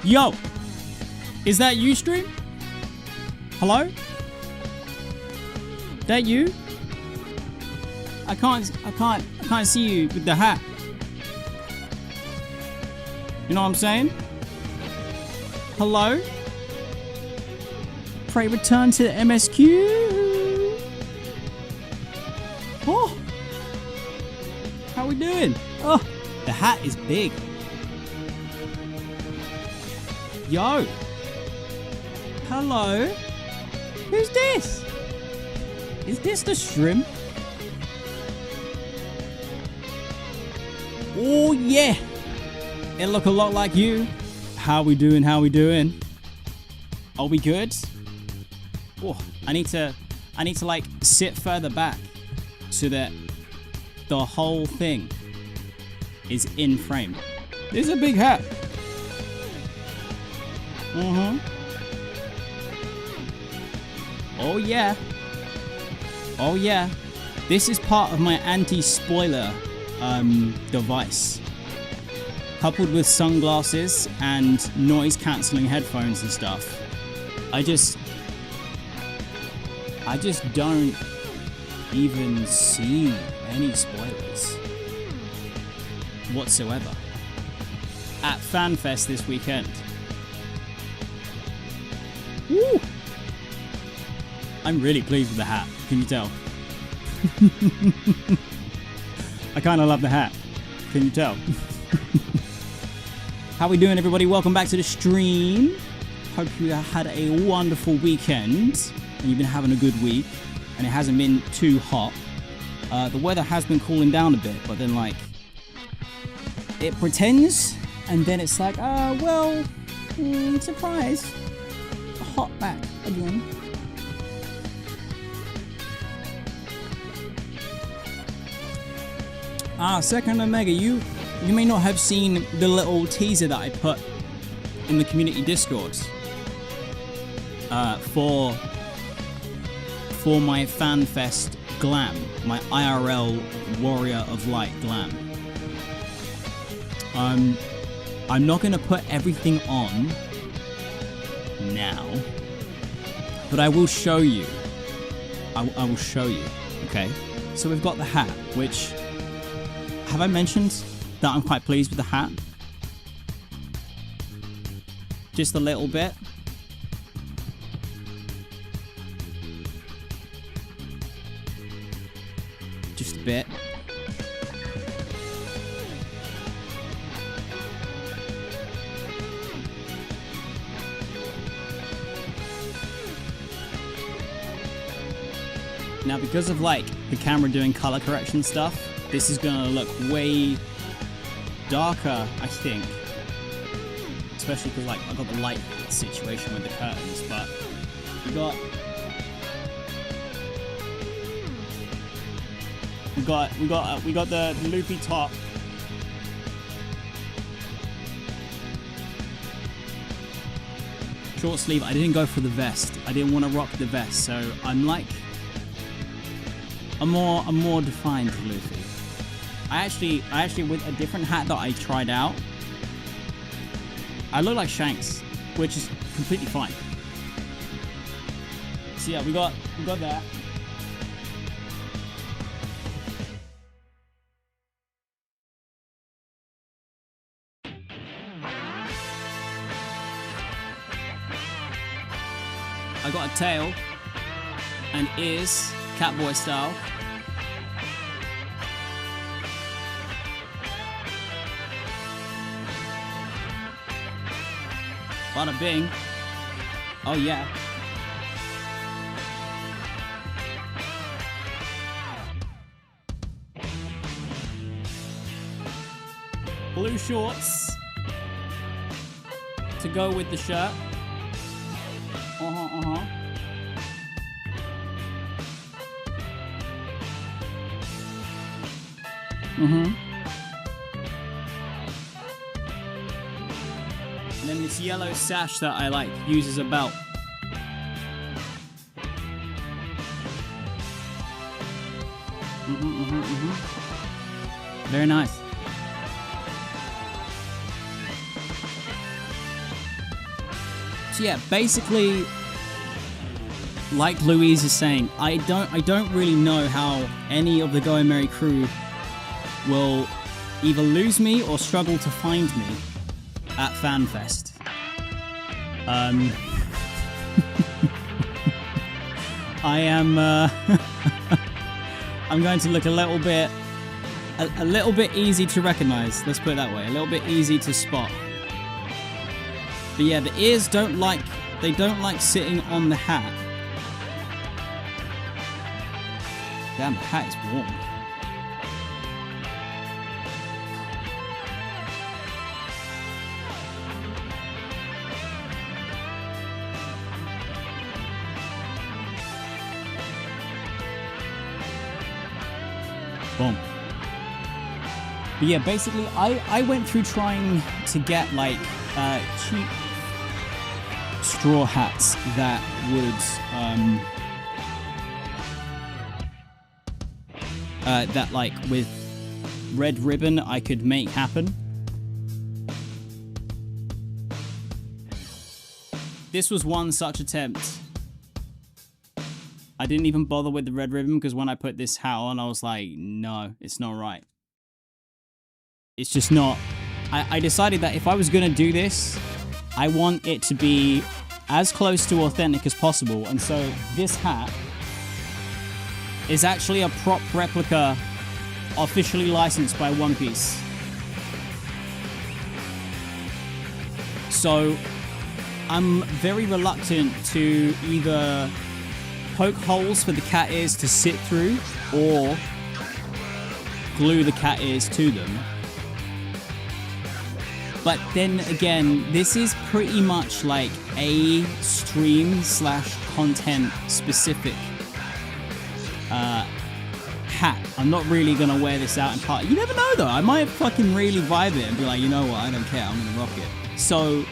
Yo, is that you, stream? Hello? That you? I can't see you with the hat. You know what I'm saying? Hello? Pray return to the MSQ. Oh, how we doing? Oh, the hat is big. Yo. Hello. Who's this? Is this the shrimp? Oh yeah. It look a lot like you. How we doing? How we doing? Are we good? Oh, I need to like sit further back so that the whole thing is in frame. This is a big hat. Oh yeah. Oh yeah. This is part of my anti-spoiler device. Coupled with sunglasses and noise cancelling headphones and stuff. I just don't even see any spoilers whatsoever at FanFest this weekend. Woo! I'm really pleased with the hat. Can you tell? I kind of love the hat. Can you tell? How we doing, everybody? Welcome back to the stream. Hope you had a wonderful weekend and you've been having a good week and it hasn't been too hot. The weather has been cooling down a bit, but then like it pretends and then it's like, well, surprise. Hot back again. Second Omega, you may not have seen the little teaser that I put in the community Discord for my FanFest glam, my IRL Warrior of Light glam. I'm not going to put everything on now, but I will show you. I will show you. Okay, so we've got the hat, which have I mentioned that I'm quite pleased with the hat? Just a little bit. Just a bit. Now, because of like the camera doing color correction stuff, this is gonna look way darker, I think. Especially because like I got the light situation with the curtains, but we got the loopy top. Short sleeve. I didn't go for the vest. I didn't want to rock the vest, so I'm like a more defined Luffy. I actually with a different hat that I tried out, I look like Shanks, which is completely fine. So yeah, we got that. I got a tail and ears, Catboy style. Bada bing. Oh yeah. Blue shorts to go with the shirt. And then this yellow sash that I like use as a belt. Very nice. So yeah, basically, like Louise is saying, I don't really know how any of the Go and Merry crew will either lose me or struggle to find me at FanFest. I am I'm going to look a little bit easy to recognize, let's put it that way, a little bit easy to spot. But yeah, the ears don't like sitting on the hat. Damn, the hat is warm. Boom. But yeah, basically, I went through trying to get like cheap straw hats that would that like with red ribbon I could make happen. This was one such attempt. I didn't even bother with the red ribbon because when I put this hat on, I was like, no, it's not right. It's just not. I decided that if I was going to do this, I want it to be as close to authentic as possible. And so this hat is actually a prop replica officially licensed by One Piece. So I'm very reluctant to either poke holes for the cat ears to sit through or glue the cat ears to them. But then again, this is pretty much like a stream/content specific hat. I'm not really gonna wear this out in part. You never know though, I might fucking really vibe it and be like, you know what, I don't care, I'm gonna rock it. So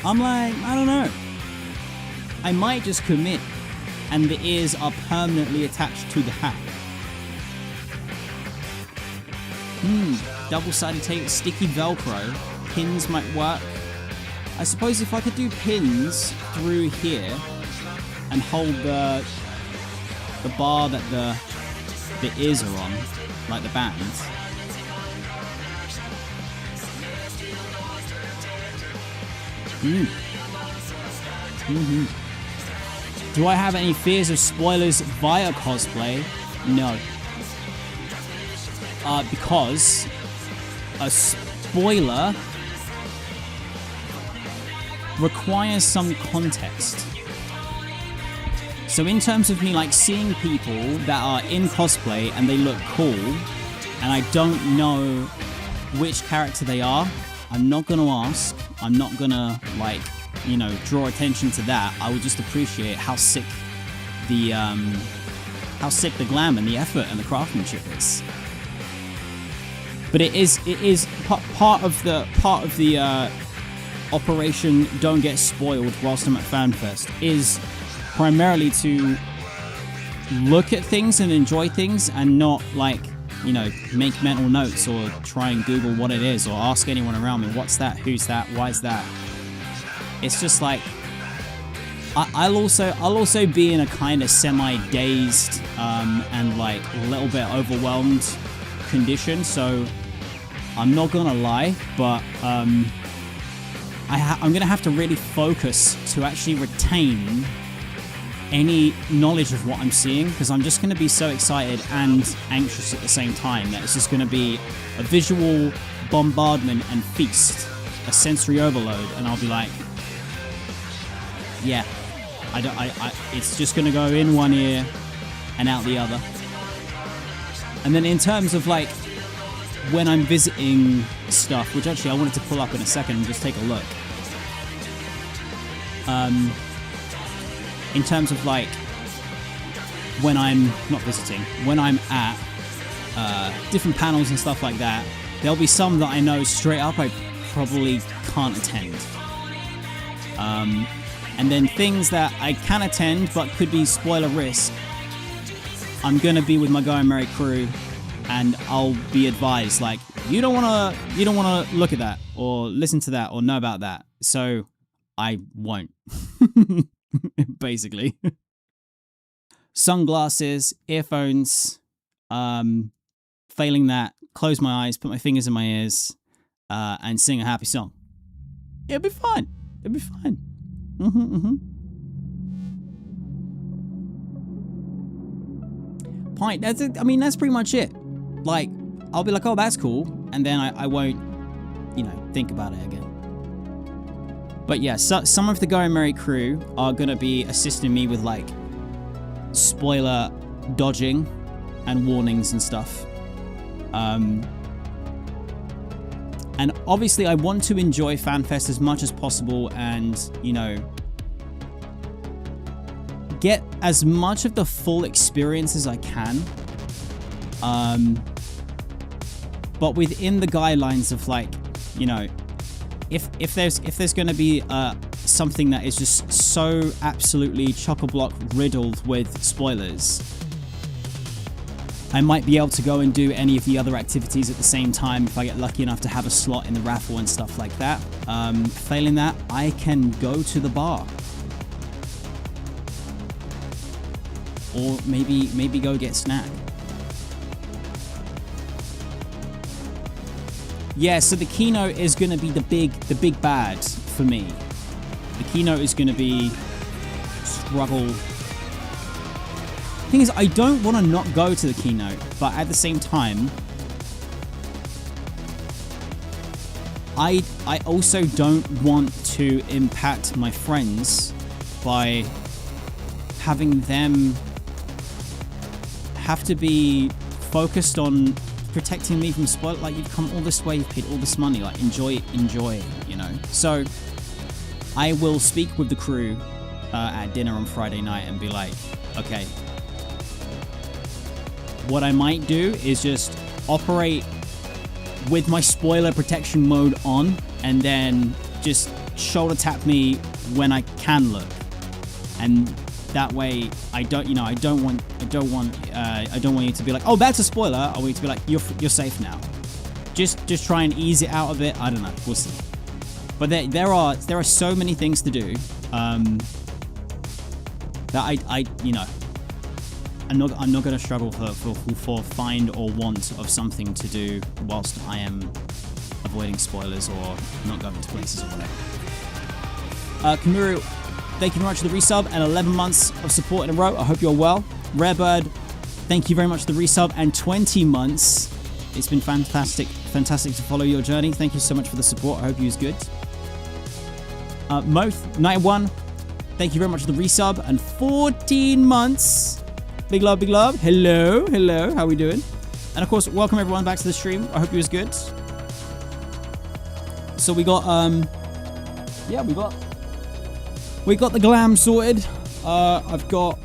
I'm like, I don't know, I might just commit and the ears are permanently attached to the hat. Double-sided tape, sticky Velcro. Pins might work. I suppose if I could do pins through here and hold the bar that the ears are on, like the bands. Do I have any fears of spoilers via cosplay? No. Because a spoiler requires some context. So in terms of me like seeing people that are in cosplay and they look cool, and I don't know which character they are, I'm not gonna ask. I'm not gonna like, you know, draw attention to that. I will just appreciate how sick the glam and the effort and the craftsmanship is. But it is part of the Operation Don't Get Spoiled whilst I'm at FanFest is primarily to look at things and enjoy things and not like, you know, make mental notes or try and Google what it is or ask anyone around me, what's that, who's that, why is that? It's just like, I'll also be in a kind of semi-dazed and like a little bit overwhelmed condition, so I'm not gonna lie, but I'm gonna have to really focus to actually retain any knowledge of what I'm seeing, because I'm just gonna be so excited and anxious at the same time that it's just gonna be a visual bombardment and feast, a sensory overload, and I'll be like, yeah, it's just gonna go in one ear and out the other. And then in terms of like when I'm visiting stuff, which actually I wanted to pull up in a second and just take a look. In terms of like when I'm not visiting, when I'm at different panels and stuff like that, there'll be some that I know straight up I probably can't attend. And then things that I can attend but could be spoiler risk, I'm gonna be with my Go and Merry crew, and I'll be advised like, you don't wanna look at that or listen to that or know about that. So I won't. Basically. Sunglasses, earphones, failing that, close my eyes, put my fingers in my ears, and sing a happy song. It'll be fine. It'll be fine. Pint, that's it. I mean, that's pretty much it. Like, I'll be like, oh, that's cool, and then I won't, you know, think about it again. But yeah, so, some of the Go and Merry crew are gonna be assisting me with like spoiler dodging and warnings and stuff. And obviously I want to enjoy FanFest as much as possible and, you know, get as much of the full experience as I can. But within the guidelines of like, you know, if there's going to be something that is just so absolutely chock-a-block riddled with spoilers, I might be able to go and do any of the other activities at the same time if I get lucky enough to have a slot in the raffle and stuff like that. Failing that, I can go to the bar. Or maybe go get a snack. Yeah, so the keynote is going to be the big bad for me. The keynote is going to be struggle. Thing is, I don't want to not go to the keynote, but at the same time, I also don't want to impact my friends by having them have to be focused on protecting me from spoil. Like, you've come all this way, you've paid all this money, like enjoy, you know. So I will speak with the crew at dinner on Friday night and be like, okay, what I might do is just operate with my spoiler protection mode on, and then just shoulder tap me when I can look, and that way I don't want you to be like, oh, that's a spoiler. I want you to be like, you're safe now. Just try and ease it out of it. I don't know. We'll see. But there are so many things to do that I you know, I'm not going to struggle for find or want of something to do whilst I am avoiding spoilers or not going to places or whatever. Kamuru, thank you very much for the resub and 11 months of support in a row. I hope you're well. Rarebird, thank you very much for the resub and 20 months. It's been fantastic to follow your journey. Thank you so much for the support. I hope you was good. Moth 91, Thank you very much for the resub and 14 months. Big love, big love. Hello, hello. How are we doing? And of course, welcome everyone back to the stream. I hope it was good. So we got, yeah, we got the glam sorted. I've got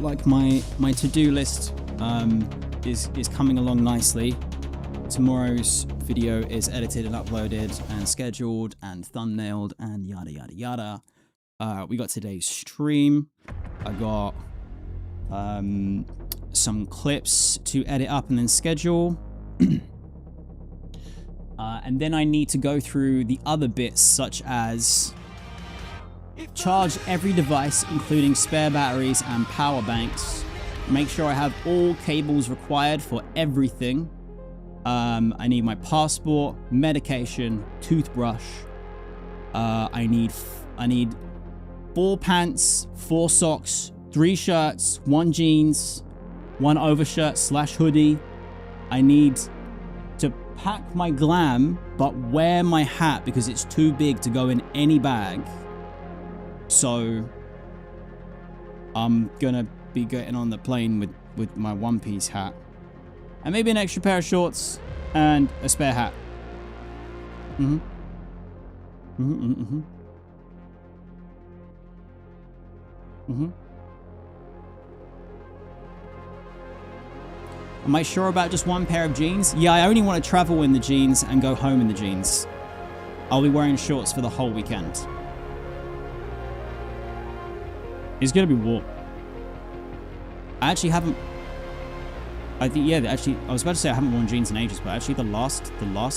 like my to-do list is coming along nicely. Tomorrow's video is edited and uploaded and scheduled and thumbnailed and yada yada yada. We got today's stream. I got some clips to edit up and then schedule. And then I need to go through the other bits, such as charge every device, including spare batteries and power banks. Make sure I have all cables required for everything. I need my passport, medication, toothbrush. I need 4 pants, 4 socks, 3 shirts, 1 jeans, 1 overshirt / hoodie. I need to pack my glam, but wear my hat because it's too big to go in any bag. So I'm gonna be getting on the plane with my one-piece hat. And maybe an extra pair of shorts and a spare hat. Am I sure about just 1 pair of jeans? Yeah, I only want to travel in the jeans and go home in the jeans. I'll be wearing shorts for the whole weekend. It's gonna be warm. I actually haven't... I think, yeah, actually, I was about to say I haven't worn jeans in ages, but actually the last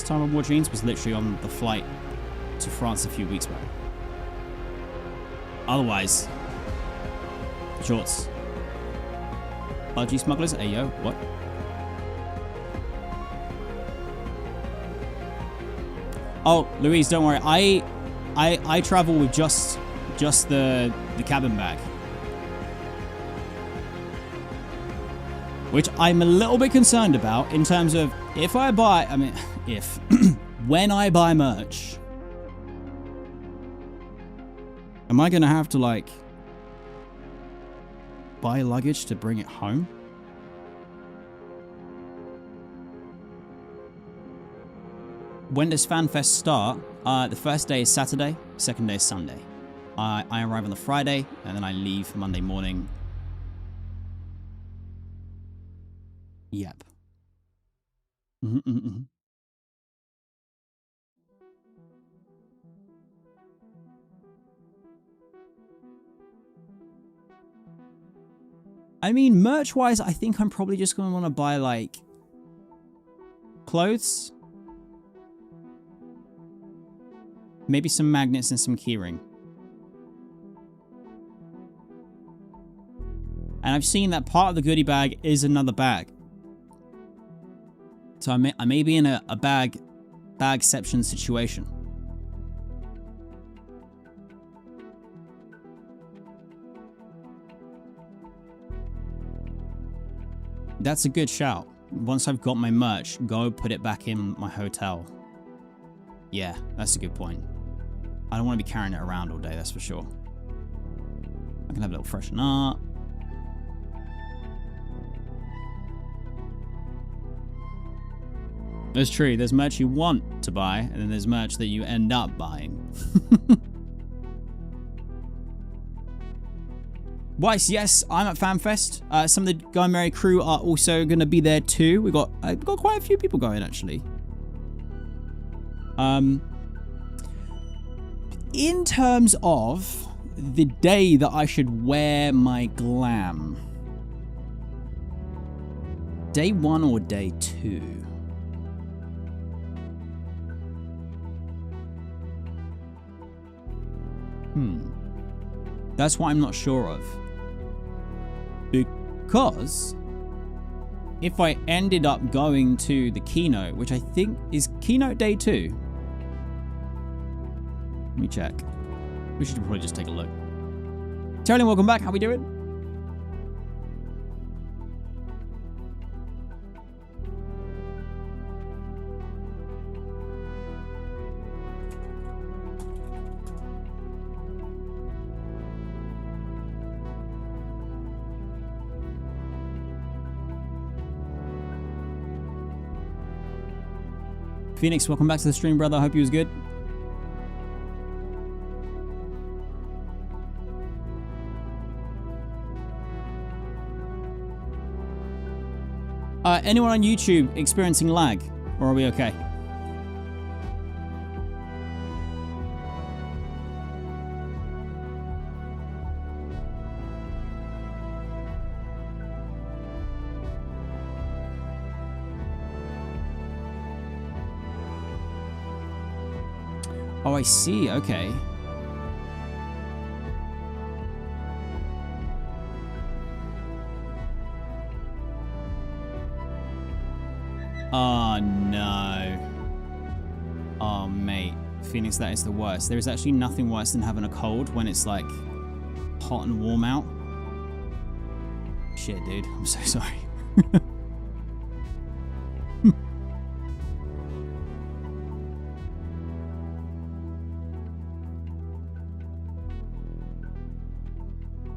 time I wore jeans was literally on the flight to France a few weeks back. Otherwise, shorts. RG smugglers? Hey, yo, what? Oh, Louise, don't worry. I travel with just the cabin bag. Which I'm a little bit concerned about in terms of if I buy, I mean, if, when I buy merch, am I going to have to like buy luggage to bring it home? When does FanFest start? The first day is Saturday, second day is Sunday. I arrive on the Friday and then I leave Monday morning. Yep. I mean, merch-wise, I think I'm probably just going to want to buy, like, clothes. Maybe some magnets and some keyring. And I've seen that part of the goodie bag is another bag. So I may be in a bagception situation. That's a good shout. Once I've got my merch, go put it back in my hotel. Yeah, that's a good point. I don't want to be carrying it around all day, that's for sure. I can have a little freshen up. That's true. There's merch you want to buy, and then there's merch that you end up buying. Weiss, yes, I'm at FanFest. Some of the Guy Mary crew are also going to be there too. We've got quite a few people going, actually. In terms of the day that I should wear my glam, day 1 or day 2? That's what I'm not sure of. Because if I ended up going to the keynote, which I think is keynote day 2. Let me check. We should probably just take a look. Charlie, welcome back. How we doing? Phoenix, welcome back to the stream, brother. I hope you was good. Anyone on YouTube experiencing lag, or are we okay? Oh, I see. Okay. Oh, no. Oh, mate. Phoenix, that is the worst. There is actually nothing worse than having a cold when it's, like, hot and warm out. Shit, dude. I'm so sorry.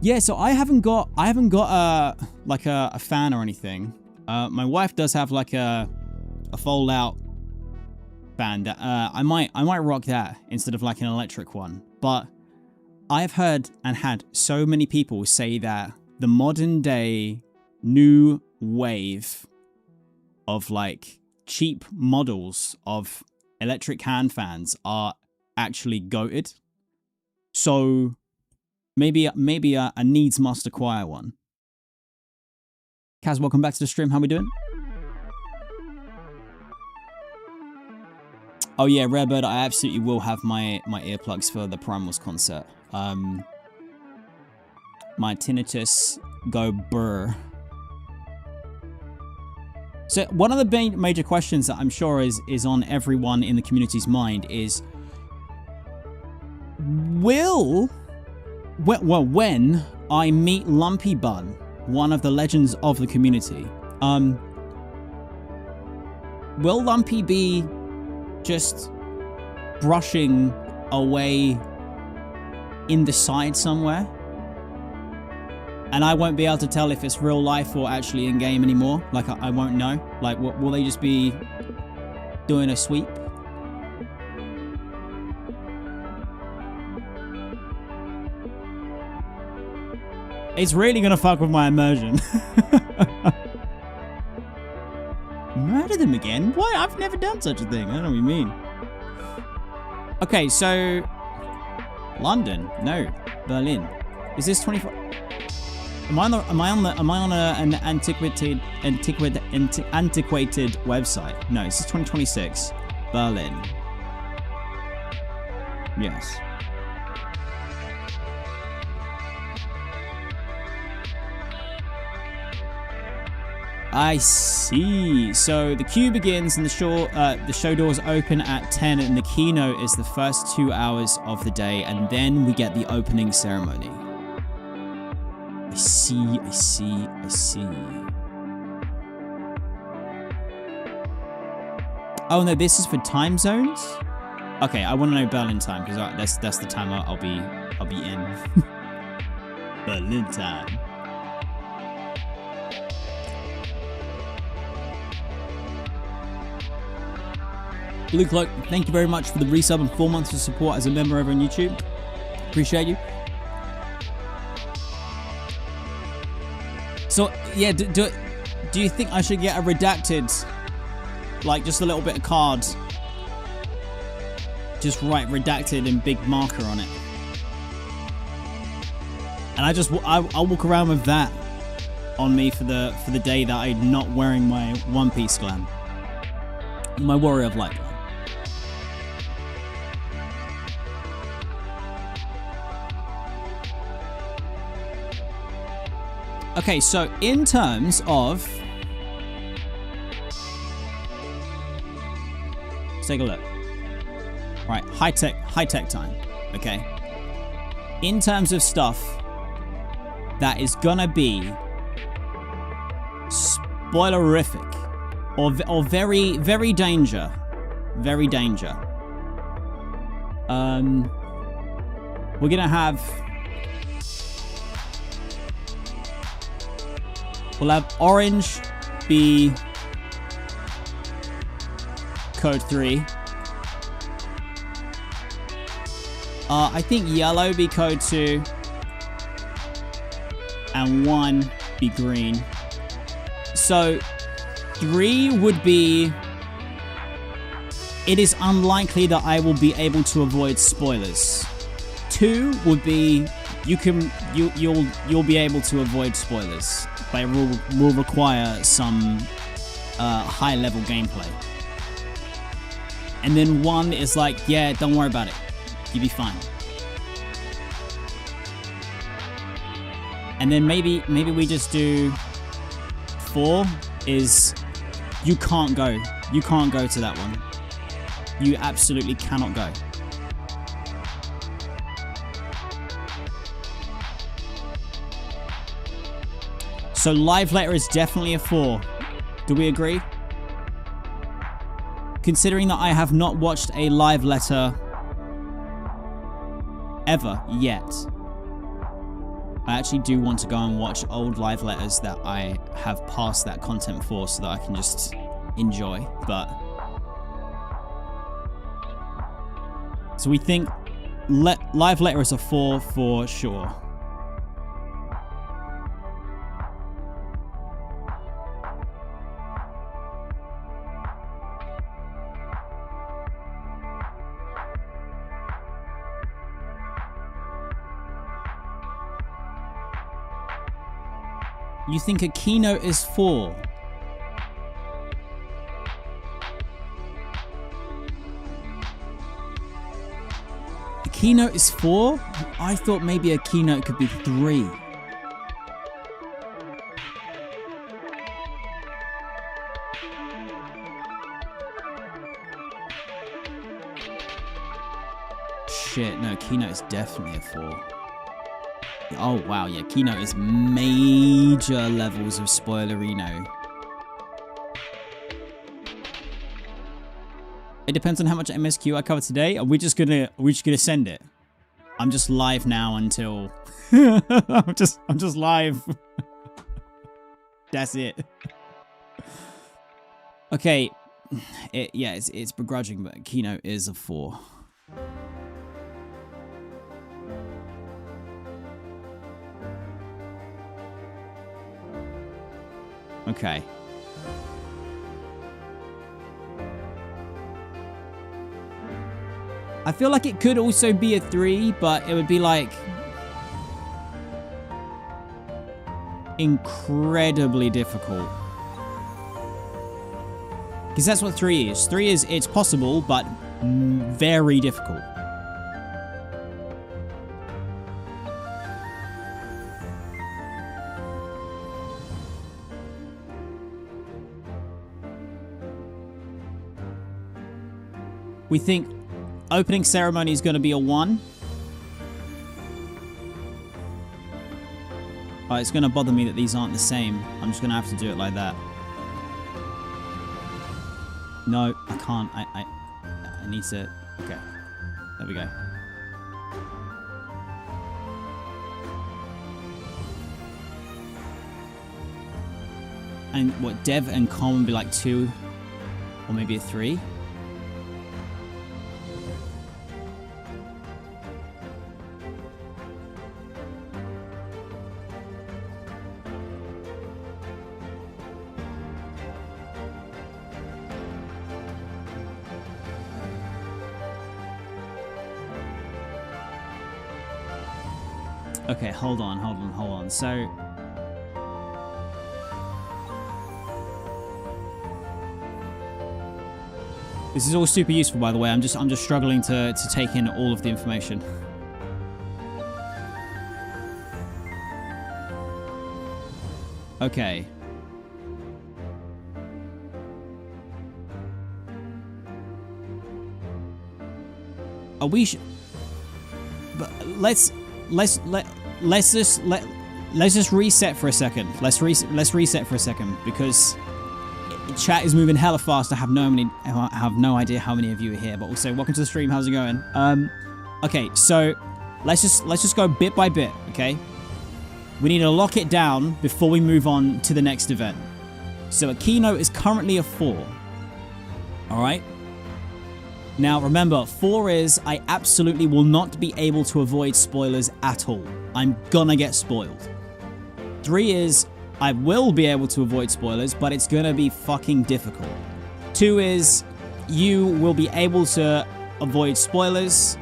Yeah, so I haven't got like a fan or anything. My wife does have like a fold out fan that I might rock that instead of like an electric one. But I've heard and had so many people say that the modern day new wave of like cheap models of electric hand fans are actually goated. So maybe a needs must acquire one. Kaz, welcome back to the stream. How we doing? Oh yeah, Rarebird, I absolutely will have my earplugs for the Primals concert. My tinnitus go brr. So one of the major questions that I'm sure is on everyone in the community's mind is, when I meet Lumpy Bun, one of the legends of the community, will Lumpy be just brushing away in the side somewhere? And I won't be able to tell if it's real life or actually in game anymore. Like, I won't know. Like, will they just be doing a sweep? It's really gonna fuck with my immersion. Murder them again? Why? I've never done such a thing. I don't know what you mean. Okay, so London, no, Berlin. Is this 24? Am I on an antiquated website? No, this is 2026. Berlin. Yes. I see. So the queue begins and the show doors open at 10 and the keynote is the first 2 hours of the day, and then we get the opening ceremony. I see. Oh no, this is for time zones? Okay, I want to know Berlin time because that's the time I'll be in. Berlin time. Blue Cloak, thank you very much for the resub and 4 months of support as a member over on YouTube. Appreciate you. So, yeah, do you think I should get a redacted, like just a little bit of card? Just write redacted in big marker on it. And I'll walk around with that on me for the day that I'm not wearing my One Piece glam. My Warrior of Light glam. Okay, so in terms of... Let's take a look. Right, high tech time, okay? In terms of stuff that is gonna be spoilerific or very, very danger. Very danger. We're gonna have... We'll have Orange be code 3. I think yellow be code 2. And 1 be green. So 3 would be... It is unlikely that I will be able to avoid spoilers. 2 would be you'll be able to avoid spoilers, but it will require some high level gameplay. And then 1 is like, yeah, don't worry about it, you'll be fine. And then maybe we just do 4 is you can't go to that one. You absolutely cannot go. So live letter is definitely a 4. Do we agree? Considering that I have not watched a live letter ever yet, I actually do want to go and watch old live letters that I have passed that content for so that I can just enjoy. But so we think live letter is a 4 for sure. You think a keynote is 4? The keynote is 4? I thought maybe a keynote could be 3. Shit, no, keynote is definitely a 4. Oh wow, yeah, keynote is major levels of spoilerino. It depends on how much MSQ I cover today. Are we just gonna send it? I'm just live now until I'm just live. That's it. Okay. It's begrudging, but keynote is a 4. Okay. I feel like it could also be a 3, but it would be like incredibly difficult. Because that's what 3 is. 3 is it's possible, but very difficult. We think opening ceremony is going to be a 1. Oh, it's going to bother me that these aren't the same. I'm just going to have to do it like that. No, I can't. I need to... Okay. There we go. And what, dev and com would be like 2? Or maybe a 3? Okay, hold on. So this is all super useful, by the way. I'm just struggling to take in all of the information. Okay. Are we? But let's just reset for a second. Let's reset for a second because chat is moving hella fast. I have no idea how many of you are here, but also welcome to the stream. How's it going? Okay, so let's just go bit by bit. Okay, we need to lock it down before we move on to the next event. So a keynote is currently a 4. All right, Now remember, 4 is I absolutely will not be able to avoid spoilers at all. I'm gonna get spoiled. 3 is I will be able to avoid spoilers, but it's gonna be fucking difficult. 2 is you will be able to avoid spoilers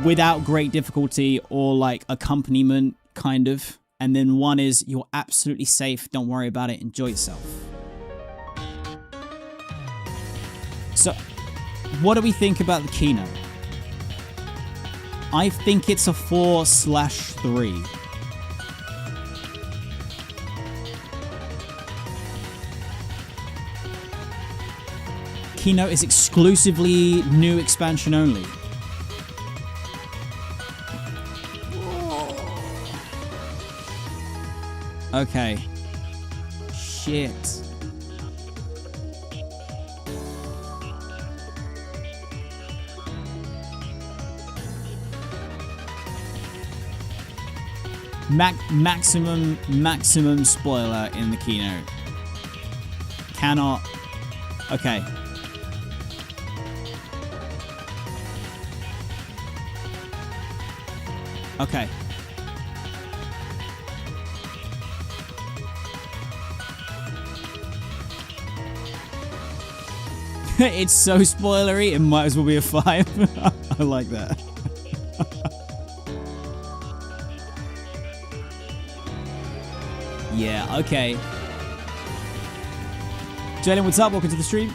without great difficulty or like accompaniment, kind of. And then 1 is you're absolutely safe, don't worry about it, enjoy yourself. So, what do we think about the keynote? I think it's a 4/3. Keynote is exclusively new expansion only. Okay. Shit. Maximum spoiler in the keynote. Cannot. Okay. Okay. It's so spoilery, it might as well be a 5. I like that. Yeah, okay. Jalen, what's up? Welcome to the stream.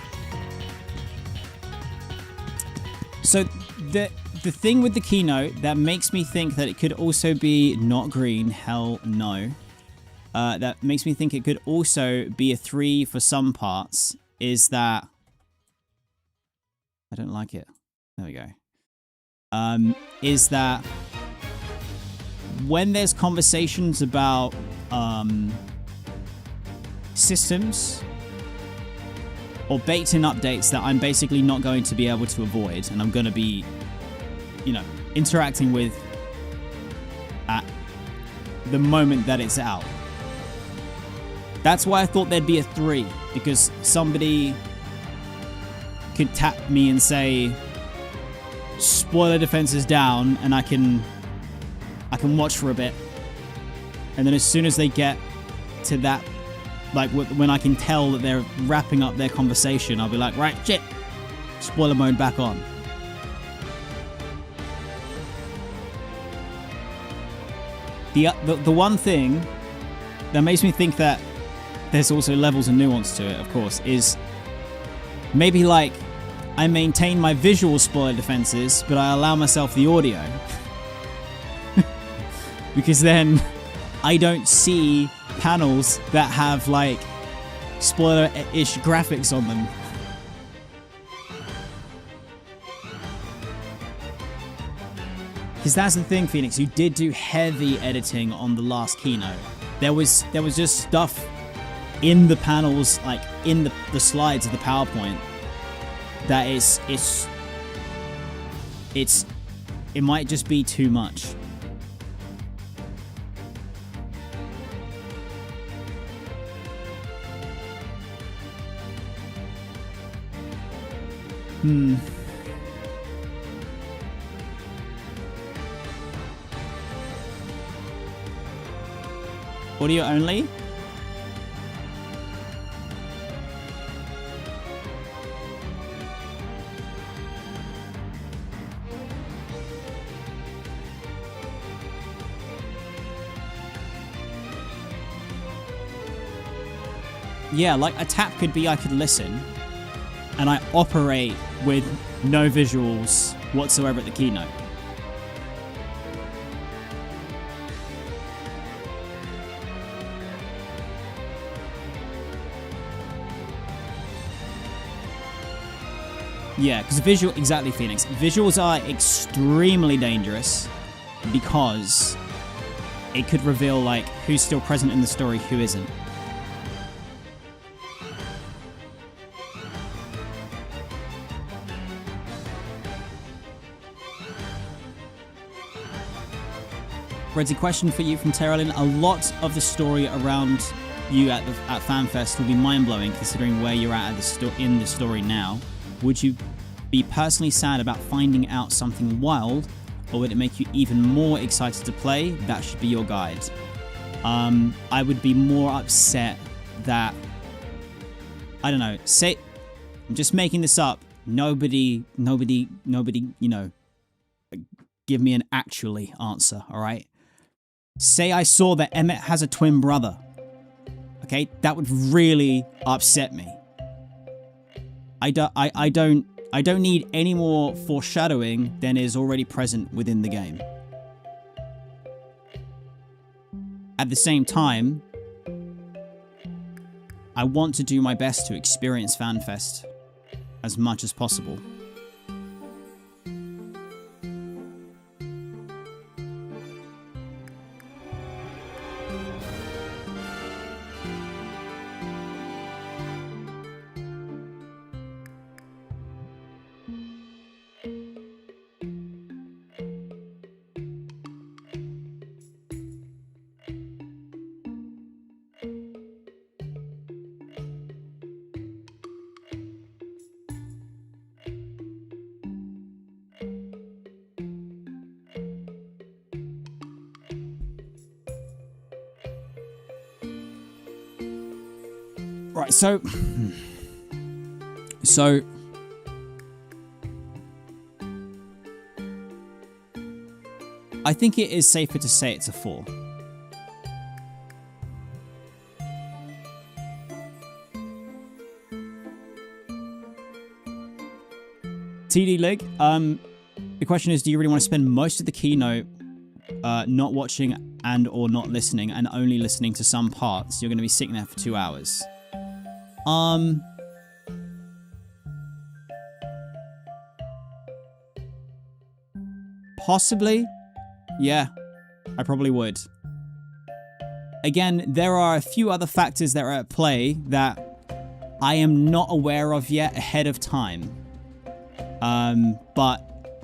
So, the thing with the keynote that makes me think that it could also be not green, hell no. That makes me think it could also be a 3 for some parts, is that... I don't like it. There we go. Is that when there's conversations about systems or baked-in updates that I'm basically not going to be able to avoid, and I'm going to be, you know, interacting with at the moment that it's out. That's why I thought there'd be a 3, because somebody could tap me and say, spoiler defense is down, and I can watch for a bit. And then as soon as they get to that, like when I can tell that they're wrapping up their conversation, I'll be like, right, shit, spoiler mode back on. The one thing that makes me think that there's also levels of nuance to it, of course, is maybe like I maintain my visual spoiler defenses, but I allow myself the audio. Because then I don't see panels that have like spoiler-ish graphics on them. Because that's the thing, Phoenix, you did do heavy editing on the last keynote. There was just stuff in the panels, like in the slides of the PowerPoint, that it might just be too much. Audio only? Yeah, like a tap could be I could listen, and I operate with no visuals whatsoever at the keynote. Yeah, because visual, exactly, Phoenix. Visuals are extremely dangerous because it could reveal like who's still present in the story, who isn't. Redzy, question for you from Terralyn. A lot of the story around you at FanFest will be mind-blowing considering where you're at in the story now. Would you be personally sad about finding out something wild, or would it make you even more excited to play? That should be your guide. I would be more upset that, I don't know, say, I'm just making this up. Nobody, you know, give me an actually answer, all right? Say I saw that Emmett has a twin brother. Okay, that would really upset me. I don't need any more foreshadowing than is already present within the game. At the same time, I want to do my best to experience FanFest as much as possible. Right, so I think it is safer to say it's a 4. TD Lig, the question is, do you really want to spend most of the keynote not watching and or not listening and only listening to some parts? You're going to be sitting there for 2 hours. Possibly. Yeah, I probably would. Again, there are a few other factors that are at play that I am not aware of yet ahead of time. But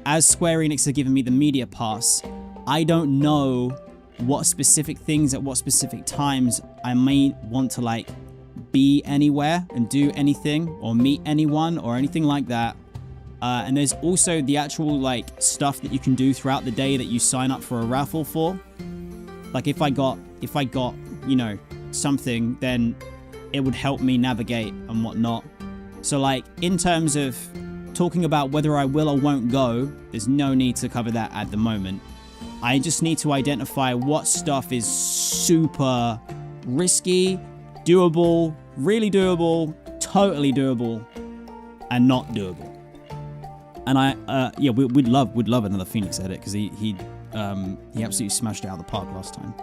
as Square Enix have given me the media pass, I don't know what specific things at what specific times I may want to like be anywhere and do anything or meet anyone or anything like that. And there's also the actual like stuff that you can do throughout the day that you sign up for a raffle for. Like if I got, you know, something, then it would help me navigate and whatnot. So like in terms of talking about whether I will or won't go, there's no need to cover that at the moment. I just need to identify what stuff is super risky, doable, really doable, totally doable, and not doable. And yeah, we'd love another Phoenix edit because he absolutely smashed it out of the park last time.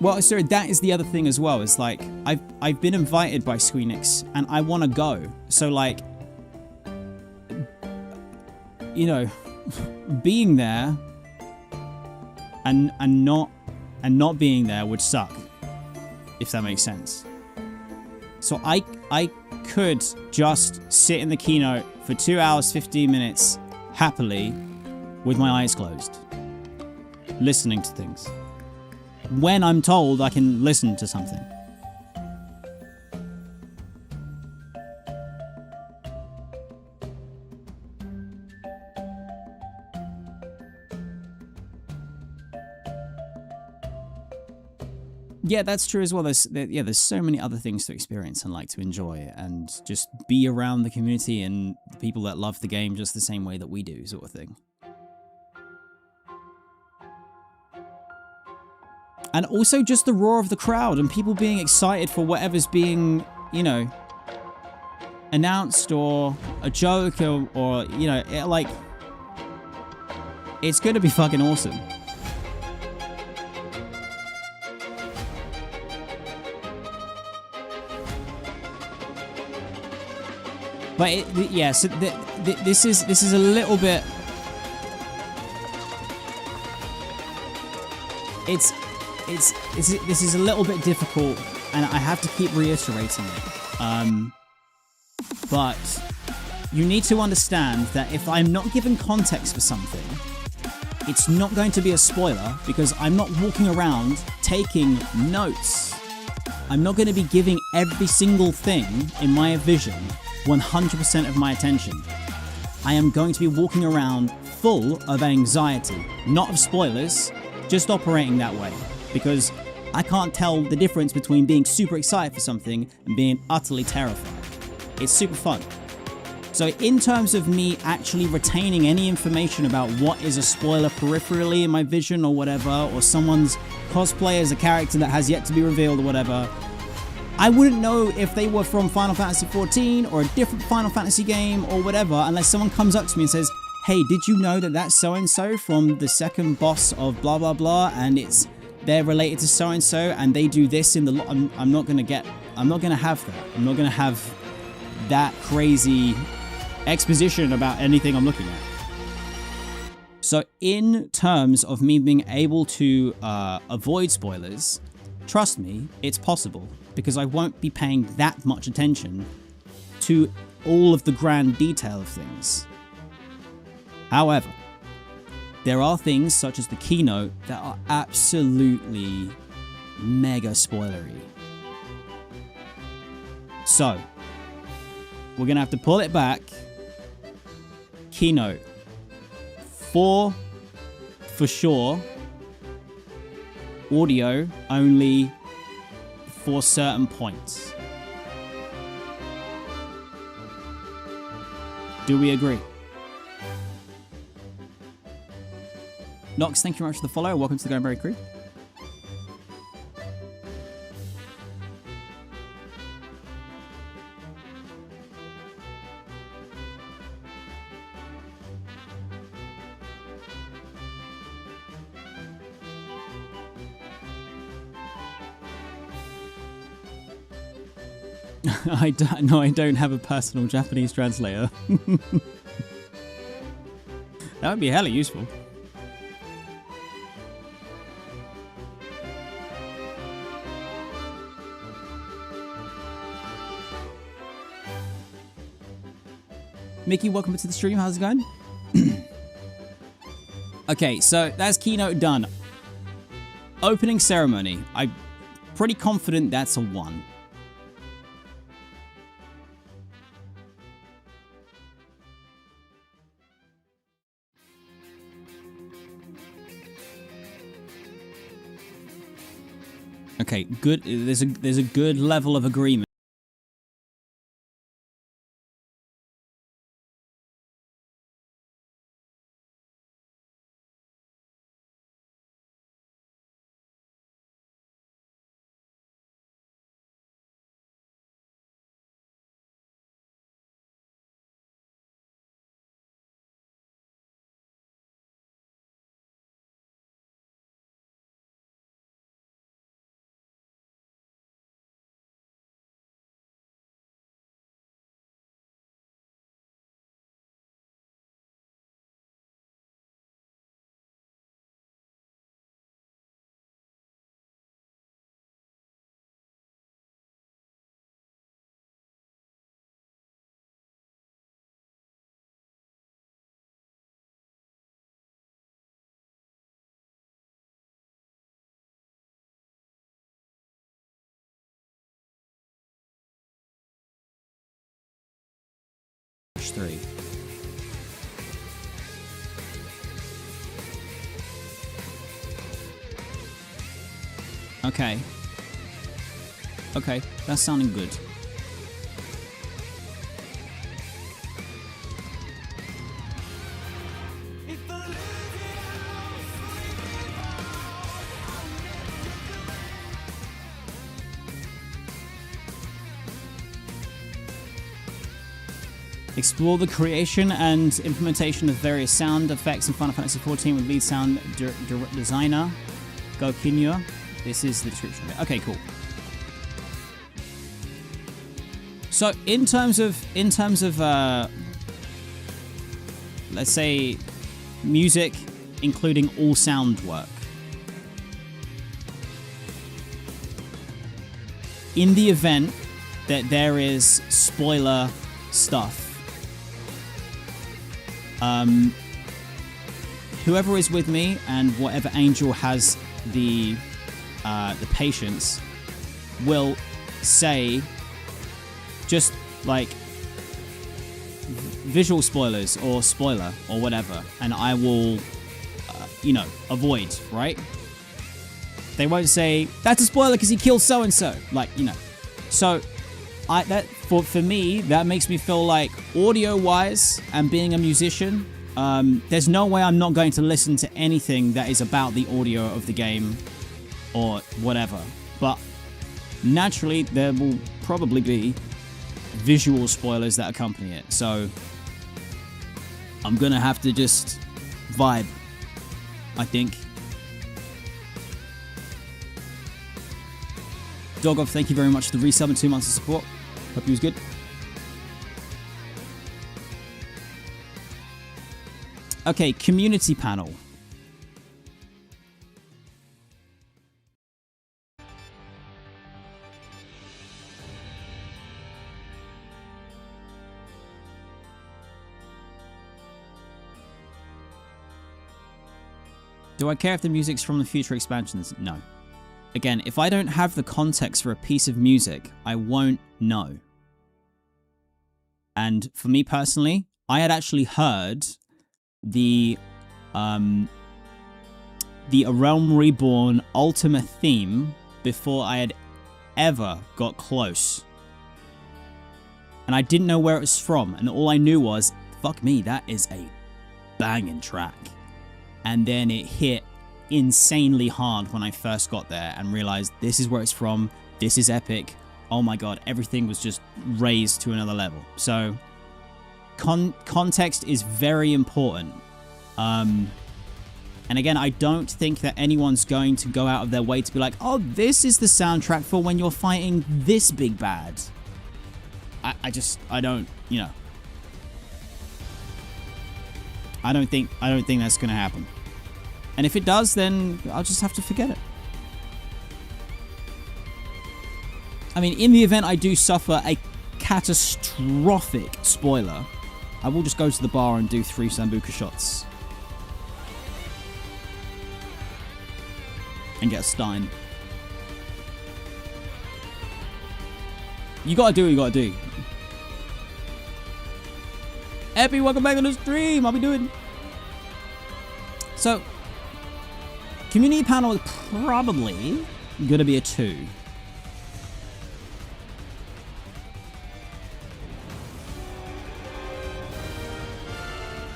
Well, sorry, that is the other thing as well. Is like I've been invited by Squeenix and I want to go. So like, you know, being there and not being there would suck, if that makes sense. So I could just sit in the keynote for 2 hours 15 minutes happily with my eyes closed, listening to things. When I'm told I can listen to something. Yeah, that's true as well. There's so many other things to experience and like to enjoy and just be around the community and the people that love the game just the same way that we do, sort of thing. And also just the roar of the crowd and people being excited for whatever's being, you know, announced or a joke or you know, it's going to be fucking awesome. But yeah, so this is a little bit. This is a little bit difficult, and I have to keep reiterating it. But you need to understand that if I'm not giving context for something, it's not going to be a spoiler because I'm not walking around taking notes. I'm not going to be giving every single thing in my vision 100% of my attention. I am going to be walking around full of anxiety, not of spoilers, just operating that way, because I can't tell the difference between being super excited for something and being utterly terrified. It's super fun. So in terms of me actually retaining any information about what is a spoiler peripherally in my vision or whatever, or someone's cosplay as a character that has yet to be revealed or whatever, I wouldn't know if they were from Final Fantasy XIV or a different Final Fantasy game or whatever, unless someone comes up to me and says, hey, did you know that that's so-and-so from the second boss of blah blah blah, and they're related to so-and-so, and they do this in the I'm not gonna have that. I'm not gonna have that crazy exposition about anything I'm looking at. So in terms of me being able to avoid spoilers, trust me, it's possible, because I won't be paying that much attention to all of the grand detail of things. However, there are things such as the keynote that are absolutely mega spoilery. So, we're going to have to pull it back. Keynote. For sure, audio only for certain points. Do we agree? Nox, thank you very much for the follow. Welcome to the Going Berry crew. I don't have a personal Japanese translator. That would be hella useful. Mickey, welcome to the stream. How's it going? Okay, so that's keynote done. Opening ceremony. I'm pretty confident that's a 1. Okay, good. There's a good level of agreement. Three. Okay. Okay, that's sounding good. Explore the creation and implementation of various sound effects in Final Fantasy XIV with lead sound designer Go Kinyo. This is the description of it. Okay, cool. So in terms of let's say music, including all sound work, in the event that there is spoiler stuff, whoever is with me and whatever angel has the patience, will say just like visual spoilers or spoiler or whatever, and I will, you know, avoid, right? They won't say, that's a spoiler because he killed so-and-so. Like, you know. So, for me, that makes me feel like audio-wise and being a musician, there's no way I'm not going to listen to anything that is about the audio of the game or whatever. But naturally, there will probably be visual spoilers that accompany it. So, I'm going to have to just vibe, I think. Dogov, thank you very much for the resub and 2 months of support. Hope you was good. Okay, community panel. Do I care if the music's from the future expansions? No. Again, if I don't have the context for a piece of music, I won't know. And for me personally, I had actually heard the Realm Reborn Ultima theme before I had ever got close. And I didn't know where it was from, and all I knew was, fuck me, that is a banging track. And then it hit insanely hard when I first got there and realized this is where it's from, this is epic. Oh my god, everything was just raised to another level. So context is very important. And again, I don't think that anyone's going to go out of their way to be like, oh, this is the soundtrack for when you're fighting this big bad. I don't, you know. I don't think that's gonna happen. And if it does, then I'll just have to forget it. I mean, in the event I do suffer a catastrophic spoiler, I will just go to the bar and do 3 Sambuca shots. And get a Stein. You gotta do what you gotta do. Epi, welcome back on the stream. I'll be doing. So, community panel is probably gonna be a 2.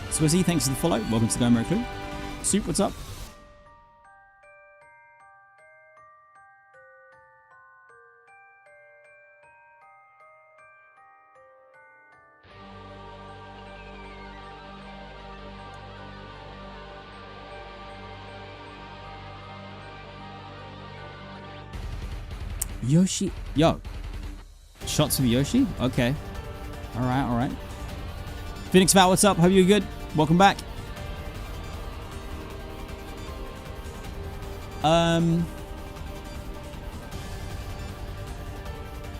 Swizzy, thanks for the follow. Welcome to the Gomer Clue. Soup, what's up? Yoshi. Yo. Shots of Yoshi? Okay. Alright, alright. Phoenix Val, what's up? Hope you're good. Welcome back.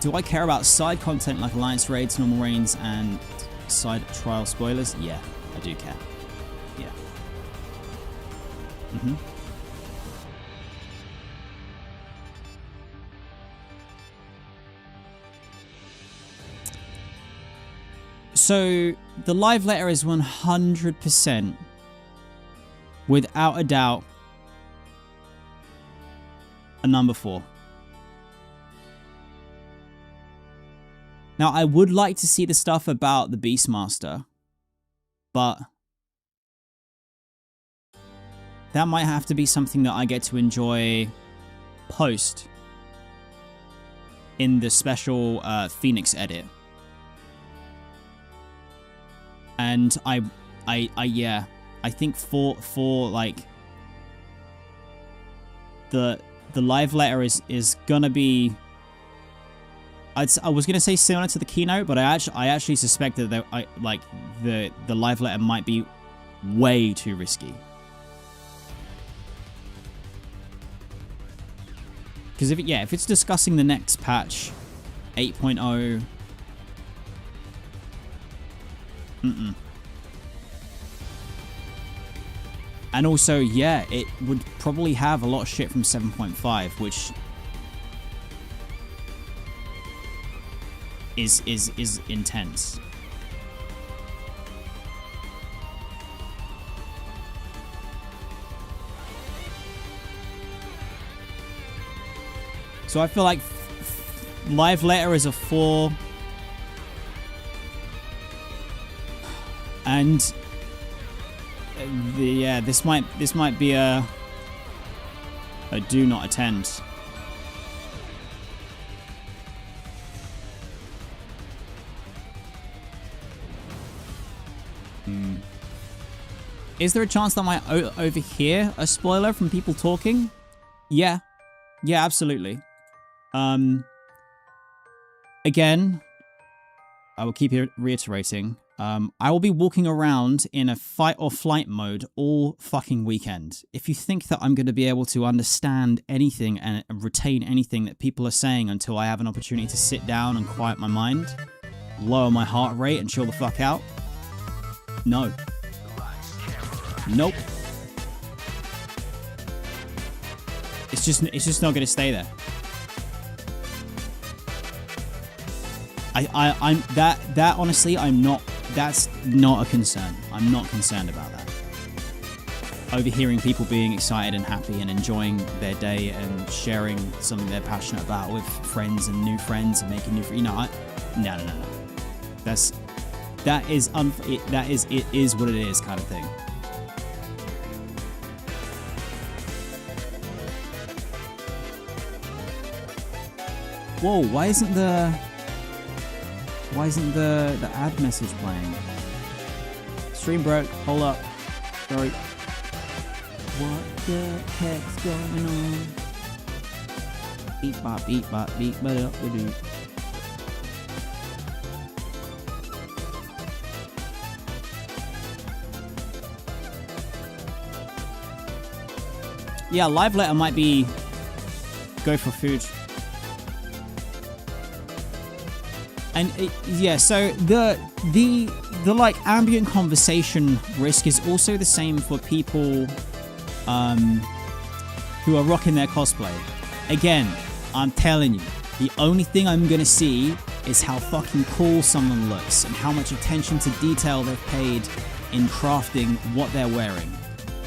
Do I care about side content like Alliance raids, normal reigns, and side trial spoilers? Yeah, I do care. Yeah. Mm-hmm. So, the live letter is 100%, without a doubt, a number 4. Now, I would like to see the stuff about the Beastmaster, but that might have to be something that I get to enjoy post in the special Phoenix edit. And yeah, I think for like the live letter is gonna be. I was gonna say similar to the keynote, but I actually suspect that the live letter might be way too risky. Because if it's discussing the next patch, 8.0. And also, yeah, it would probably have a lot of shit from 7.5, which is intense. So I feel like live letter is a 4. And this might be a do not attend. Is there a chance that I might overhear a spoiler from people talking? Yeah, absolutely. Again, I will keep reiterating. I will be walking around in a fight or flight mode all fucking weekend. If you think that I'm going to be able to understand anything and retain anything that people are saying until I have an opportunity to sit down and quiet my mind, lower my heart rate and chill the fuck out, no. Nope. It's just not going to stay there. I'm that honestly, I'm not. That's not a concern. I'm not concerned about that. Overhearing people being excited and happy and enjoying their day and sharing something they're passionate about with friends and new friends and making new friends. You know, no. It is what it is kind of thing. Whoa, why isn't the ad message playing? Stream broke. Hold up. Sorry. What the heck's going on? Beep bop, beep bop, beep bop up, we do. Yeah, live letter might be go for food. And so the like ambient conversation risk is also the same for people who are rocking their cosplay. Again, I'm telling you, the only thing I'm gonna see is how fucking cool someone looks and how much attention to detail they've paid in crafting what they're wearing.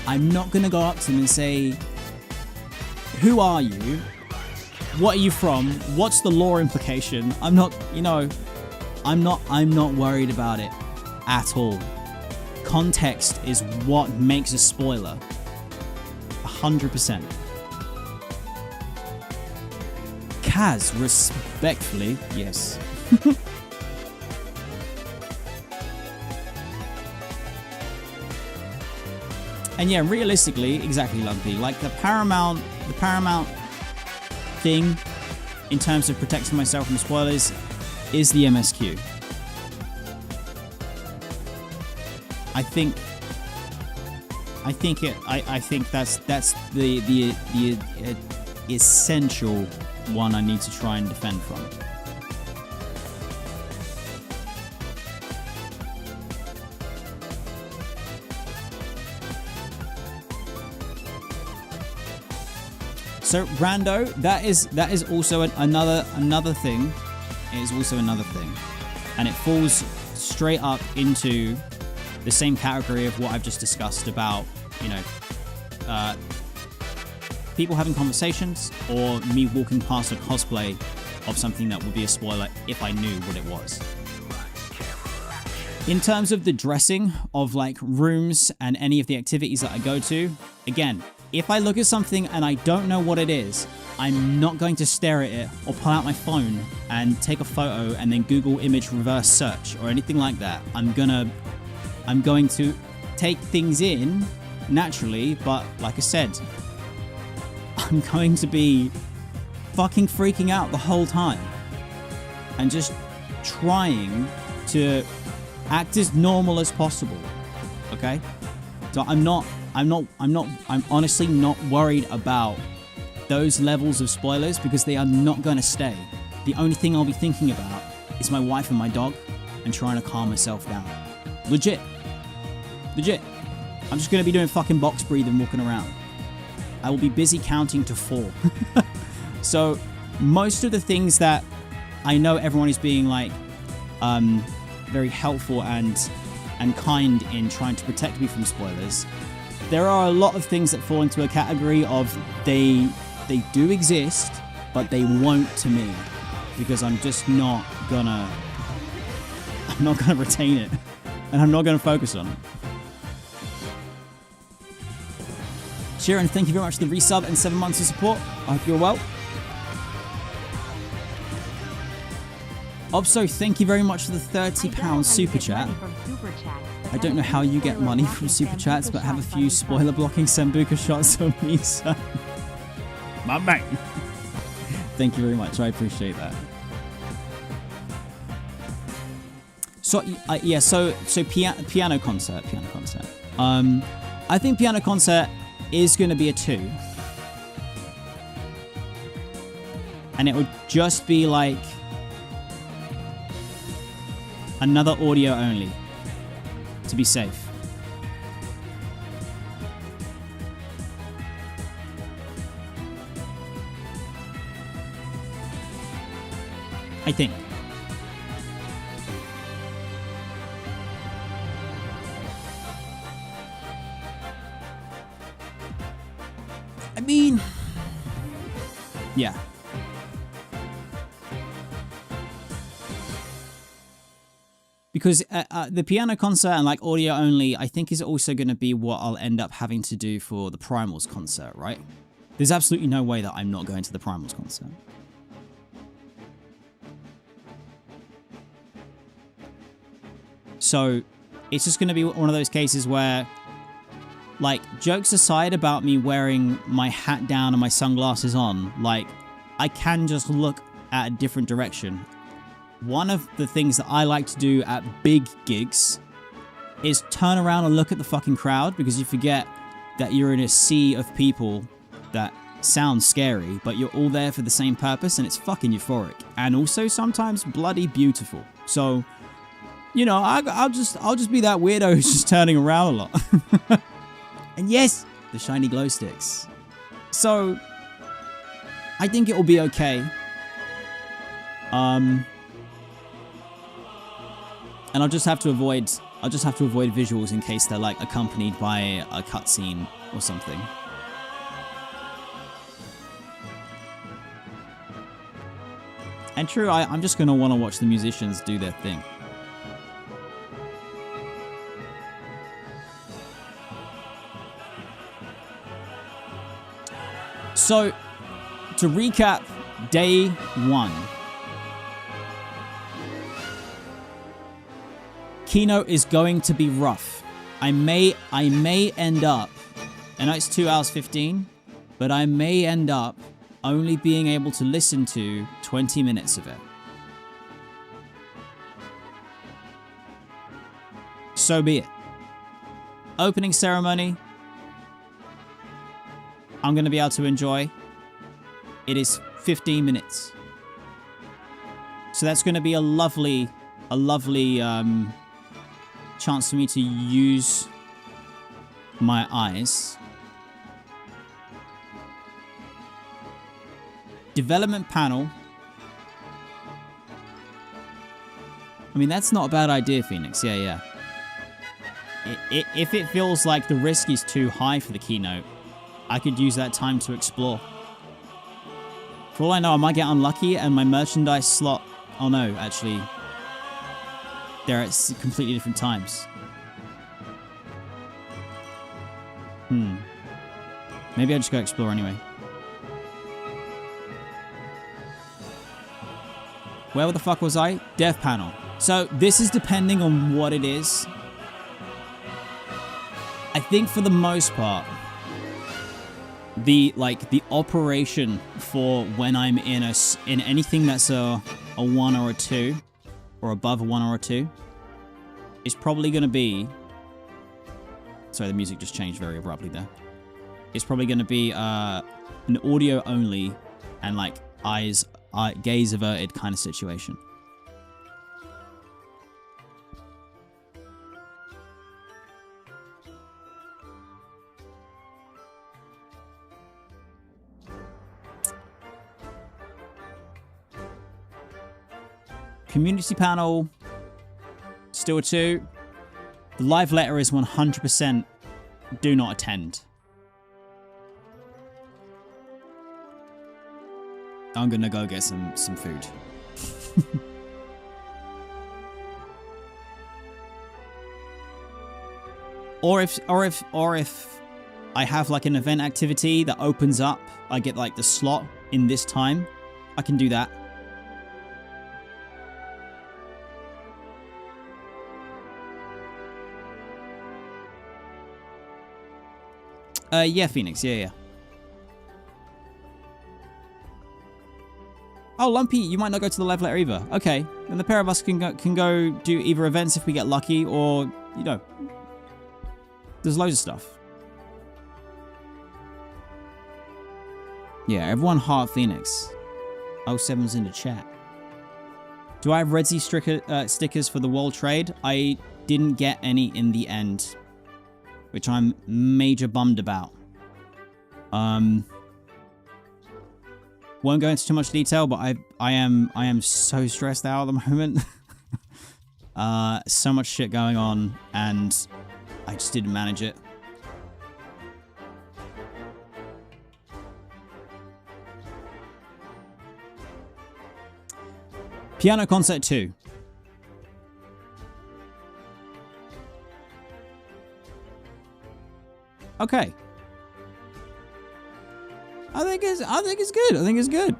I'm not gonna go up to them and say, who are you? What are you from? What's the lore implication? I'm not worried about it at all. Context is what makes a spoiler. 100%. Kaz, respectfully, yes. And yeah, realistically, exactly, Lumpy. Like the paramount thing in terms of protecting myself from spoilers is the MSQ. I think that's the essential one I need to try and defend from. So Rando, that is also another thing. It is also another thing, and it falls straight up into the same category of what I've just discussed about, people having conversations or me walking past a cosplay of something that would be a spoiler if I knew what it was. In terms of the dressing of like rooms and any of the activities that I go to, again, if I look at something and I don't know what it is, I'm not going to stare at it or pull out my phone and take a photo and then Google image reverse search or anything like that. I'm going to take things in naturally, but like I said, I'm going to be fucking freaking out the whole time and just trying to act as normal as possible. Okay? So I'm honestly not worried about those levels of spoilers because they are not going to stay. The only thing I'll be thinking about is my wife and my dog and trying to calm myself down. Legit. I'm just going to be doing fucking box breathing walking around. I will be busy counting to 4. So most of the things that I know everyone is being like very helpful and kind in trying to protect me from spoilers. There are a lot of things that fall into a category of they do exist, but they won't to me, because I'm just not gonna retain it, and I'm not gonna focus on it. Sharon, thank you very much for the resub and 7 months of support. I hope you're well. Obso, thank you very much for the £30 super chat. I don't know how you get money from super chats, but have a few spoiler blocking Sambuca shots of me, sir. My man. Thank you very much. I appreciate that. So yeah, so piano concert. I think piano concert is going to be a 2, and it would just be like another audio only, to be safe. I think. I mean, yeah. Because the piano concert and like audio only, I think is also going to be what I'll end up having to do for the Primals concert, right? There's absolutely no way that I'm not going to the Primals concert. So it's just going to be one of those cases where, like, jokes aside about me wearing my hat down and my sunglasses on, like, I can just look at a different direction. One of the things that I like to do at big gigs is turn around and look at the fucking crowd, because you forget that you're in a sea of people that sound scary, but you're all there for the same purpose, and it's fucking euphoric. And also sometimes bloody beautiful. So, you know, I'll just be that weirdo who's just turning around a lot. And yes, the shiny glow sticks. So, I think it will be okay. And I'll just have to avoid visuals in case they're like accompanied by a cutscene or something. And true, I'm just gonna want to watch the musicians do their thing. So, to recap day 1. Keynote is going to be rough. I may end up, I know it's 2 hours 15, but I may end up only being able to listen to 20 minutes of it. So be it. Opening ceremony, I'm going to be able to enjoy. It is 15 minutes. So that's going to be a lovely chance for me to use my eyes. Development panel. I mean, that's not a bad idea, Phoenix. Yeah. If it feels like the risk is too high for the keynote, I could use that time to explore. For all I know, I might get unlucky and my merchandise slot... Oh no, actually... They're at completely different times. Maybe I'll just go explore anyway. Where the fuck was I? Dev panel. So this is depending on what it is. I think for the most part, the operation for when I'm in anything that's a 1 or a 2, or above a 1 or a 2, is probably going to be... Sorry, the music just changed very abruptly there. It's probably going to be an audio only and like gaze averted kind of situation. Community panel, still a 2. The live letter is 100% do not attend. I'm gonna go get some food. or if I have like an event activity that opens up, I get like the slot in this time, I can do that. Yeah, Phoenix. Yeah. Oh, Lumpy, you might not go to the live letter either. Okay, then the pair of us can go do either events if we get lucky, or, you know, there's loads of stuff. Yeah, everyone heart Phoenix. 07's in the chat. Do I have Redzy stickers for the world trade? I didn't get any in the end, which I'm major bummed about. Won't go into too much detail, but I am so stressed out at the moment. So much shit going on, and I just didn't manage it. Piano Concert 2. Okay. I think it's good. I think it's good.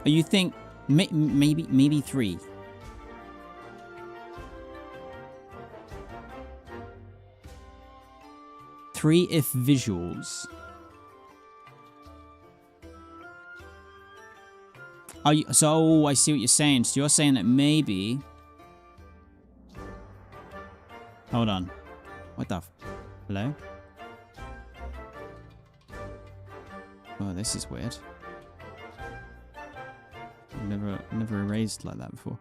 You think maybe 3? Three if visuals. Are you, so I see what you're saying. So you're saying that maybe. Hold on. What the? Hello? Oh, this is weird. I've never erased like that before.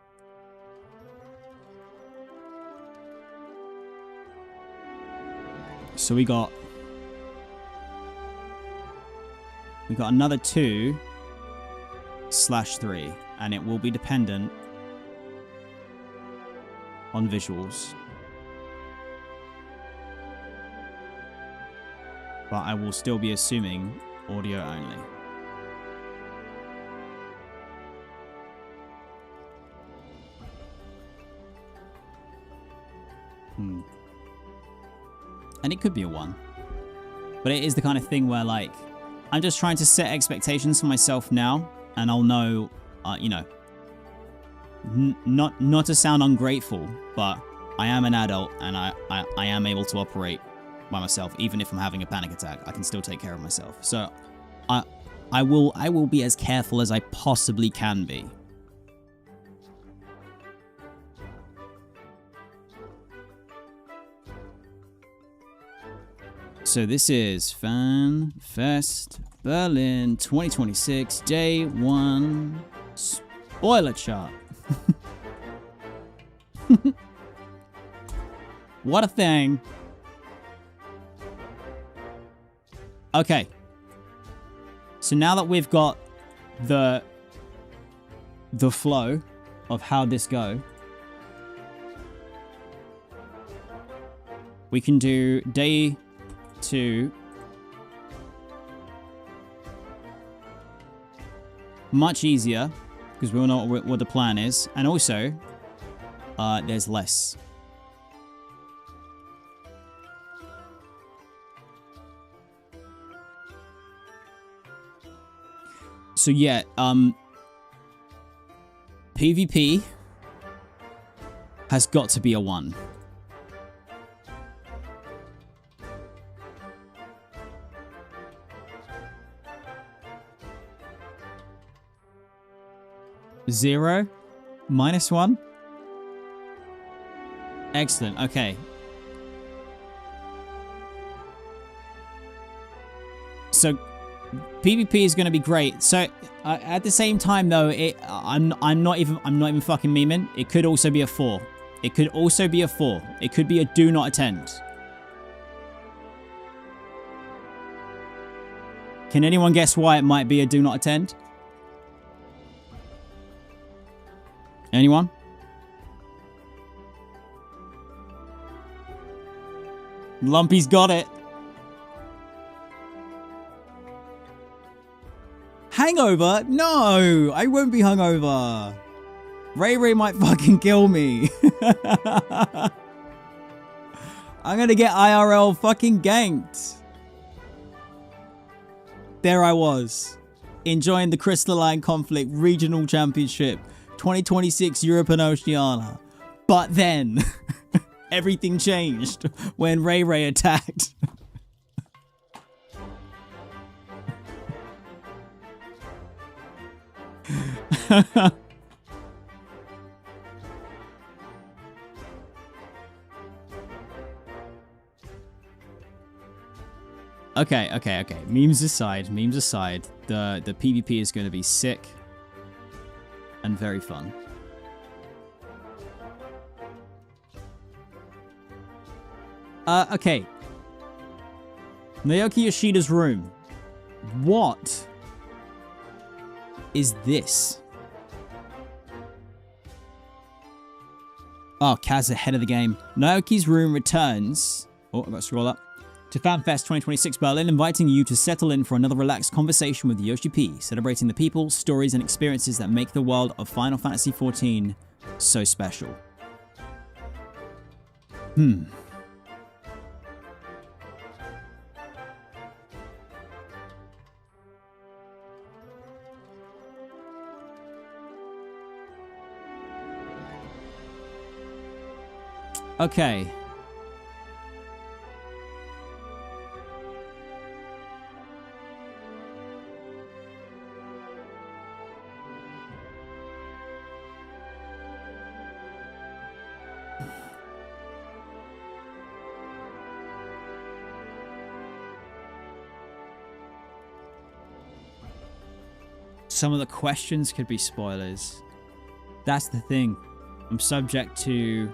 So we got another 2/3, and it will be dependent on visuals. But I will still be assuming audio only. And it could be a 1. But it is the kind of thing where, like, I'm just trying to set expectations for myself now, and I'll know, you know, not to sound ungrateful, but I am an adult, and I am able to operate by myself. Even if I'm having a panic attack, I can still take care of myself. So I will be as careful as I possibly can be. So this is FanFest Berlin 2026 Day 1 spoiler chart. What a thing. Okay. So now that we've got the flow of how this go, we can do day 2. Much easier, because we all know what the plan is. And also, there's less. So yeah, PvP has got to be a 1. Zero? -1? Excellent, okay. So PvP is going to be great. So at the same time though, I'm not even fucking memeing. It could also be a 4. It could also be a 4. It could be a do not attend. Can anyone guess why it might be a do not attend? Anyone? Lumpy's got it. Hangover? No, I won't be hungover. Ray might fucking kill me. I'm gonna get IRL fucking ganked. There I was, enjoying the Crystalline Conflict Regional Championship 2026 Europe and Oceania. But then, everything changed when Ray attacked. Okay. Memes aside, the PvP is going to be sick and very fun. Okay. Naoki Yoshida's room. What is this? Oh, Kaz ahead of the game. Naoki's room returns. Oh, I've got to scroll up. To FanFest 2026 Berlin, inviting you to settle in for another relaxed conversation with Yoshi P, celebrating the people, stories, and experiences that make the world of Final Fantasy XIV so special. Okay. Some of the questions could be spoilers. That's the thing. I'm subject to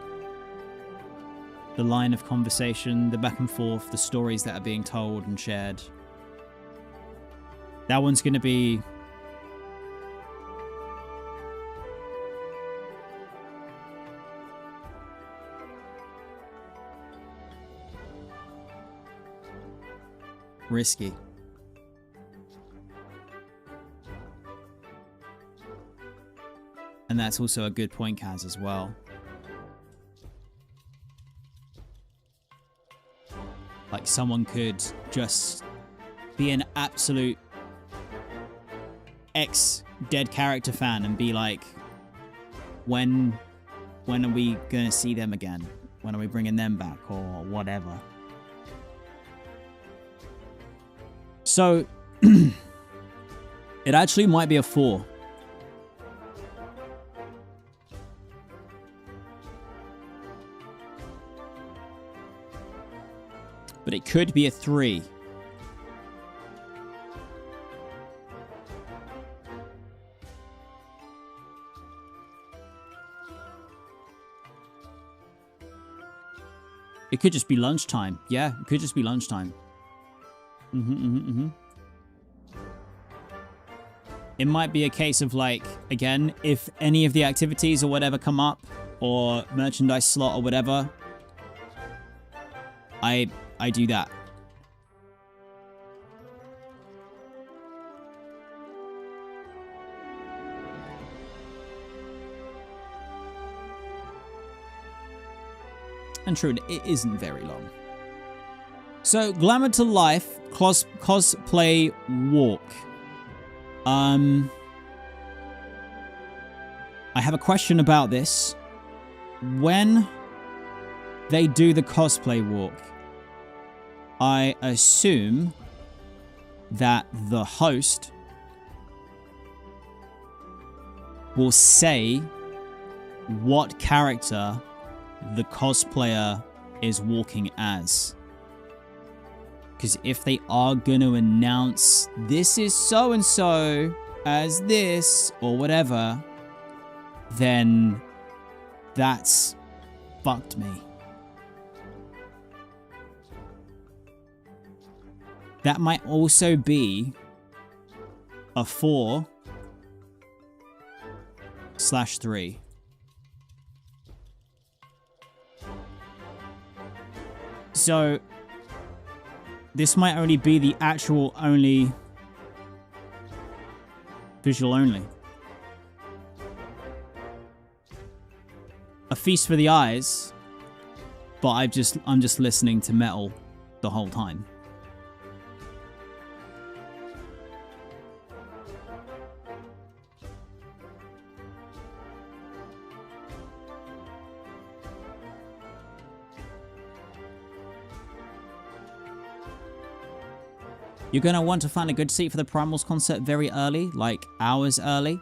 the line of conversation, the back and forth, the stories that are being told and shared. That one's going to be... risky. And that's also a good point, Kaz, as well. Like, someone could just be an absolute ex-dead character fan and be like, when are we going to see them again? When are we bringing them back? Or whatever. So, it actually might be a 4. But it could be a 3. It could just be lunchtime. Yeah, it could just be lunchtime. It might be a case of, like, again, if any of the activities or whatever come up, or merchandise slot or whatever, I do that. And true, it isn't very long. So, Glamour to Life cosplay walk. I have a question about this. When they do the cosplay walk, I assume that the host will say what character the cosplayer is walking as. Because if they are going to announce this is so-and-so as this or whatever, then that's fucked me. That might also be a 4/3. So this might only be the actual only visual only. A feast for the eyes, but I'm just listening to metal the whole time. You're going to want to find a good seat for the Primals concert very early, like hours early.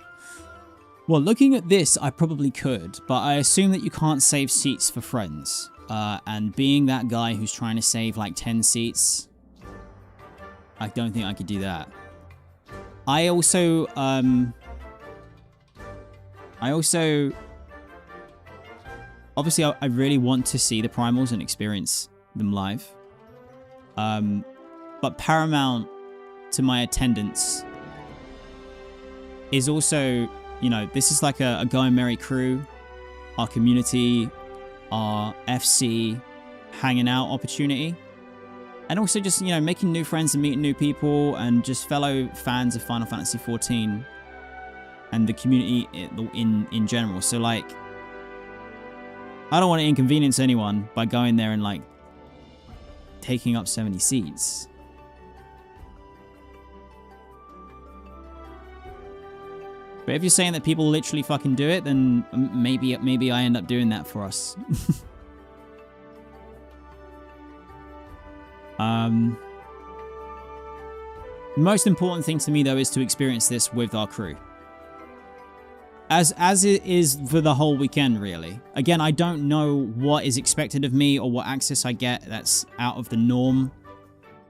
Well, looking at this, I probably could, but I assume that you can't save seats for friends. And being that guy who's trying to save like 10 seats, I don't think I could do that. I also, obviously I really want to see the Primals and experience them live. But paramount to my attendance is also, you know, this is like a Going Merry crew, our community, our FC hanging out opportunity. And also just, you know, making new friends and meeting new people and just fellow fans of Final Fantasy XIV and the community in general. So, like, I don't want to inconvenience anyone by going there and, like, taking up 70 seats. But if you're saying that people literally fucking do it, then maybe I end up doing that for us. Most important thing to me, though, is to experience this with our crew. As it is for the whole weekend, really. Again, I don't know what is expected of me or what access I get that's out of the norm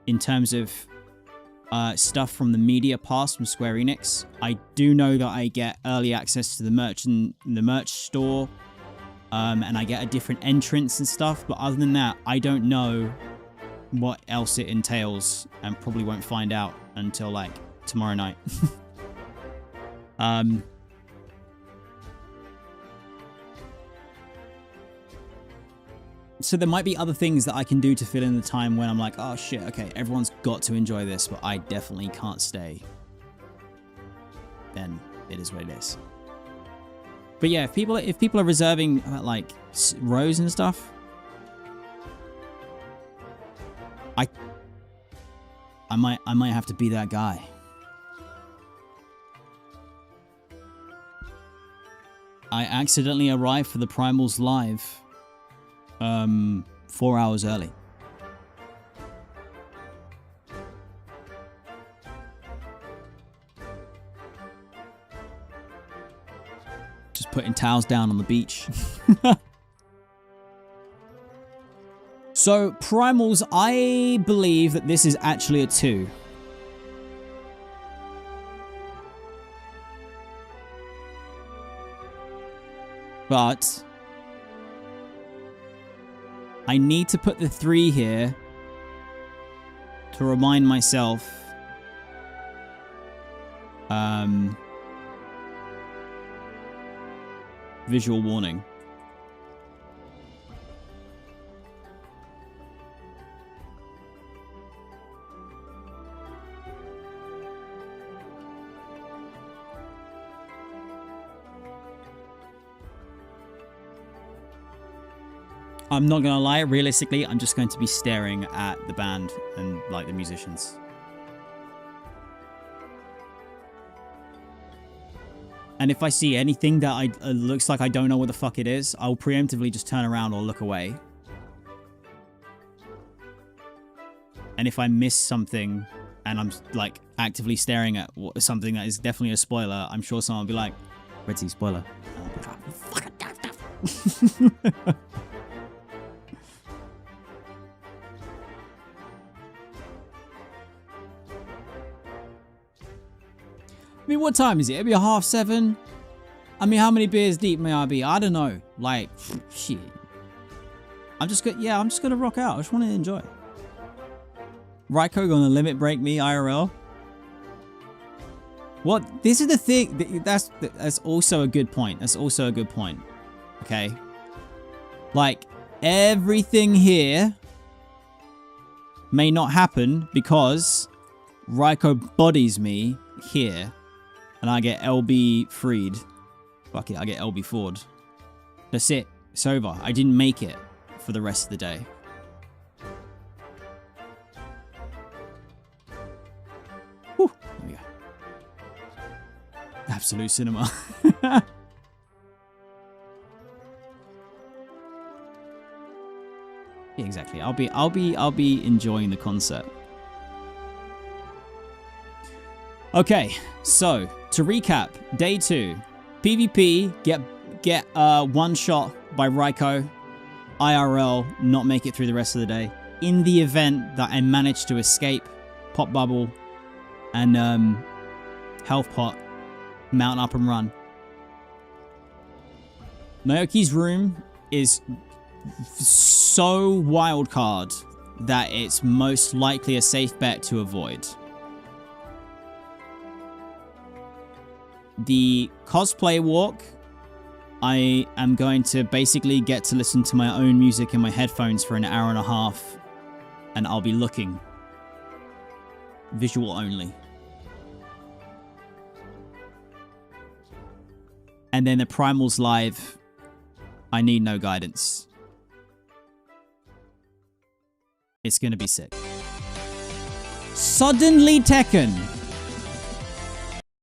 in terms of stuff from the media pass from Square Enix. I do know that I get early access to the merch store, and I get a different entrance and stuff. But other than that, I don't know what else it entails, and probably won't find out until like tomorrow night. So there might be other things that I can do to fill in the time when I'm like, oh shit, okay, everyone's got to enjoy this, but I definitely can't stay. Then it is what it is. But yeah, if people are reserving like rows and stuff, I might have to be that guy. I accidentally arrived for the Primals live 4 hours early. Just putting towels down on the beach. So, Primals, I believe that this is actually a 2. But I need to put the 3 here to remind myself visual warning. I'm not gonna lie, realistically, I'm just going to be staring at the band and like the musicians. And if I see anything that looks like I don't know what the fuck it is, I'll preemptively just turn around or look away. And if I miss something and I'm like actively staring at something that is definitely a spoiler, I'm sure someone will be like, Redzy, spoiler. And I'll be like, fucking damn. I mean, what time is it? It'll be 7:30. I mean, how many beers deep may I be? I don't know. Like, shit. I'm just gonna rock out. I just want to enjoy it. Raiko gonna limit break me IRL. What? This is the thing. That's also a good point. That's also a good point. Okay. Like, everything here may not happen because Raiko bodies me here and I get LB freed. Fuck it, I get LB forward. That's it. It's over. I didn't make it for the rest of the day. Whew. There we go. Absolute cinema. Yeah, exactly. I'll be enjoying the concert. Okay, so to recap, day 2, PvP, get one shot by Raiko, IRL, not make it through the rest of the day. In the event that I manage to escape, pop bubble, and health pot, mount up and run. Naoki's room is so wild card that it's most likely a safe bet to avoid. The cosplay walk, I am going to basically get to listen to my own music in my headphones for an hour and a half, and I'll be looking. Visual only. And then the Primals Live, I need no guidance. It's gonna be sick. Suddenly Tekken.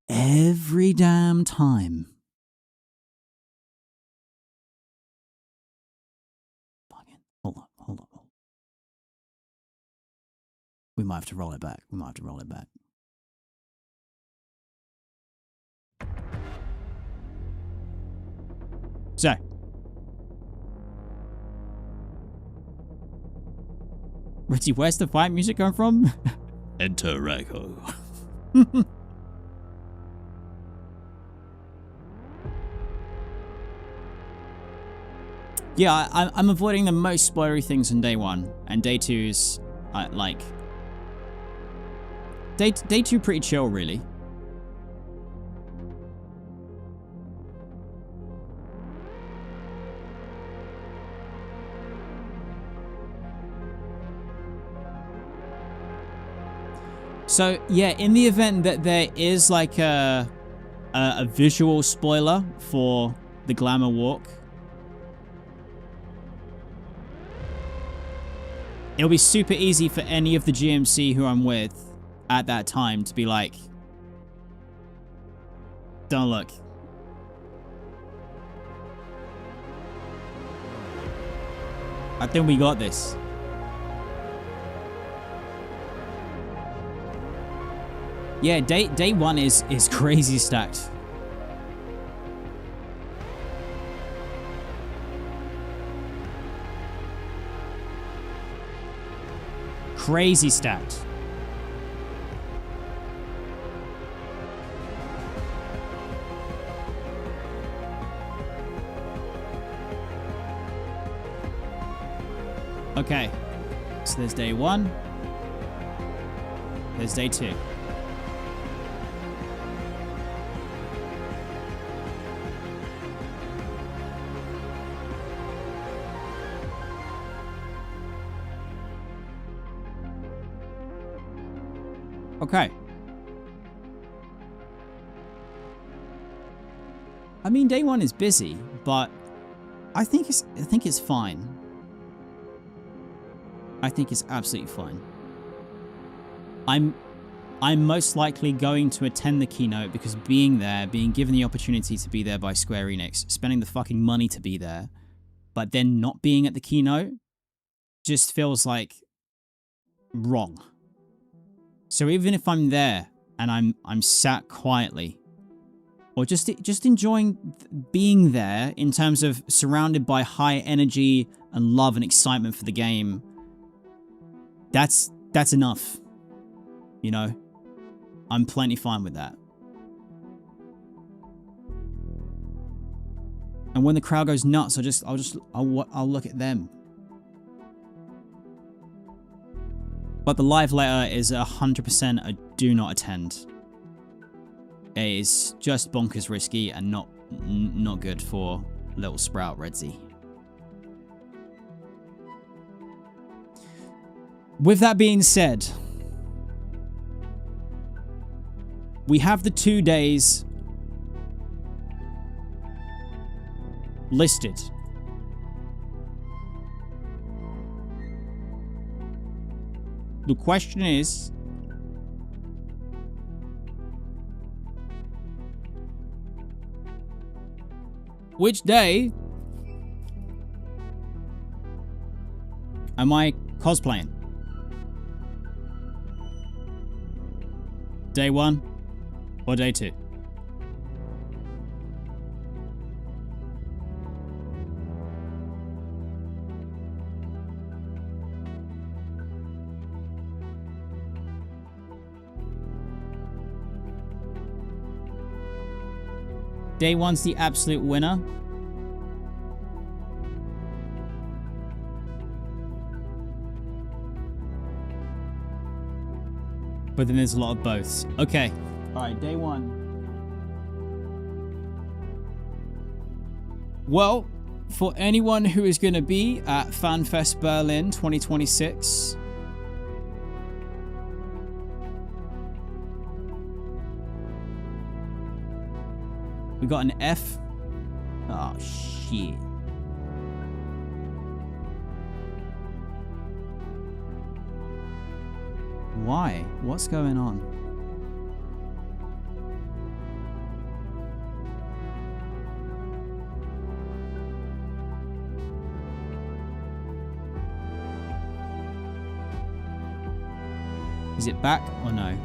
Every damn time. Fucking hold on. We might have to roll it back. So. Redzy, where's the fight music come from? Enter Raiko. Yeah, I'm avoiding the most spoilery things on day 1, and day 2's like day 2 pretty chill, really. So yeah, in the event that there is like a visual spoiler for the Glamour Walk, it'll be super easy for any of the GMC who I'm with at that time to be like, don't look. I think we got this. Yeah, day 1 is crazy stacked. Crazy stacked. Okay, so there's day 1. There's day 2. Okay. I mean, day 1 is busy, but I think it's fine. I think it's absolutely fine. I'm most likely going to attend the keynote because being there, being given the opportunity to be there by Square Enix, spending the fucking money to be there, but then not being at the keynote just feels like wrong. So even if I'm there and I'm sat quietly, or just enjoying being there in terms of surrounded by high energy and love and excitement for the game, that's enough. You know, I'm plenty fine with that. And when the crowd goes nuts, I'll look at them. But the live letter is 100% a do not attend. is just bonkers risky and not good for little Sprout Redzy. With that being said, we have the 2 days listed. The question is, which day am I cosplaying? Day 1 or day 2? Day 1's the absolute winner. But then there's a lot of boths. Okay. Alright, day 1. Well, for anyone who is going to be at FanFest Berlin 2026, we got an F. Oh, shit. Why? What's going on? Is it back or no?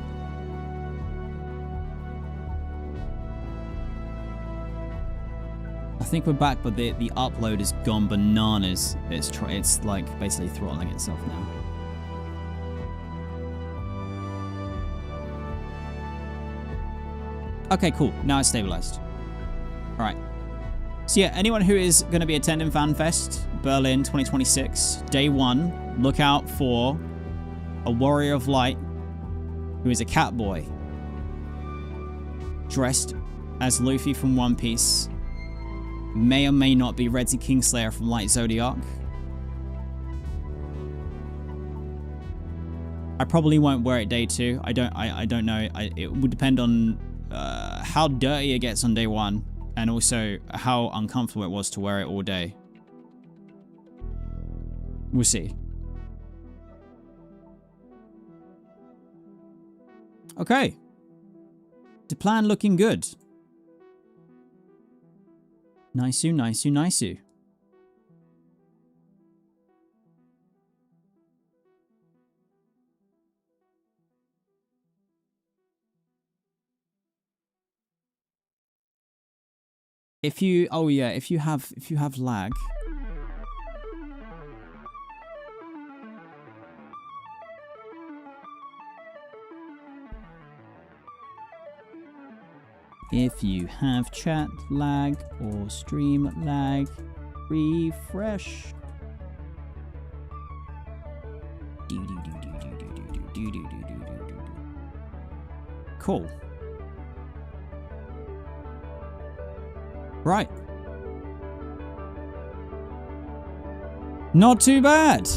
I think we're back, but the upload has gone bananas. It's like basically throttling itself now. Okay, cool. Now it's stabilized. All right. So yeah, anyone who is going to be attending FanFest Berlin 2026, day 1, look out for a Warrior of Light who is a cat boy dressed as Luffy from One Piece. May or may not be Redzy Kingslayer from Light Zodiac. I probably won't wear it day 2. I don't know. It would depend on how dirty it gets on day 1, and also how uncomfortable it was to wear it all day. We'll see. Okay. The plan looking good. Nice-oo, nice-oo, nice-oo. If you have lag. If you have chat lag or stream lag, refresh. Cool. Right. Not too bad.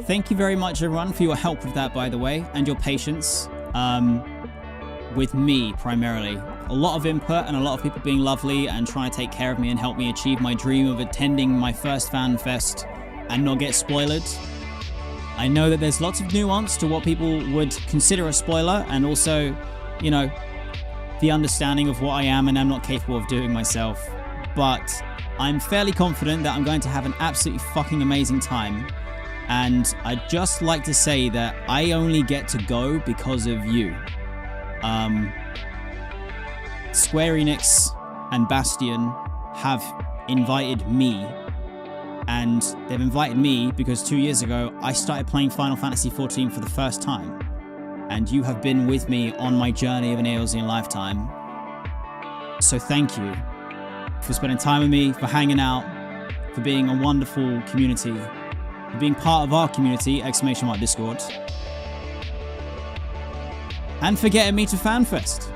Thank you very much, everyone, for your help with that, by the way, and your patience with me, primarily. A lot of input and a lot of people being lovely and trying to take care of me and help me achieve my dream of attending my first FanFest and not get spoiled. I know that there's lots of nuance to what people would consider a spoiler, and also, you know, the understanding of what I am and am not capable of doing myself. But I'm fairly confident that I'm going to have an absolutely fucking amazing time. And I'd just like to say that I only get to go because of you. Square Enix and Bastion have invited me, and And they've invited me because 2 years ago, I started playing Final Fantasy XIV for the first time. And you have been with me on my journey of an Eorzean lifetime. So thank you for spending time with me, for hanging out, for being a wonderful community, for being part of our community, !Discord, and for getting me to FanFest.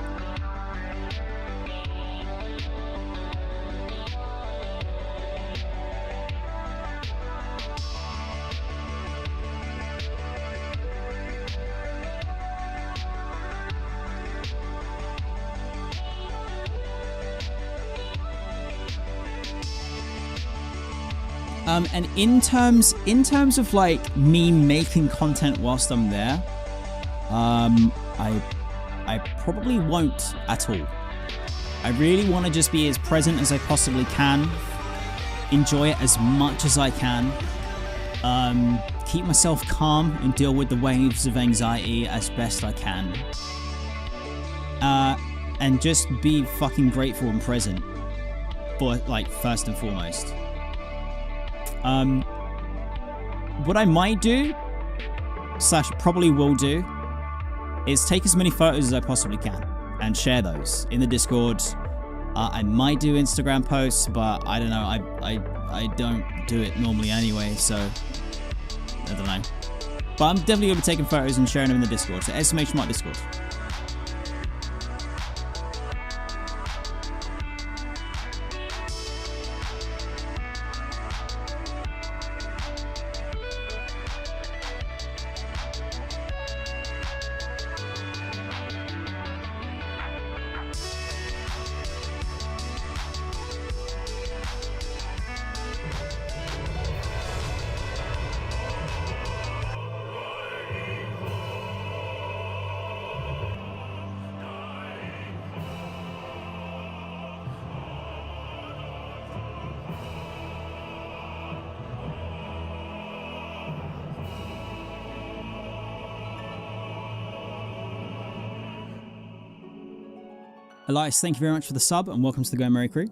And in terms of like me making content whilst I'm there, I probably won't at all. I really want to just be as present as I possibly can, enjoy it as much as I can, keep myself calm and deal with the waves of anxiety as best I can, and just be fucking grateful and present, for like first and foremost. What I might do, / probably will do, is take as many photos as I possibly can and share those in the Discord. I might do Instagram posts, but I don't know. I don't do it normally anyway, so I don't know. But I'm definitely going to be taking photos and sharing them in the Discord. So !Discord. Elias, thank you very much for the sub and welcome to the Go Merry crew.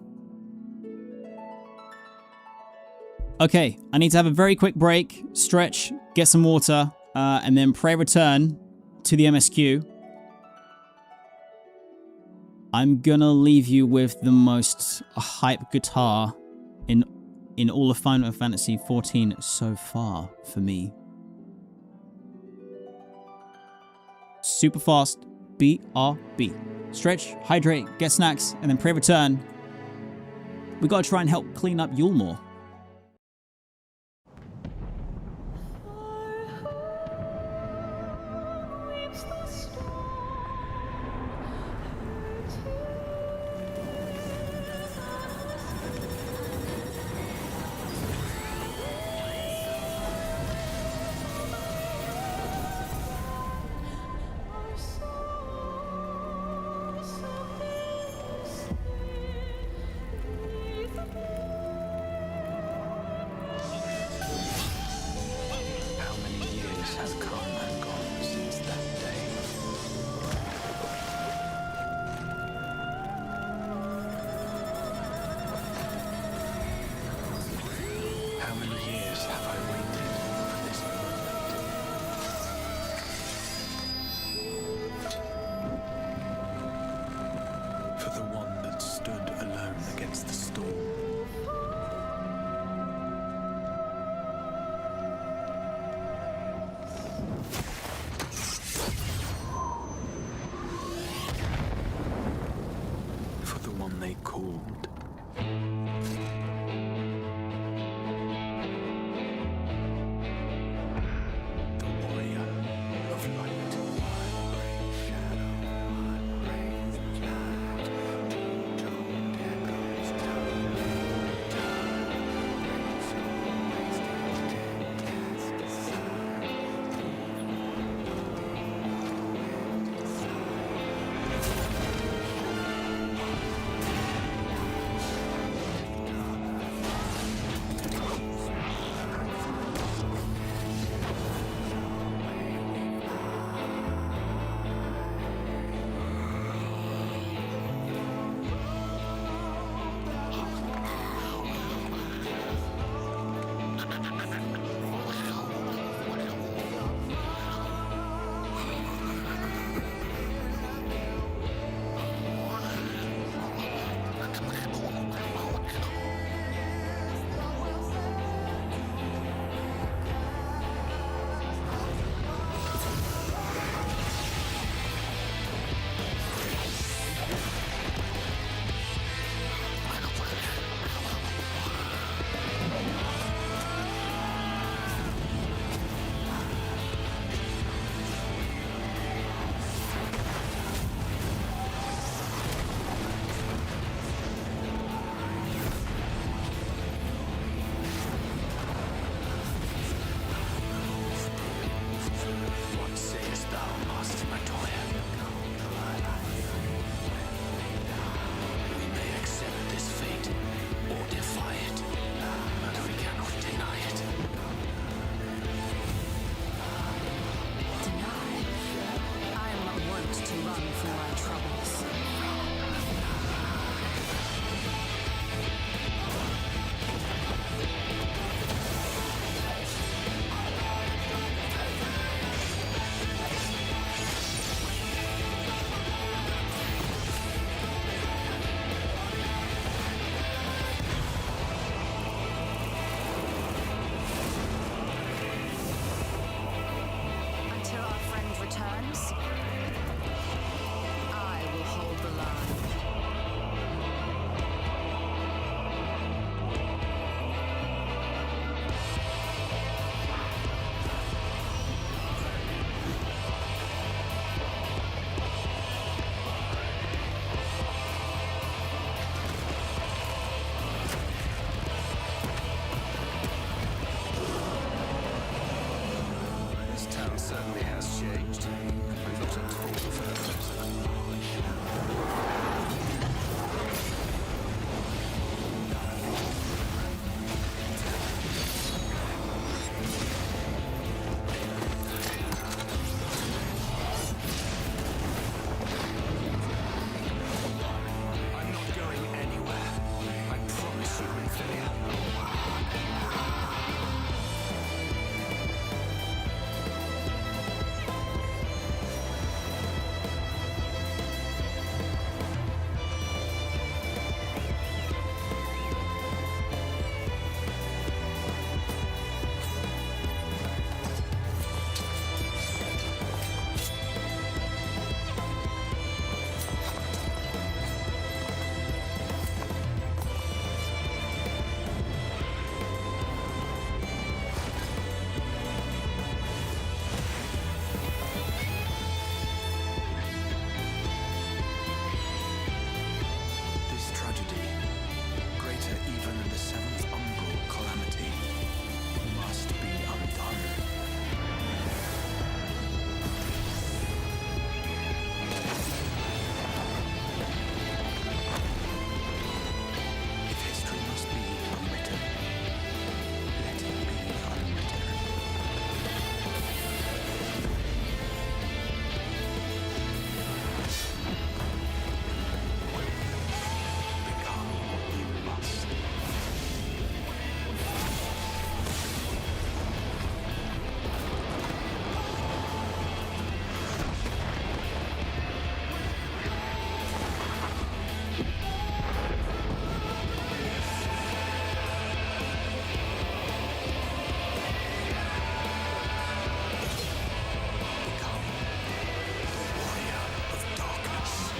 Okay, I need to have a very quick break, stretch, get some water, and then pray return to the MSQ. I'm gonna leave you with the most hype guitar in all of Final Fantasy XIV so far for me. Super fast, BRB. Stretch, hydrate, get snacks, and then pray return. We gotta try and help clean up Yulmore. world certainly has changed. I'm not at all FanFest. I'm not going anywhere. I promise you, Infinia. This tragedy, greater even than the seventh umbral calamity, must be undone. If history must be unwritten, let it be unwritten. Become what you must. Become the warrior of darkness.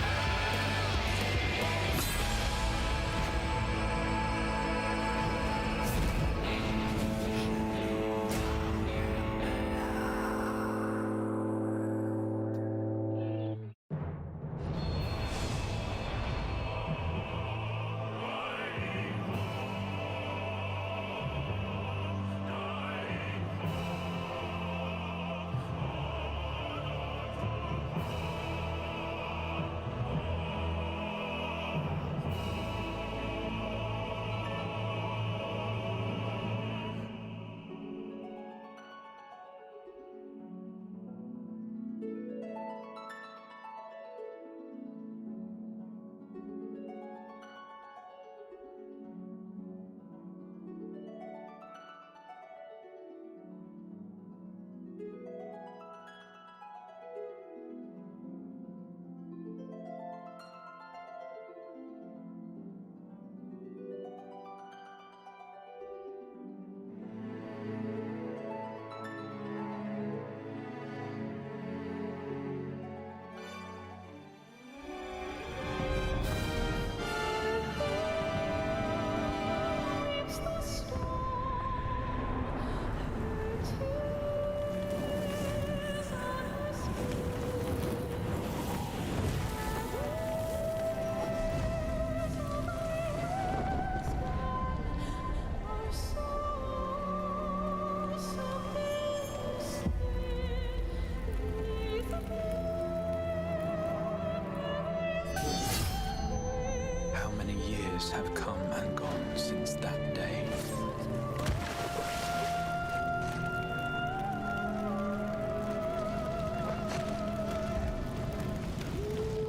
How many years have come and gone since that day?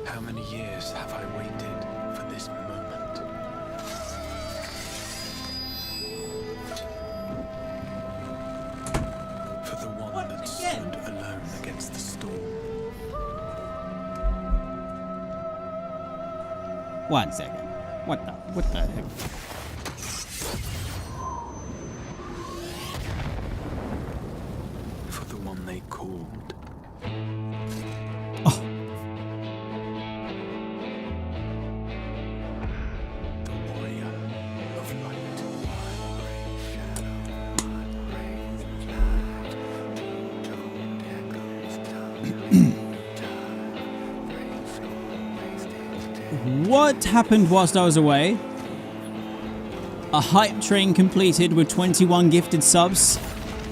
How many years have I waited for this moment? For the one that stood alone against the storm. One second. What the heck? For the one they called. Oh, The warrior of light. what happened whilst I was away? A hype train completed with 21 gifted subs.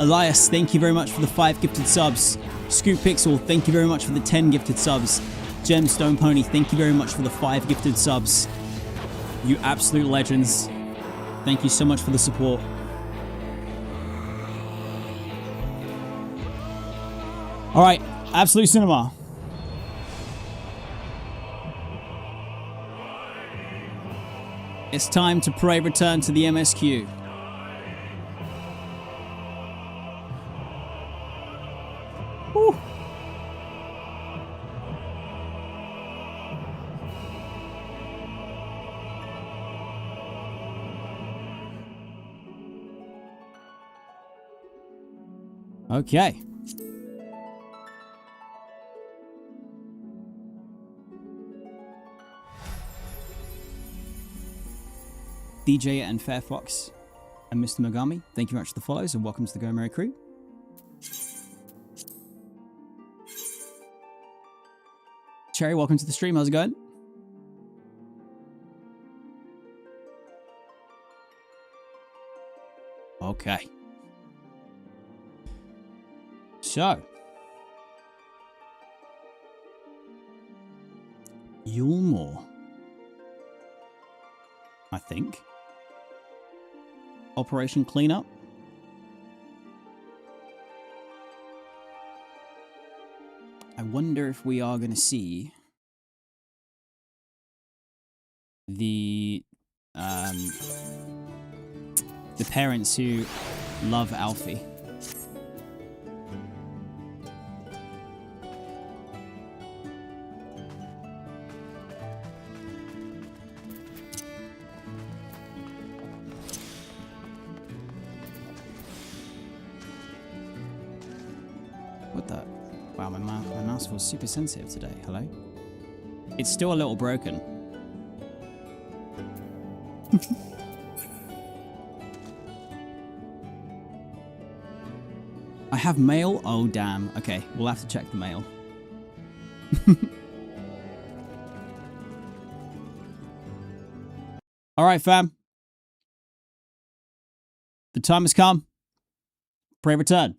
Elias, thank you very much for the 5 gifted subs. Scoop Pixel, thank you very much for the 10 gifted subs. Gemstone Pony, thank you very much for the 5 gifted subs. You absolute legends. Thank you so much for the support. Alright, Absolute Cinema. It's time to pray return to the MSQ. Woo. Okay. DJ and Fairfox and Mr. Mogami, thank you very much for the follows and welcome to the Go Merry crew. Cherry, welcome to the stream. How's it going? Okay. So. Yulmore. I think. Operation Cleanup. I wonder if we are going to see the parents who love Alfie. What the? Wow, my mouse feels super sensitive today. Hello? It's still a little broken. I have mail? Oh, damn. Okay, we'll have to check the mail. Alright, fam. The time has come. Pray return.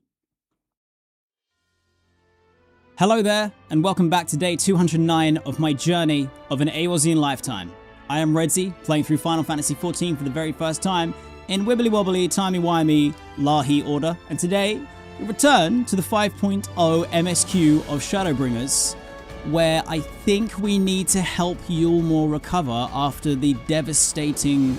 Hello there, and welcome back to day 209 of my journey of an Eorzean lifetime. I am Redzy, playing through Final Fantasy XIV for the very first time in wibbly-wobbly, timey-wimey, Lahi order, and today we return to the 5.0 MSQ of Shadowbringers, where I think we need to help Yulmore recover after the devastating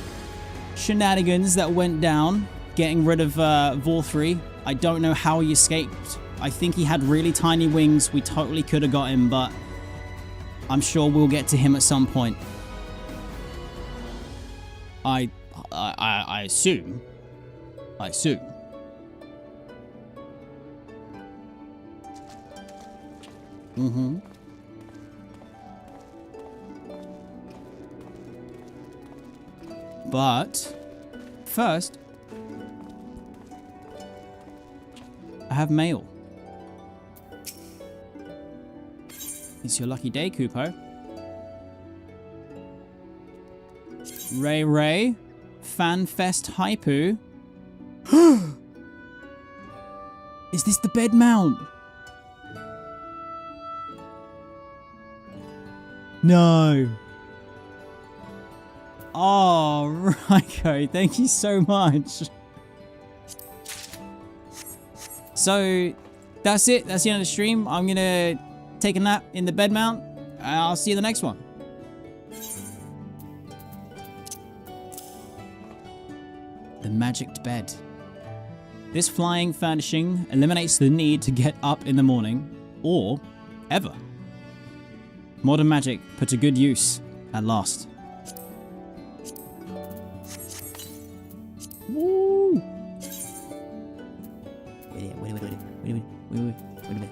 shenanigans that went down, getting rid of Vorthri. I don't know how he escaped. I think he had really tiny wings. We totally could have got him, but I'm sure we'll get to him at some point. I assume. Mm-hmm. But first, I have mail. It's your lucky day, Kupo. Ray, FanFest Haipu. Is this the bed mount? No. Oh, Ryko, thank you so much. So, that's it. That's the end of the stream. I'm going to take a nap in the bed mount. I'll see you in the next one. The magicked bed. This flying furnishing eliminates the need to get up in the morning, or ever. Modern magic put to good use at last. Woo! Wait a minute.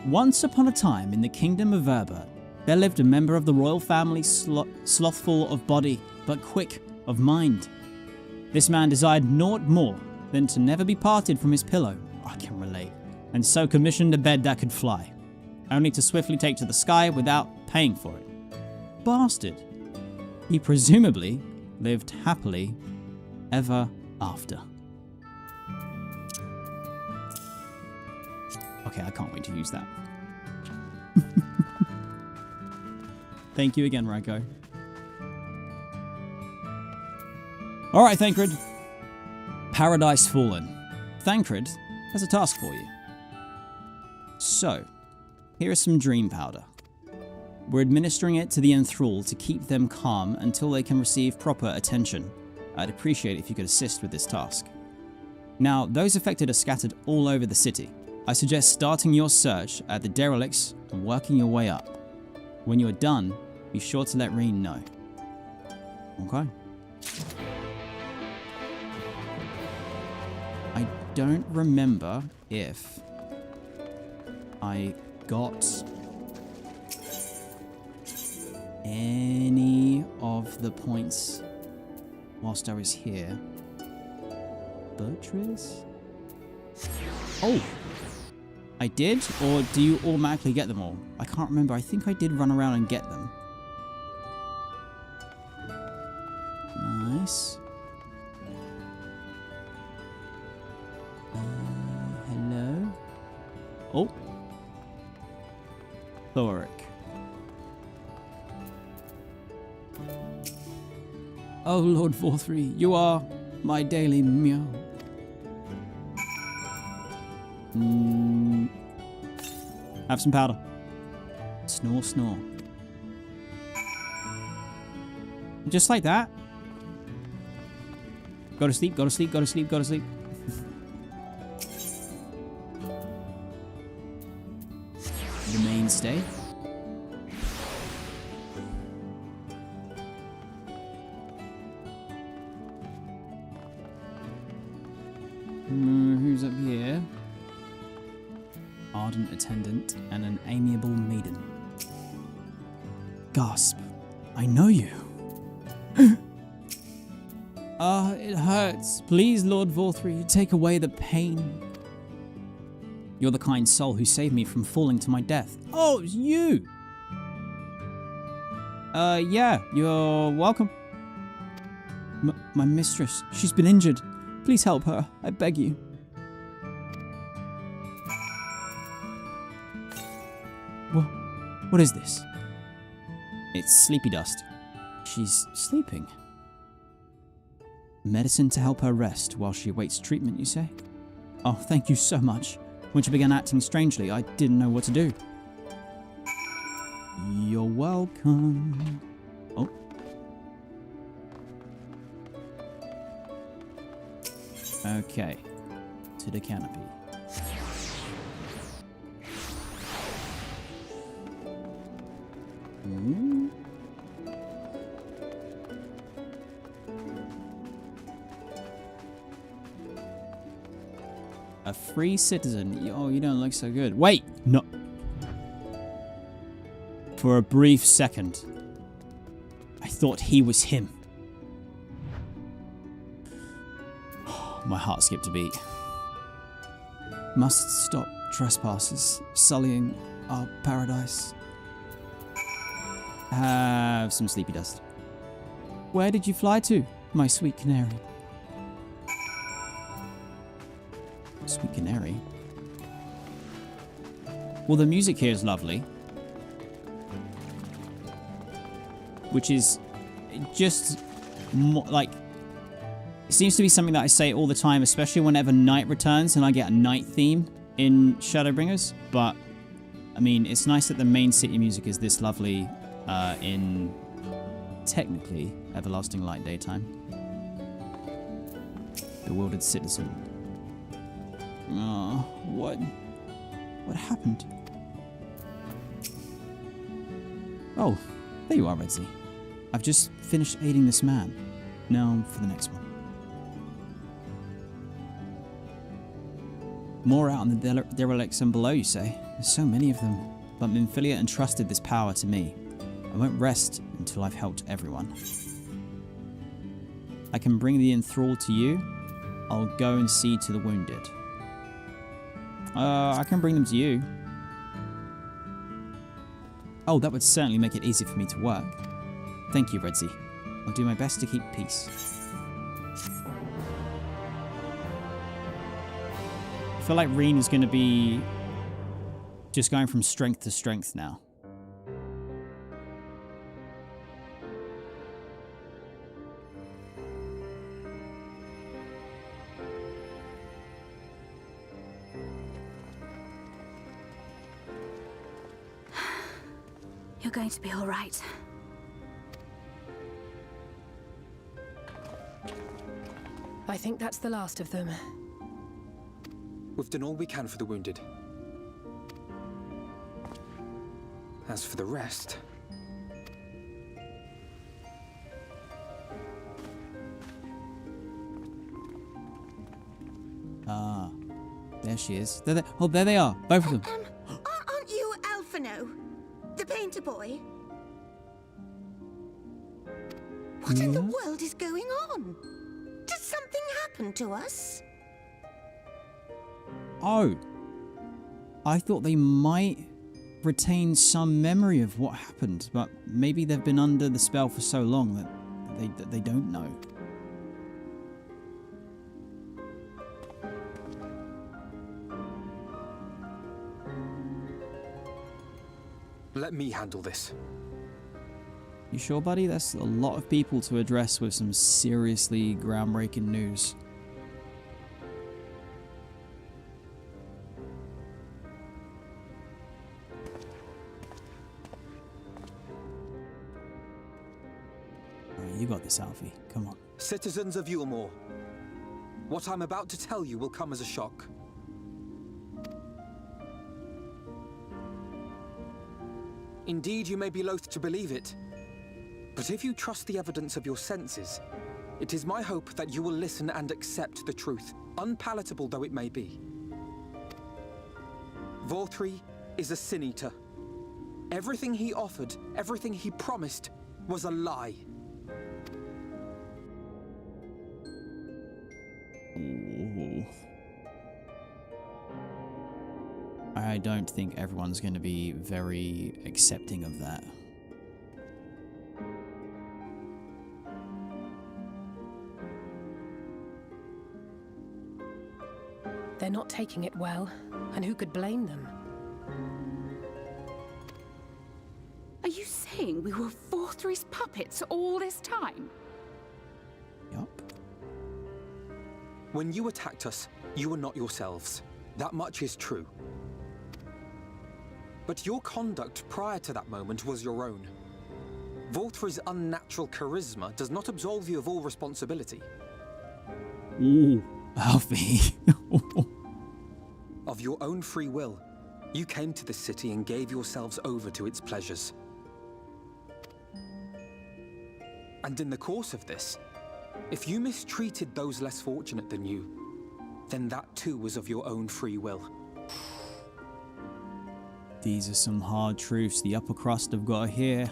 Once upon a time in the kingdom of Verbert, there lived a member of the royal family slothful of body, but quick of mind. This man desired naught more than to never be parted from his pillow, I can relate, and so commissioned a bed that could fly, only to swiftly take to the sky without paying for it. Bastard. He presumably lived happily ever after. Okay, I can't wait to use that. Thank you again, Ryko. Alright, Thancred. Paradise Fallen. Thancred has a task for you. So, here is some dream powder. We're administering it to the enthralled to keep them calm until they can receive proper attention. I'd appreciate it if you could assist with this task. Now, those affected are scattered all over the city. I suggest starting your search at the derelicts and working your way up. When you are done, be sure to let Reen know. Okay. I don't remember if I got any of the points whilst I was here. Buttress? Oh! I did? Or do you automatically get them all? I can't remember. I think I did run around and get them. Nice. Hello? Oh. Thoric. Oh, Lord Vorthree, you are my daily meow. Have some powder. Snore, snore. Just like that. Go to sleep, go to sleep, go to sleep, go to sleep. The mainstay. Who's up here? Ardent attendant and an amiable maiden. Gasp. I know you. It hurts. Please, Lord Vorthree, take away the pain. You're the kind soul who saved me from falling to my death. Oh, it's you! Yeah, you're welcome. My mistress, she's been injured. Please help her, I beg you. What is this? It's sleepy dust. She's sleeping. Medicine to help her rest while she awaits treatment, you say? Oh, thank you so much. When she began acting strangely, I didn't know what to do. You're welcome. Oh. Okay. To the canopy. A free citizen. Oh, you don't look so good. Wait! No. For a brief second, I thought he was him. My heart skipped a beat. Must stop trespassers sullying our paradise. Have some sleepy dust. Where did you fly to, my sweet canary? Sweet canary? Well, the music here is lovely. Which is just more, like, it seems to be something that I say all the time, especially whenever night returns and I get a night theme in Shadowbringers. But, I mean, it's nice that the main city music is this lovely in, technically, everlasting light daytime. Bewildered citizen. Oh, what happened? Oh, there you are, Redzy. I've just finished aiding this man. Now for the next one. More out on the derelicts and below, you say? There's so many of them. But Minfilia entrusted this power to me. I won't rest until I've helped everyone. I can bring the enthralled to you. I'll go and see to the wounded. I can bring them to you. Oh, that would certainly make it easy for me to work. Thank you, Redzy. I'll do my best to keep peace. I feel like Reen is going to be just going from strength to strength now. You're going to be all right. I think that's the last of them. We've done all we can for the wounded. As for the rest... Ah, there she is. Oh, there they are, both of them. Aren't you Alphino? The painter boy? What in the world is going on? Did something happen to us? Oh, I thought they might retain some memory of what happened, but maybe they've been under the spell for so long that they don't know. Let me handle this. You sure, buddy? That's a lot of people to address with some seriously groundbreaking news. Alright, you got this, Alfie. Come on. Citizens of Yulmore, what I'm about to tell you will come as a shock. Indeed, you may be loath to believe it, but if you trust the evidence of your senses, it is my hope that you will listen and accept the truth, unpalatable though it may be. Vorthri is a sin-eater. Everything he offered, everything he promised, was a lie. Ooh. I don't think everyone's going to be very accepting of that. They're not taking it well, and who could blame them? Are you saying we were Vorthri's puppets all this time? Yup. When you attacked us, you were not yourselves. That much is true. But your conduct prior to that moment was your own. Vorthri's unnatural charisma does not absolve you of all responsibility. Ooh, Alfie. Of your own free will, you came to this city and gave yourselves over to its pleasures. And in the course of this, if you mistreated those less fortunate than you, then that too was of your own free will. These are some hard truths the upper crust have got to hear.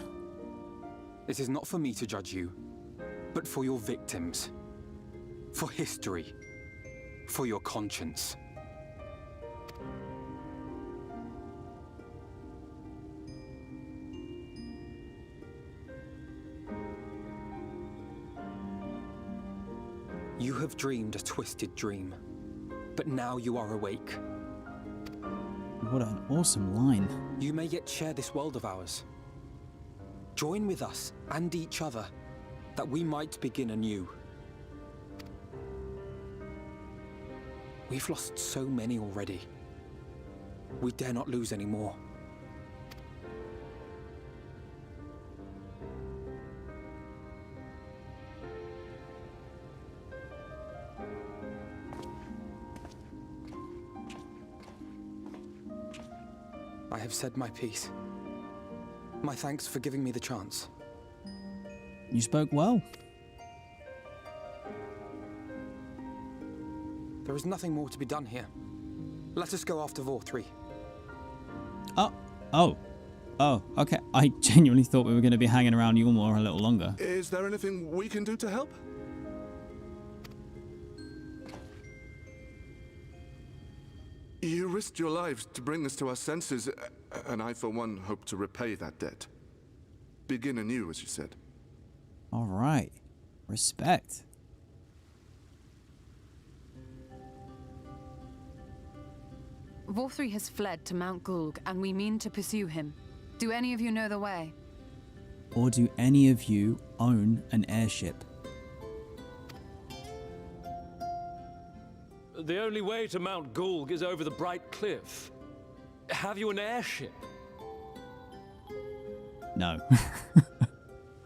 It is not for me to judge you, but for your victims, for history, for your conscience. You have dreamed a twisted dream, but now you are awake. What an awesome line. You may yet share this world of ours. Join with us and each other, that we might begin anew. We've lost so many already. We dare not lose any more. I have said my piece. My thanks for giving me the chance. You spoke well. There is nothing more to be done here. Let us go after Vorthri. Oh, okay. I genuinely thought we were going to be hanging around Yulmore a little longer. Is there anything we can do to help? You risked your lives to bring us to our senses, and I, for one, hope to repay that debt. Begin anew, as you said. All right. Respect. Vorthri has fled to Mount Gulg, and we mean to pursue him. Do any of you know the way? Or do any of you own an airship? The only way to Mount Gulg is over the Bright Cliff. Have you an airship? No.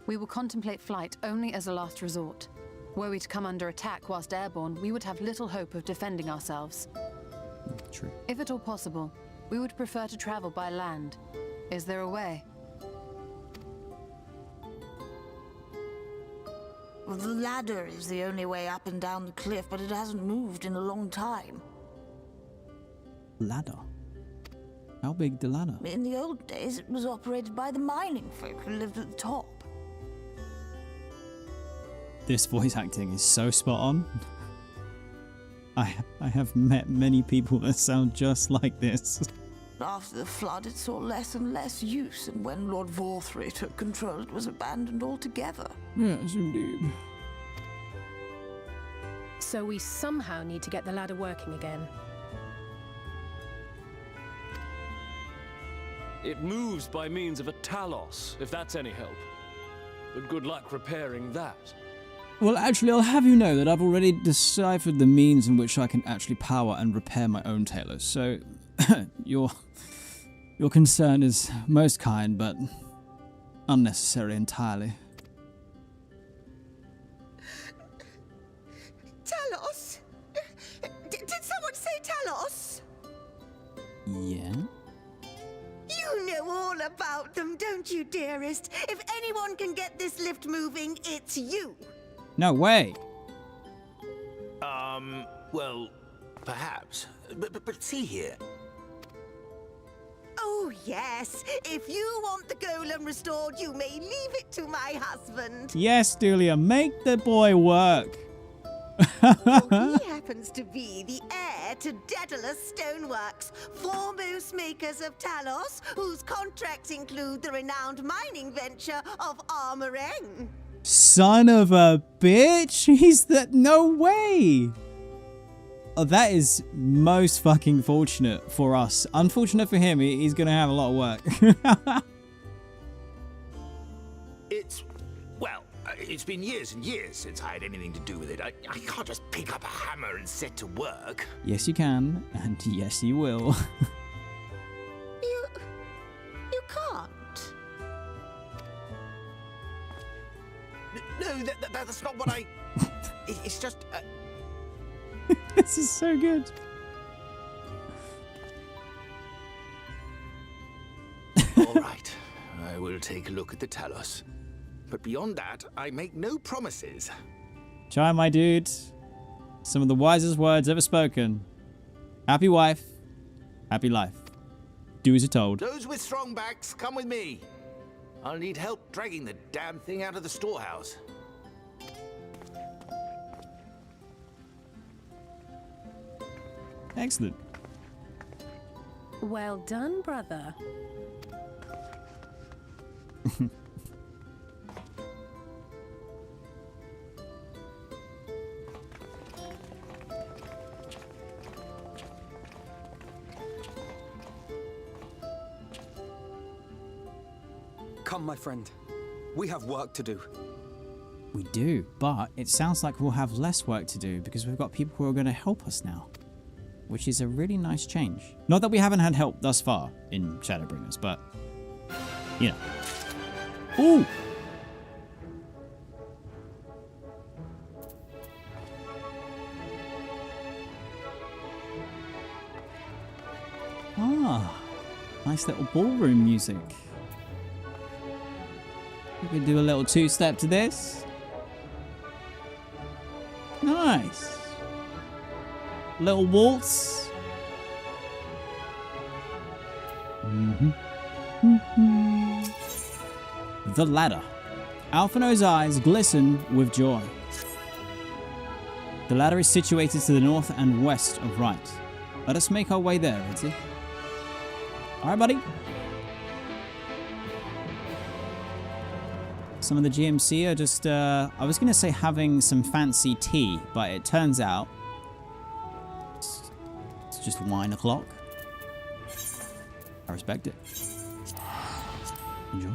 We will contemplate flight only as a last resort. Were we to come under attack whilst airborne, we would have little hope of defending ourselves. True. If at all possible, we would prefer to travel by land. Is there a way? Well, the ladder is the only way up and down the cliff, but it hasn't moved in a long time. Ladder? How big the ladder? In the old days, it was operated by the mining folk who lived at the top. This voice acting is so spot on. I have met many people that sound just like this. After the flood, it saw less and less use, and when Lord Vorthri took control, it was abandoned altogether. Yes, indeed. So we somehow need to get the ladder working again. It moves by means of a Talos, if that's any help. But good luck repairing that. Well, actually, I'll have you know that I've already deciphered the means in which I can actually power and repair my own Talos, so your concern is most kind, but unnecessary entirely. Talos? Did someone say Talos? Yeah? You know all about them, don't you, dearest? If anyone can get this lift moving, it's you. No way. Well, perhaps. But see here. Oh, yes. If you want the golem restored, you may leave it to my husband. Yes, Dulia, make the boy work. Oh, he happens to be the heir to Daedalus Stoneworks, foremost makers of Talos, whose contracts include the renowned mining venture of Armoreng. Son of a bitch! He's that. No way! Oh, that is most fucking fortunate for us. Unfortunate for him, he's gonna have a lot of work. It's been years and years since I had anything to do with it. I can't just pick up a hammer and set to work. Yes, you can, and yes, you will. You can't. No, that's not what I... It's just... This is so good. All right, I will take a look at the Talos. But beyond that, I make no promises. Try, my dude. Some of the wisest words ever spoken. Happy wife, happy life. Do as you're told. Those with strong backs, come with me. I'll need help dragging the damn thing out of the storehouse. Excellent. Well done, brother. Come, my friend. We have work to do. We do, but it sounds like we'll have less work to do because we've got people who are going to help us now, which is a really nice change. Not that we haven't had help thus far in Shadowbringers, but, you know. Ooh! Ah, nice little ballroom music. We can do a little two-step to this. Nice. Little waltz. The ladder. Alphino's eyes glisten with joy. The ladder is situated to the north and west of Right. Let us make our way there, Redzy. Alright, buddy. Some of the GMC are just, I was going to say having some fancy tea, but it turns out it's just wine o'clock. I respect it. Enjoy.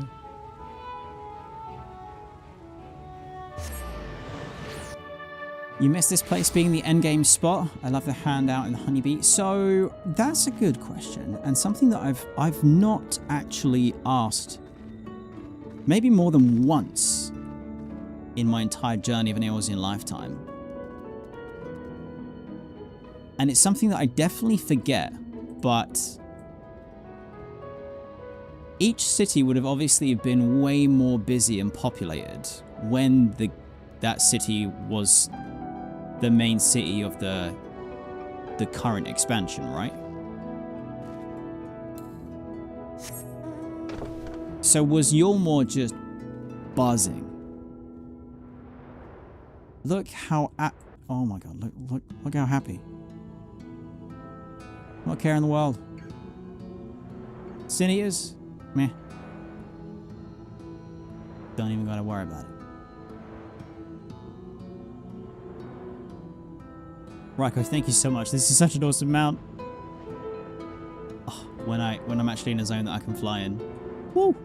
You missed this place being the endgame spot. I love the handout in the honeybee. So that's a good question, and something that I've not actually asked maybe more than once in my entire journey of an Eorzean lifetime. And it's something that I definitely forget, but each city would have obviously been way more busy and populated when that city was the main city of the current expansion, right? So was Yulmore just buzzing? Look how oh my god, look how happy. Not a care in the world. Sin Eaters? Meh. Don't even gotta worry about it. Ryko, thank you so much. This is such an awesome mount. Oh, when I'm actually in a zone that I can fly in. Woo!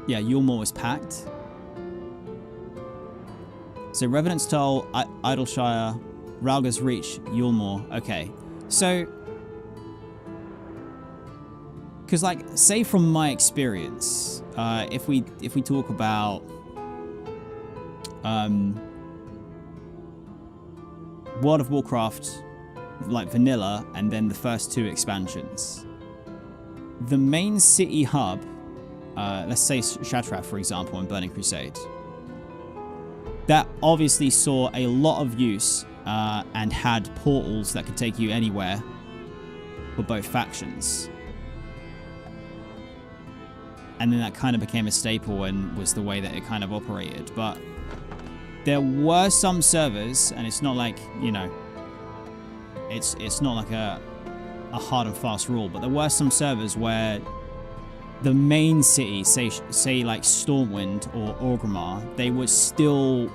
Yeah, Yulmore was packed. So Revenant's Toll, Idleshire, Ralga's Reach, Yulmore. Okay, so because like, say from my experience, if we talk about World of Warcraft, like vanilla, and then the first 2 expansions, the main city hub, let's say Shattrath, for example, in Burning Crusade, that obviously saw a lot of use and had portals that could take you anywhere for both factions. And then that kind of became a staple and was the way that it kind of operated. But there were some servers, and it's not like, you know, it's not like a hard and fast rule, but there were some servers where the main city, say like Stormwind or Orgrimmar, they were still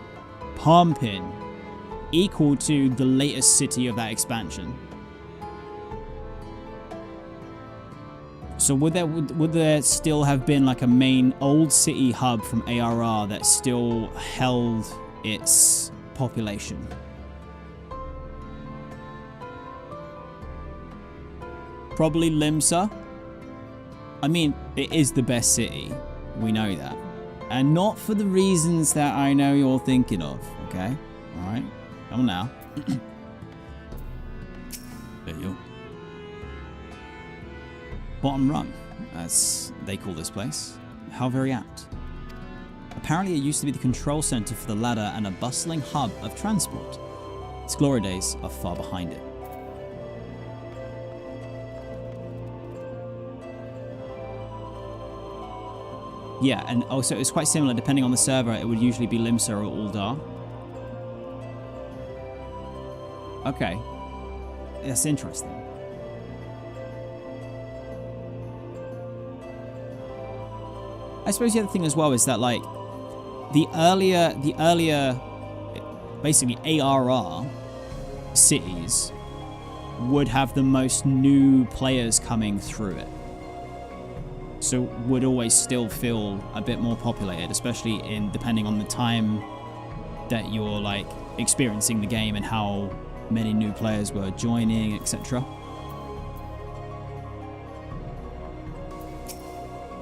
pumping equal to the latest city of that expansion. So would there still have been like a main old city hub from ARR that still held its population? Probably Limsa. I mean, it is the best city. We know that. And not for the reasons that I know you're thinking of, okay? Alright, come on now. There you go. Bottom Rung, as they call this place. How very apt. Apparently it used to be the control center for the ladder and a bustling hub of transport. Its glory days are far behind it. Yeah, and also it's quite similar. Depending on the server, it would usually be Limsa or Uldar. Okay, that's interesting. I suppose the other thing as well is that, like, the earlier, basically ARR cities would have the most new players coming through it. So would always still feel a bit more populated, especially depending on the time that you're like experiencing the game and how many new players were joining, etc.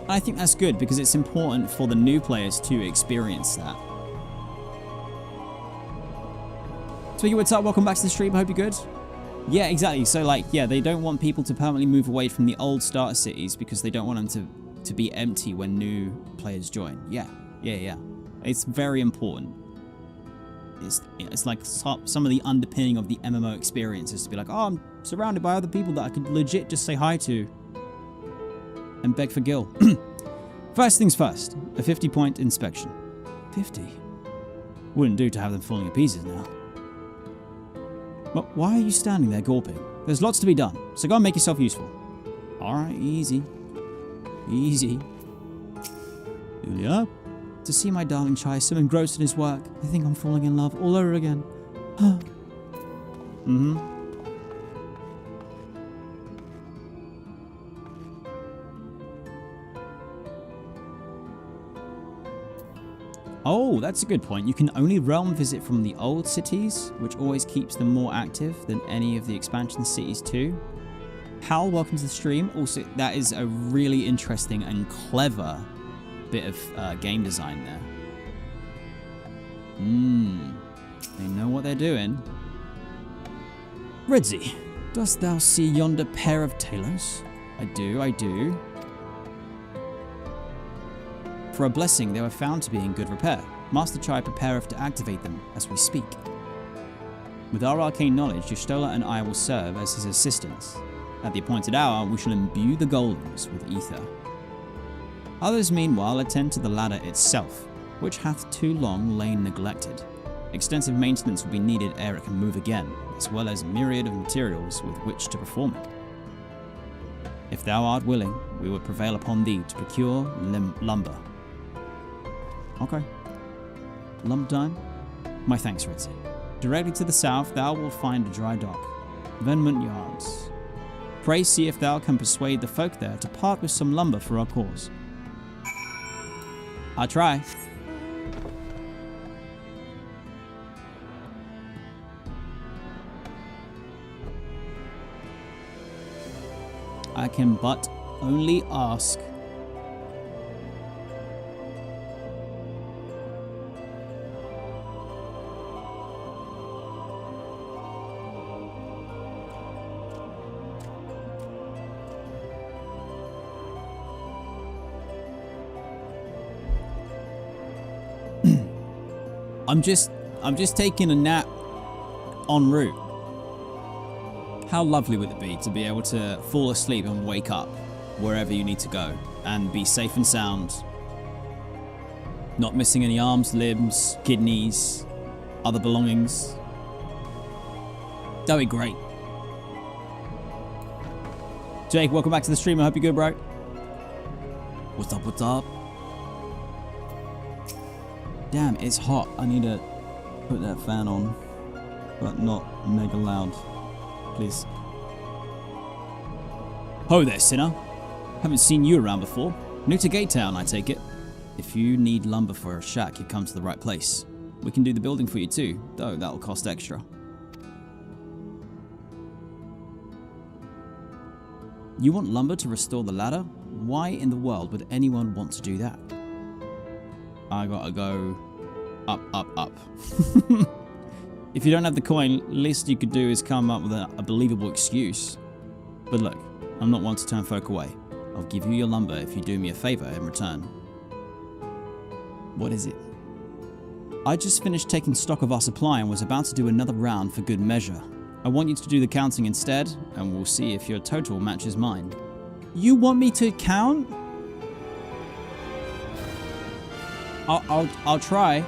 I think that's good because it's important for the new players to experience that. Twiggy, what's up? Welcome back to the stream. I hope you're good. Yeah, exactly. So, like, yeah, they don't want people to permanently move away from the old starter cities because they don't want them to be empty when new players join. Yeah. It's very important. It's like some of the underpinning of the MMO experience is to be like, oh, I'm surrounded by other people that I could legit just say hi to and beg for Gil. First things first, a 50-point inspection. 50? Wouldn't do to have them falling to pieces now. But why are you standing there gawping? There's lots to be done, so go and make yourself useful. Alright, easy. Easy. Julia? To see my darling Chai so engrossed in his work, I think I'm falling in love all over again. Oh, that's a good point. You can only realm visit from the old cities, which always keeps them more active than any of the expansion cities too. Hal, welcome to the stream. Also, that is a really interesting and clever bit of game design there. They know what they're doing. Redzy, dost thou see yonder pair of tailors? I do. For a blessing, they were found to be in good repair. Master Chai prepareth to activate them as we speak. With our arcane knowledge, Y'shtola and I will serve as his assistants. At the appointed hour, we shall imbue the golems with ether. Others, meanwhile, attend to the ladder itself, which hath too long lain neglected. Extensive maintenance will be needed ere it can move again, as well as a myriad of materials with which to perform it. If thou art willing, we would prevail upon thee to procure lumber. Okay. Lumber time? My thanks, Redzy. Directly to the south, thou wilt find a dry dock. Venmont yards. Pray see if thou can persuade the folk there to part with some lumber for our cause. I'll try. I can but only ask. I'm just taking a nap en route. How lovely would it be to be able to fall asleep and wake up wherever you need to go and be safe and sound, not missing any arms, limbs, kidneys, other belongings. That'd be great. Jake, welcome back to the stream. I hope you're good, bro. What's up, what's up? Damn, it's hot. I need to put that fan on, but not mega loud. Please. Ho there, sinner. Haven't seen you around before. New to Gate Town, I take it. If you need lumber for a shack, you come to the right place. We can do the building for you too, though that'll cost extra. You want lumber to restore the ladder? Why in the world would anyone want to do that? I gotta go up, up, up. If you don't have the coin, least you could do is come up with a believable excuse. But look, I'm not one to turn folk away. I'll give you your lumber if you do me a favor in return. What is it? I just finished taking stock of our supply and was about to do another round for good measure. I want you to do the counting instead, and we'll see if your total matches mine. You want me to count? I'll try.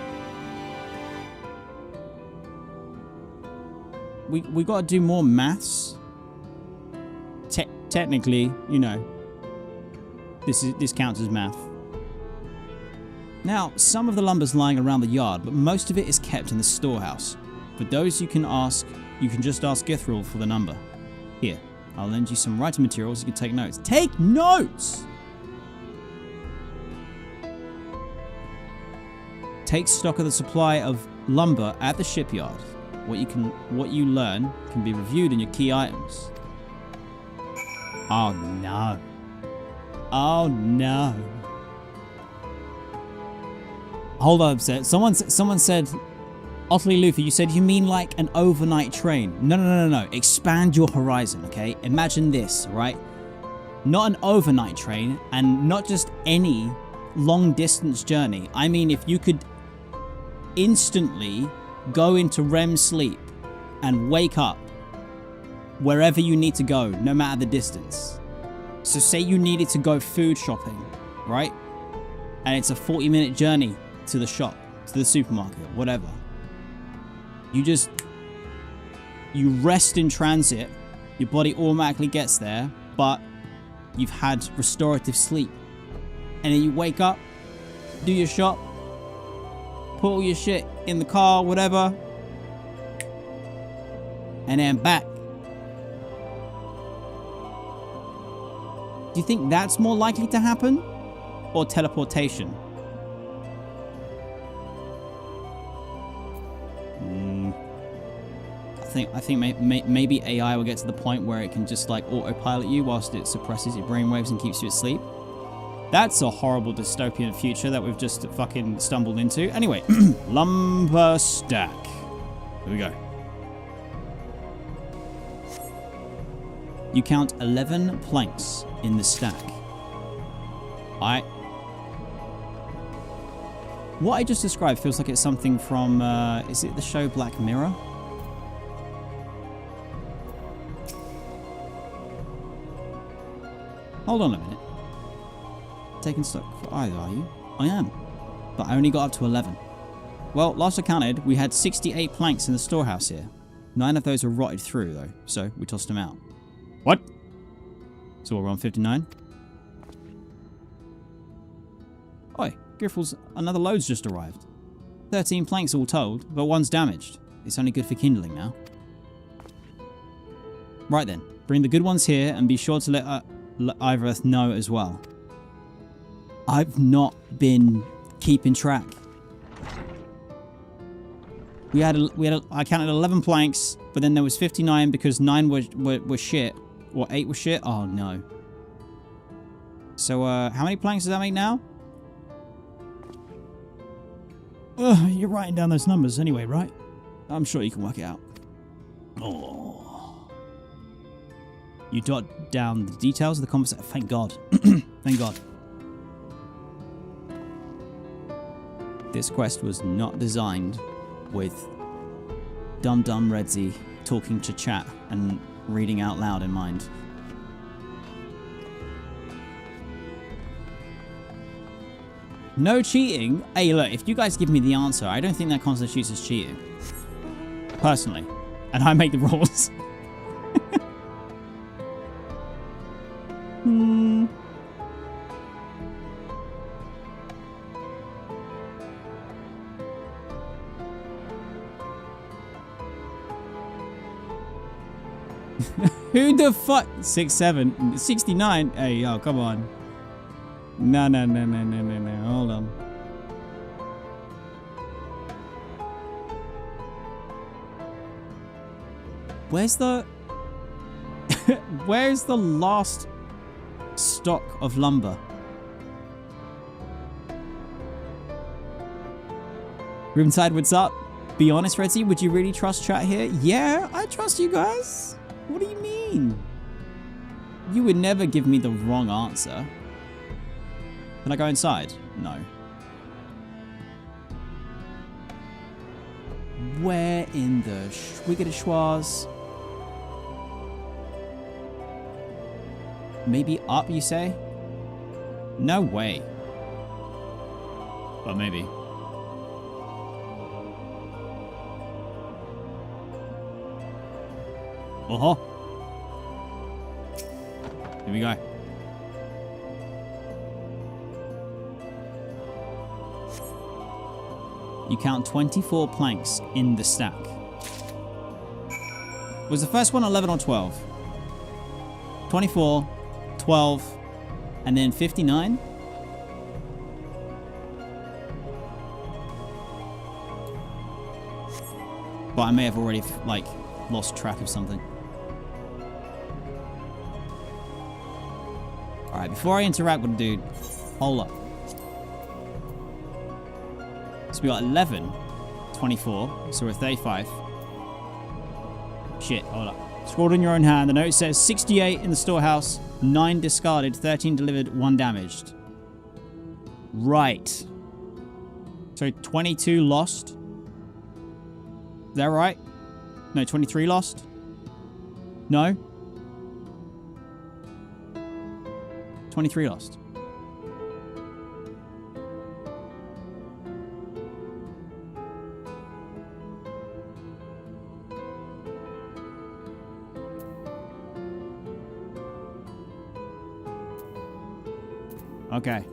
We gotta do more maths. Technically, you know, this counts as math. Now, some of the lumber's lying around the yard, but most of it is kept in the storehouse. For those you can just ask Githril for the number. Here, I'll lend you some writing materials so you can take notes. Take notes! Take stock of the supply of lumber at the shipyard. What you learn can be reviewed in your key items. Oh no. Oh no. Hold on a sec. Someone said, Otley Luffy, you said you mean like an overnight train. No. Expand your horizon, okay? Imagine this, right? Not an overnight train, and not just any long distance journey. I mean, if you could instantly go into REM sleep and wake up wherever you need to go, no matter the distance. So say you needed to go food shopping, right? And it's a 40-minute journey to the shop, to the supermarket, whatever. You rest in transit, your body automatically gets there, but you've had restorative sleep. And then you wake up, do your shop, put all your shit in the car, whatever, and then back. Do you think that's more likely to happen? Or teleportation? I think maybe AI will get to the point where it can just like autopilot you whilst it suppresses your brainwaves and keeps you asleep. That's a horrible dystopian future that we've just fucking stumbled into. Anyway, lumber stack. Here we go. You count 11 planks in the stack. What I just described feels like it's something from, is it the show Black Mirror? Hold on a minute. Taking stock for either, are you? I am. But I only got up to 11. Well, last I counted, we had 68 planks in the storehouse here. 9 of those were rotted through, though, so we tossed them out. What? So we're on 59? Oi, Griffles, another load's just arrived. 13 planks all told, but one's damaged. It's only good for kindling now. Right then, bring the good ones here and be sure to let Ivareth know as well. I've not been keeping track. I counted 11 planks, but then there was 59 because 9 were shit. Or 8 were shit? Oh no. So how many planks does that make now? You're writing down those numbers anyway, right? I'm sure you can work it out. Oh. You jot down the details of the conversation. Thank God. Thank God. This quest was not designed with dumb Redzy talking to chat and reading out loud in mind. No cheating? Hey, look, if you guys give me the answer, I don't think that constitutes as cheating. Personally. And I make the rules. Who the fuck? 67, 69. Hey, yo, come on. No. Hold on. Where's the where's the last stock of lumber? Roomtide, what's up? Be honest, Redzy, would you really trust chat here? Yeah, I trust you guys. What do you mean? You would never give me the wrong answer. Can I go inside? No. Where in the schwiggity-schwaz? Maybe up, you say? No way. But maybe. Uh-huh. Here we go. You count 24 planks in the stack. Was the first one 11 or 12? 24, 12, and then 59? But I may have already, like, lost track of something. Alright, before I interact with the dude, hold up. So we got 11, 24, so we're 35. Shit, hold up. Scrolled in your own hand. The note says 68 in the storehouse, 9 discarded, 13 delivered, 1 damaged. Right. So 22 lost. Is that right? No, 23 lost? No? 23 lost. Okay.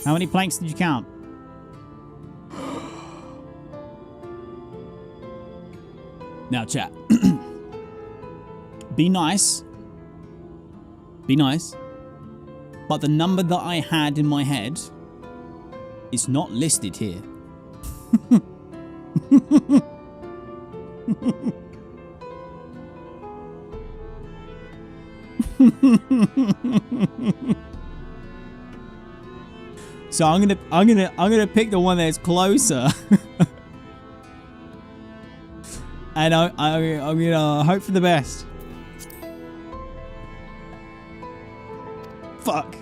How many planks did you count? Now, chat. Be nice. Be nice. But the number that I had in my head is not listed here. So I'm gonna pick the one that's closer. And I'm gonna hope for the best. Fuck.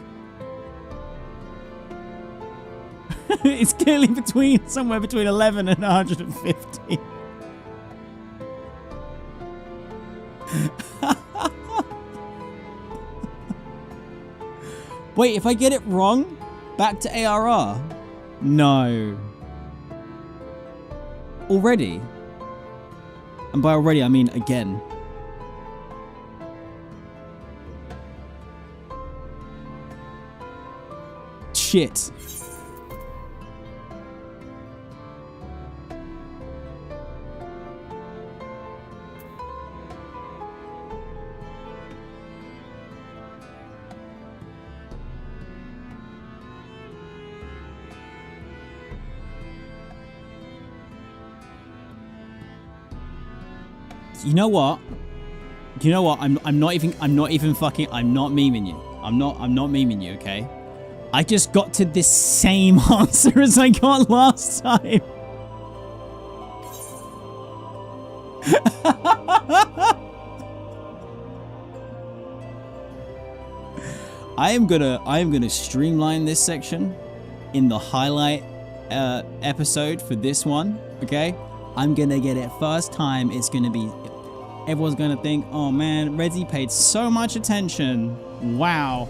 It's clearly somewhere between 11 and 150. Wait, if I get it wrong, back to ARR? No. Already? And by already, I mean again. Shit. You know what? You know what? I'm not memeing you. I'm not memeing you, okay? I just got to this same answer as I got last time. I am gonna streamline this section in the highlight episode for this one, okay? I'm gonna get it first time. It's gonna be, everyone's gonna think, oh man, Redzy paid so much attention. Wow.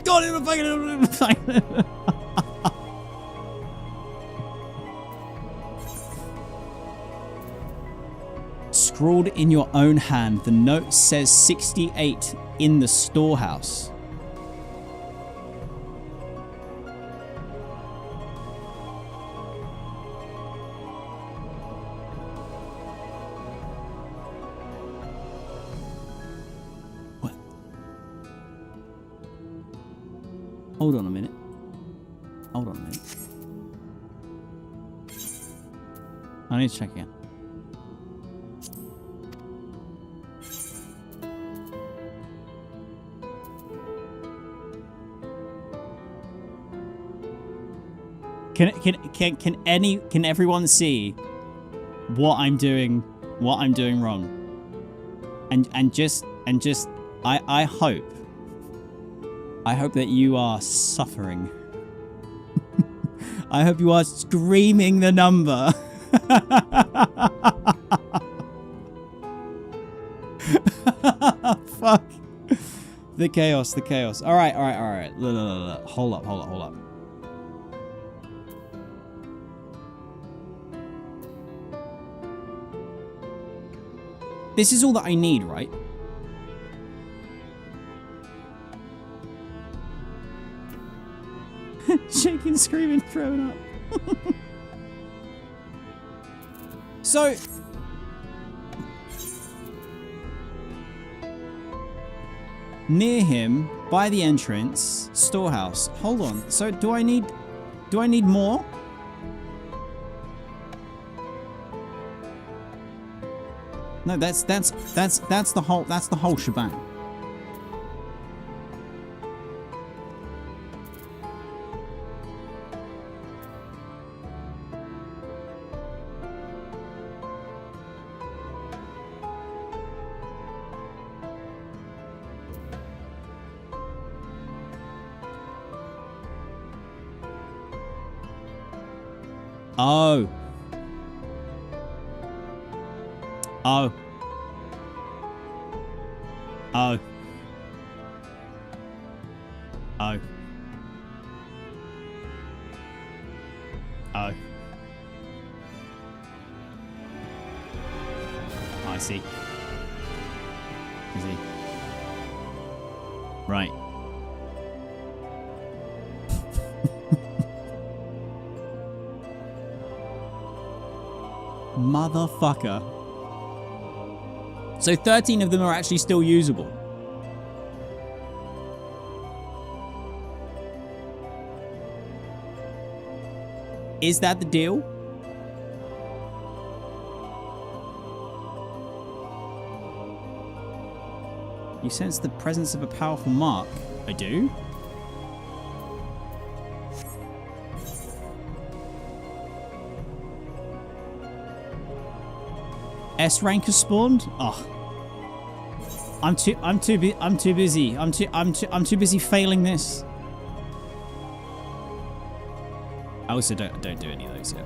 God, scrawled in your own hand, the note says 68 in the storehouse. Hold on a minute. Hold on a minute. I need to check again. Can everyone see what I'm doing wrong? And just I hope that you are suffering. I hope you are screaming the number. Fuck. The chaos. All right. Look. Hold up. This is all that I need, right? Shaking, screaming, throwing up. So, near him, by the entrance, storehouse. Hold on. So, do I need more? No, that's the whole shebang. Oh. I see. Right. Motherfucker. So 13 of them are actually still usable. Is that the deal? You sense the presence of a powerful mark. I do? S rank has spawned? Oh. I'm too busy. I'm too busy failing this. I also don't do any of those yet.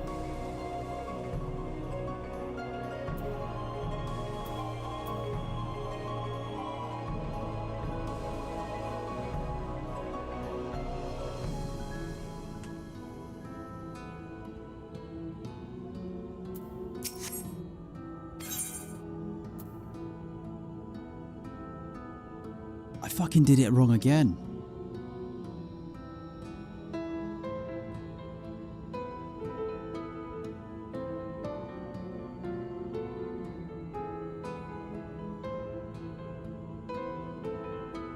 I fucking did it wrong again.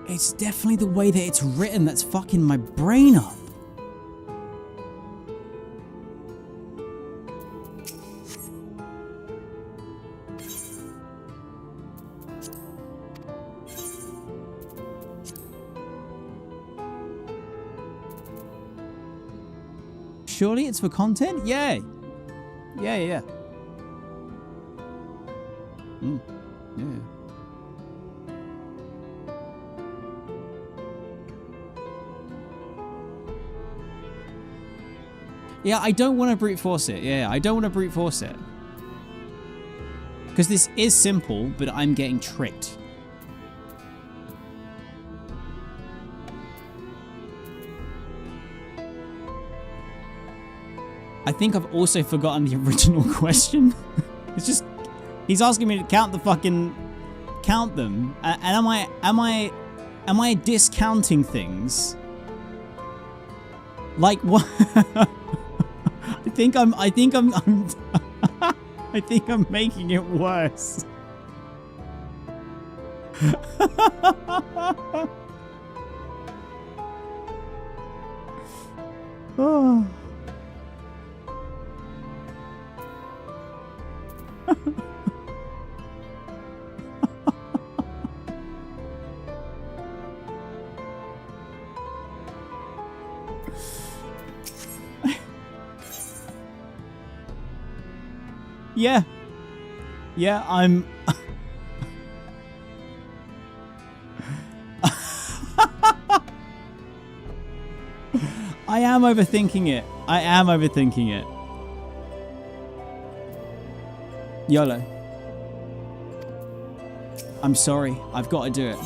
It's definitely the way that it's written that's fucking my brain up. Surely it's for content? Yeah. Yeah. Yeah. Yeah, I don't want to brute force it. Yeah, I don't want to brute force it. Because this is simple, but I'm getting tricked. I think I've also forgotten the original question. It's just, he's asking me to count them, and am I discounting things? Like what? I think I'm making it worse. Oh. Yeah, I'm... I am overthinking it. YOLO. I'm sorry. I've got to do it.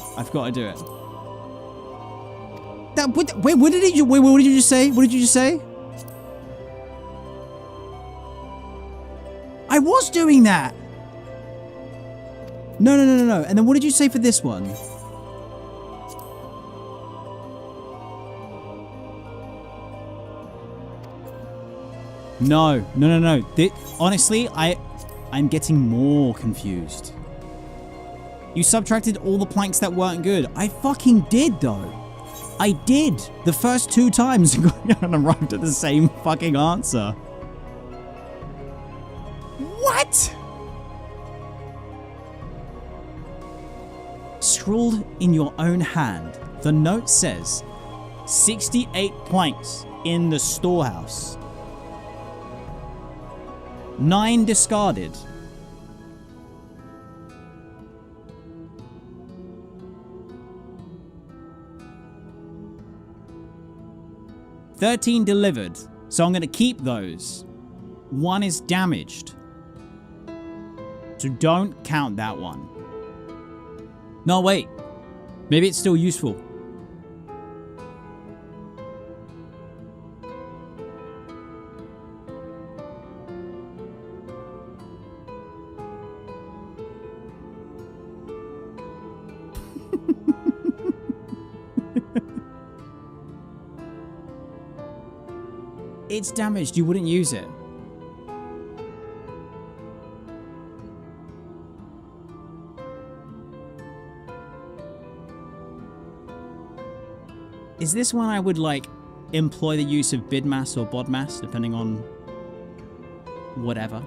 Wait, what did you just say? What did you just say? I was doing that. No. And then what did you say for this one? No. Honestly, I'm getting more confused. You subtracted all the planks that weren't good. I fucking did, though. I did. The first 2 times and arrived at the same fucking answer. What? Scrawled in your own hand, the note says 68 planks in the storehouse. 9 discarded. $13 delivered, so I'm going to keep those. 1 is damaged. So don't count that one. No, wait. Maybe it's still useful. It's damaged. You wouldn't use it. Is this one I would, like, employ the use of bidmass or bodmass, depending on whatever?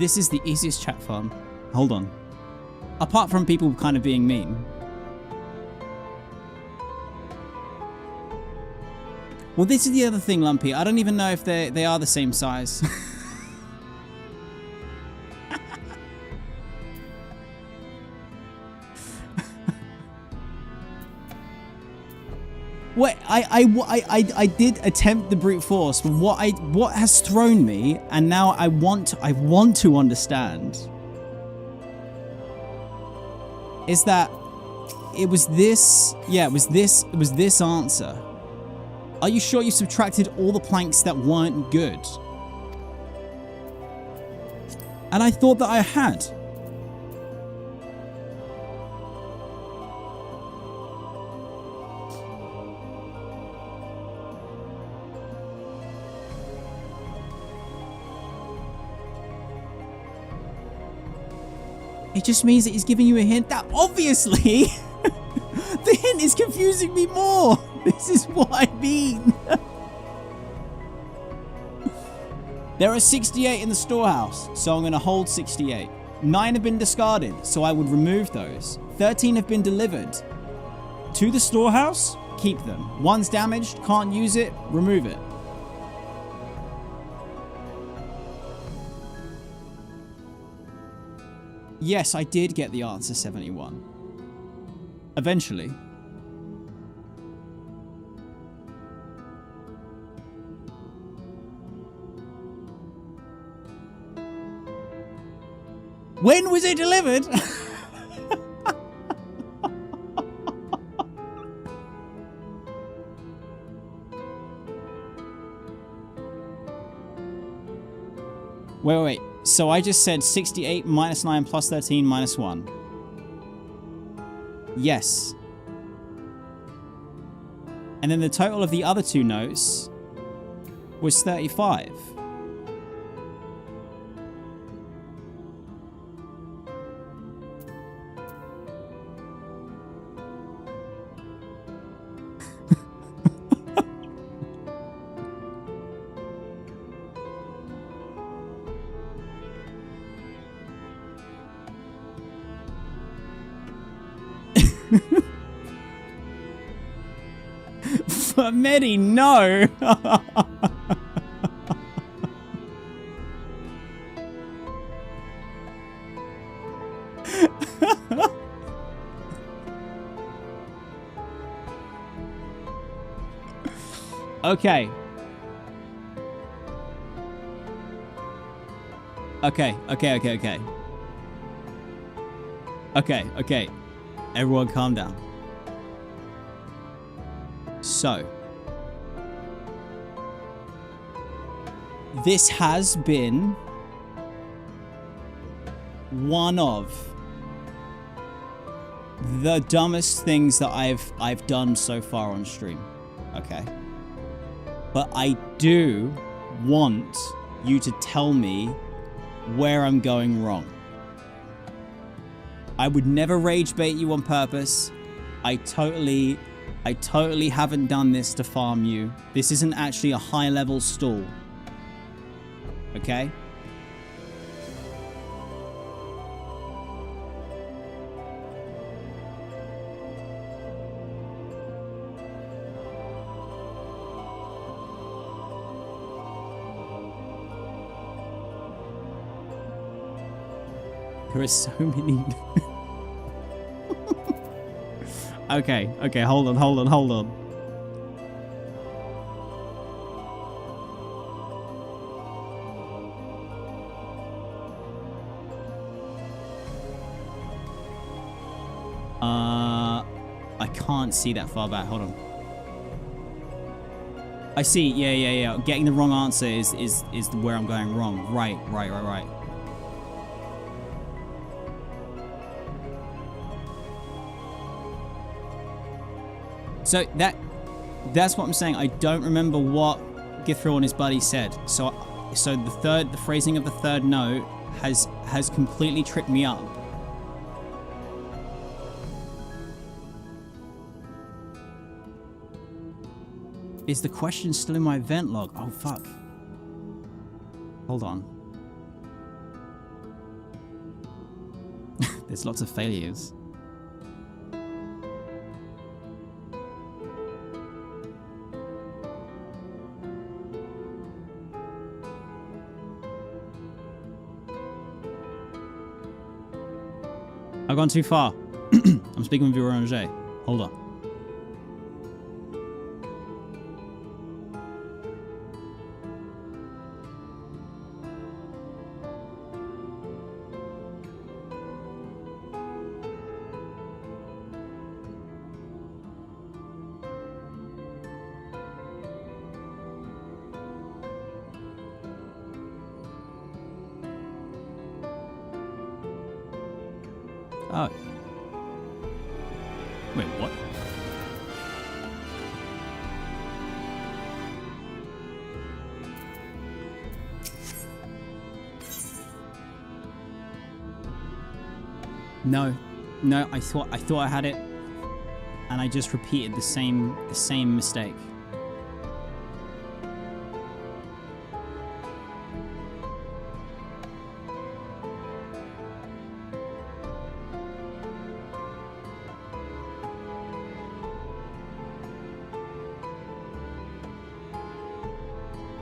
This is the easiest chat farm. Hold on. Apart from people kind of being mean. Well, this is the other thing, Lumpy. I don't even know if they are the same size. Wait, I did attempt the brute force, but what has thrown me, and now I want to understand, is that it was this. Yeah, it was this answer. Are you sure you subtracted all the planks that weren't good? And I thought that I had. It just means that he's giving you a hint that obviously the hint is confusing me more. This is what I mean. There are 68 in the storehouse, so I'm going to hold 68. 9 have been discarded, so I would remove those. 13 have been delivered to the storehouse, keep them. One's damaged, can't use it, remove it. Yes, I did get the answer 71. Eventually. When was it delivered? Wait. So I just said 68 minus 9 plus 13 minus 1. Yes. And then the total of the other two notes was 35. Medi, no! Okay. Okay. Everyone calm down. So, this has been one of the dumbest things that I've done so far on stream. Okay. But I do want you to tell me where I'm going wrong. I would never rage bait you on purpose. I totally haven't done this to farm you. This isn't actually a high-level stall. Okay? There are so many... Okay, hold on. I can't see that far back, hold on. I see, yeah. Getting the wrong answer is where I'm going wrong. Right. So that's what I'm saying. I don't remember what Githro and his buddy said. So the phrasing of the third note has completely tripped me up. Is the question still in my event log? Oh fuck. Hold on. There's lots of failures. I've gone too far. I'm speaking with Eorzean. Hold on. Oh. Wait, what? No. No, I thought I had it, and I just repeated the same mistake.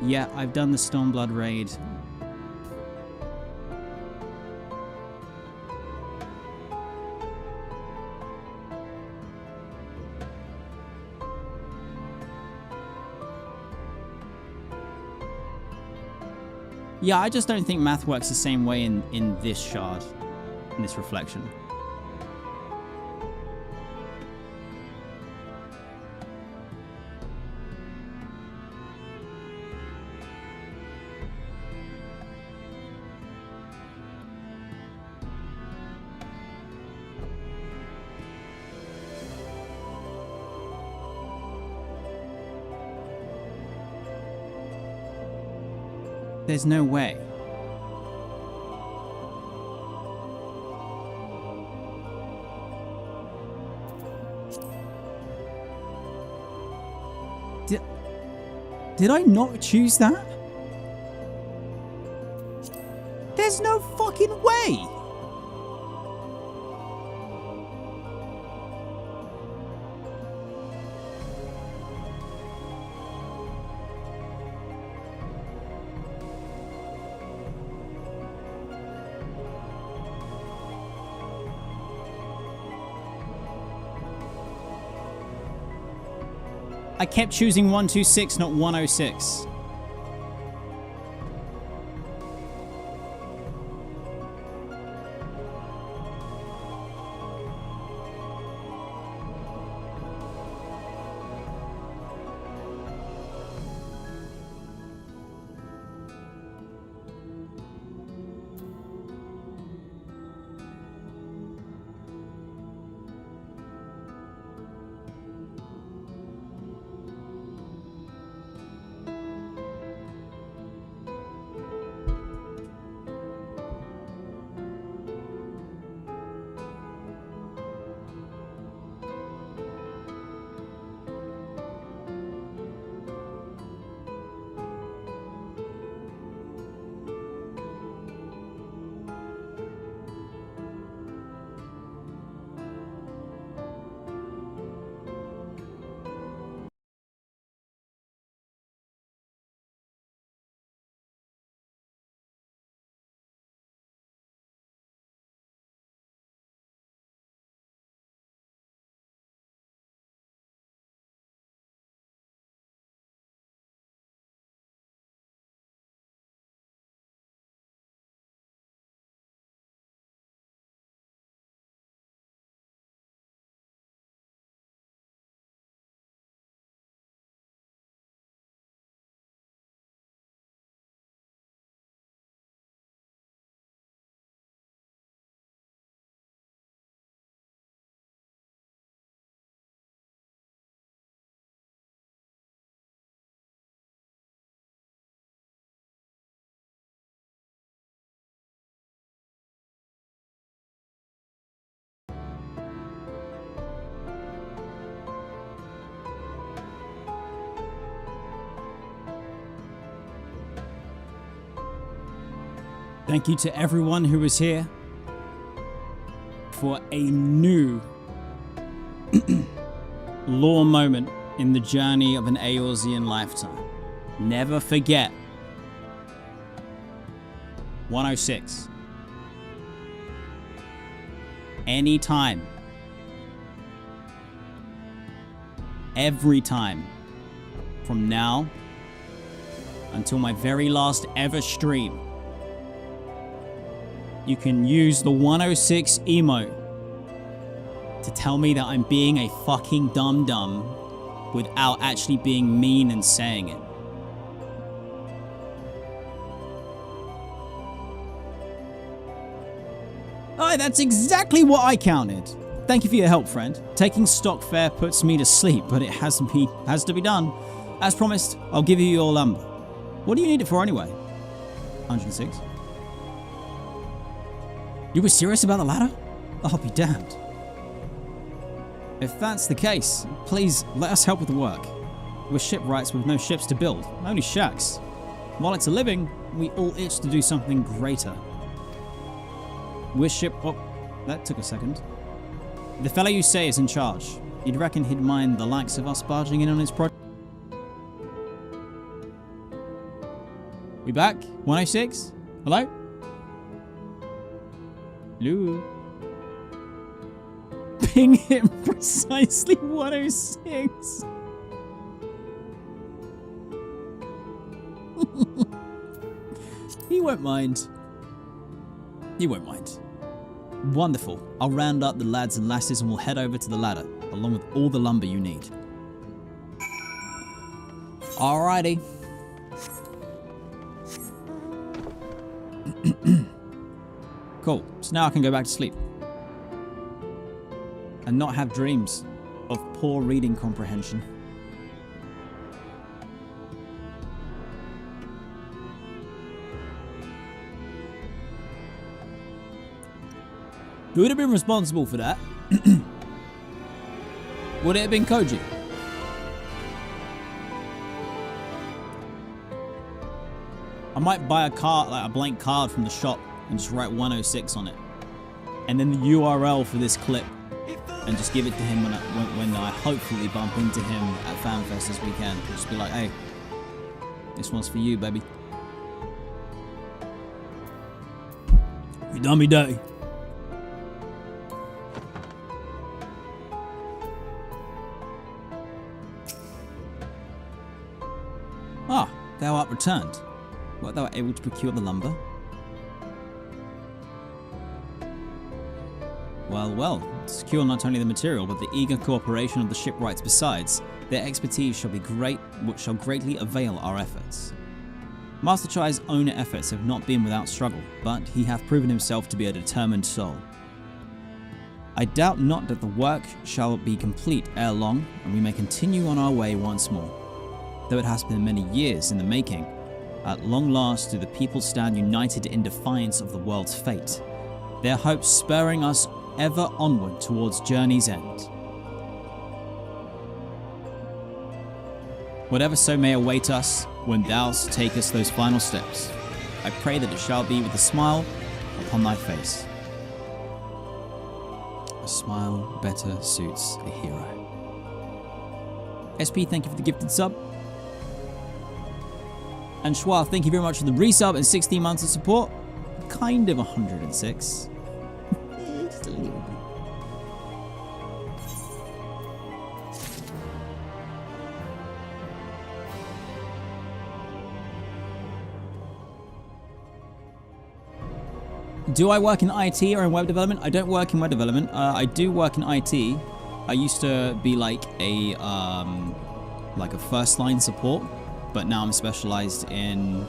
Yeah, I've done the Stormblood raid. Yeah, I just don't think math works the same way in this shard, in this reflection. There's no way. Did I not choose that? There's no fucking way! I kept choosing 126, not 106. Thank you to everyone who was here. for a new lore moment in the journey of an Eorzean lifetime. Never forget. 106. Anytime. Every time. From now until my very last ever stream, you can use the 106 emote to tell me that I'm being a fucking dum-dum without actually being mean and saying it. Oh, that's exactly what I counted. Thank you for your help, friend. Taking stock fare puts me to sleep, but it has to be done. As promised, I'll give you your lumber. What do you need it for anyway? 106. You were serious about the ladder? I'll be damned. If that's the case, please let us help with the work. We're shipwrights with no ships to build, only shacks. While it's a living, we all itch to do something greater. We're ship... Oh, that took a second. The fellow you say is in charge. You'd reckon he'd mind the likes of us barging in on his project? We back? 106? Hello? Hello? Ping him precisely 106. He won't mind. He won't mind. Wonderful. I'll round up the lads and lasses and we'll head over to the ladder, along with all the lumber you need. Alrighty. Cool. So now I can go back to sleep. And not have dreams of poor reading comprehension. Who would have been responsible for that? Would it have been Koji? I might buy a card, like a blank card from the shop, and just write 106 on it, and then the URL for this clip, and just give it to him when I hopefully bump into him at FanFest this weekend. Just be like, hey, this one's for you, baby. You done me dirty. Ah, thou art returned. Wert thou able to procure the lumber? Well, well, secure not only the material, but the eager cooperation of the shipwrights besides. Their expertise shall greatly avail our efforts. Master Chai's own efforts have not been without struggle, but he hath proven himself to be a determined soul. I doubt not that the work shall be complete ere long, and we may continue on our way once more. Though it has been many years in the making, at long last do the people stand united in defiance of the world's fate, their hopes spurring us ever onward towards journey's end. Whatever so may await us when thou takest those final steps, I pray that it shall be with a smile upon thy face. A smile better suits a hero. SP, thank you for the gifted sub. And Schwa, thank you very much for the resub and 16 months of support. Kind of 106. Just a little bit. Do I work in IT or in web development? I don't work in web development. I do work in IT. I used to be like a first line support, but now I'm specialized in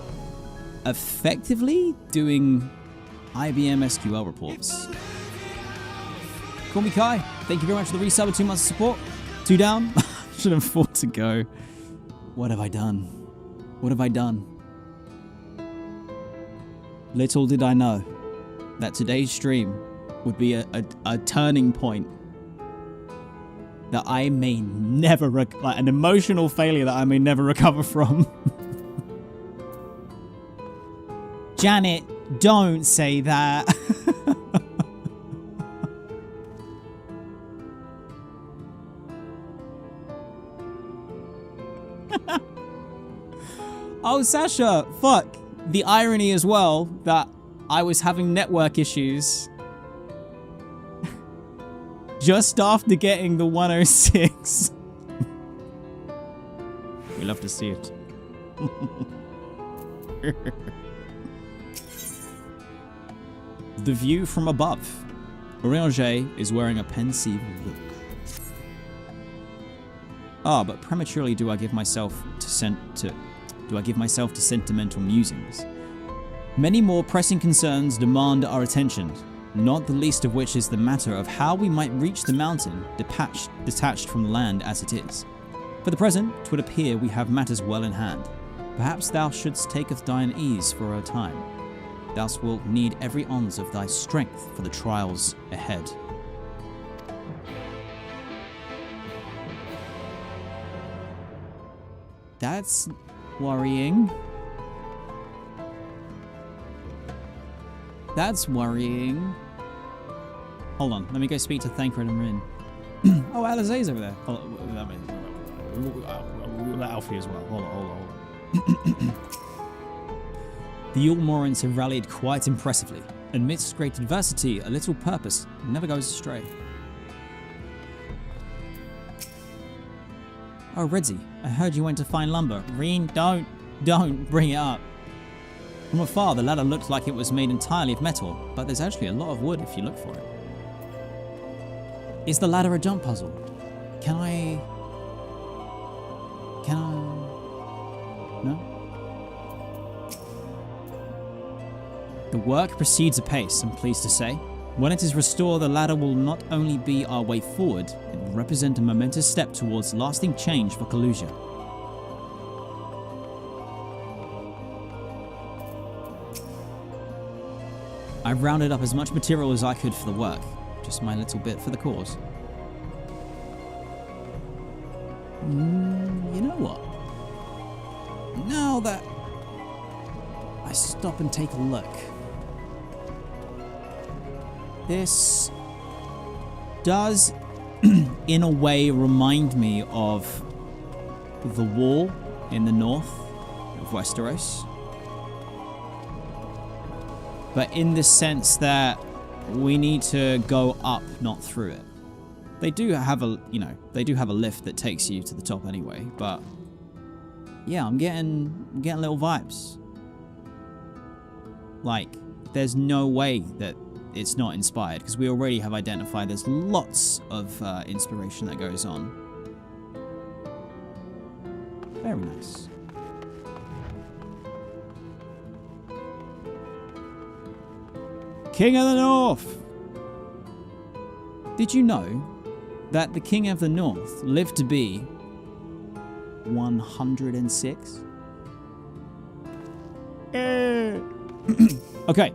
effectively doing IBM SQL reports. Call me Kai. Thank you very much for the resub and 2 months of support. 2 down. Should have 4 to go. What have I done? What have I done? Little did I know that today's stream would be a turning point that I may never, like an emotional failure that I may never recover from. Janet, don't say that. Oh, Sasha, fuck. The irony as well that I was having network issues just after getting the 106. We love to see it. The view from above. Eorzean is wearing a pensive look. Ah, but prematurely do I give myself to sentimental musings. Many more pressing concerns demand our attention, not the least of which is the matter of how we might reach the mountain detached from the land as it is. For the present, 'twould appear we have matters well in hand. Perhaps thou shouldst taketh thine ease for a time. Thou wilt need every ounce of thy strength for the trials ahead. That's worrying. That's worrying. Hold on, let me go speak to Thancred and Rin. Oh, Alizé's over there. Alfie as well. Hold on. The Yulmorans have rallied quite impressively. Amidst great adversity, a little purpose never goes astray. Oh, Redzy, I heard you went to find lumber. Rin, don't bring it up. From afar, the ladder looked like it was made entirely of metal, but there's actually a lot of wood if you look for it. Is the ladder a jump puzzle? Can I... No? The work proceeds apace, I'm pleased to say. When it is restored, the ladder will not only be our way forward, it will represent a momentous step towards lasting change for Kalusia. I've rounded up as much material as I could for the work, just my little bit for the cause. You know what? Now that I stop and take a look, this does in a way remind me of the wall in the north of Westeros, but in the sense that we need to go up, not through it. They do have a, they do have a lift that takes you to the top anyway, but yeah, I'm getting little vibes. Like, there's no way that it's not inspired, because we already have identified there's lots of inspiration that goes on. Very nice. King of the North! Did you know that the King of the North lived to be 106? Okay.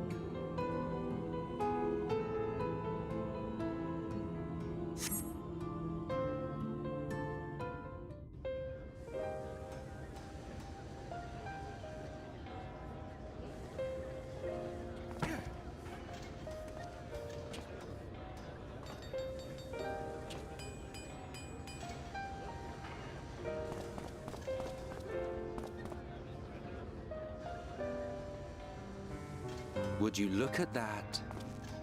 Would you look at that?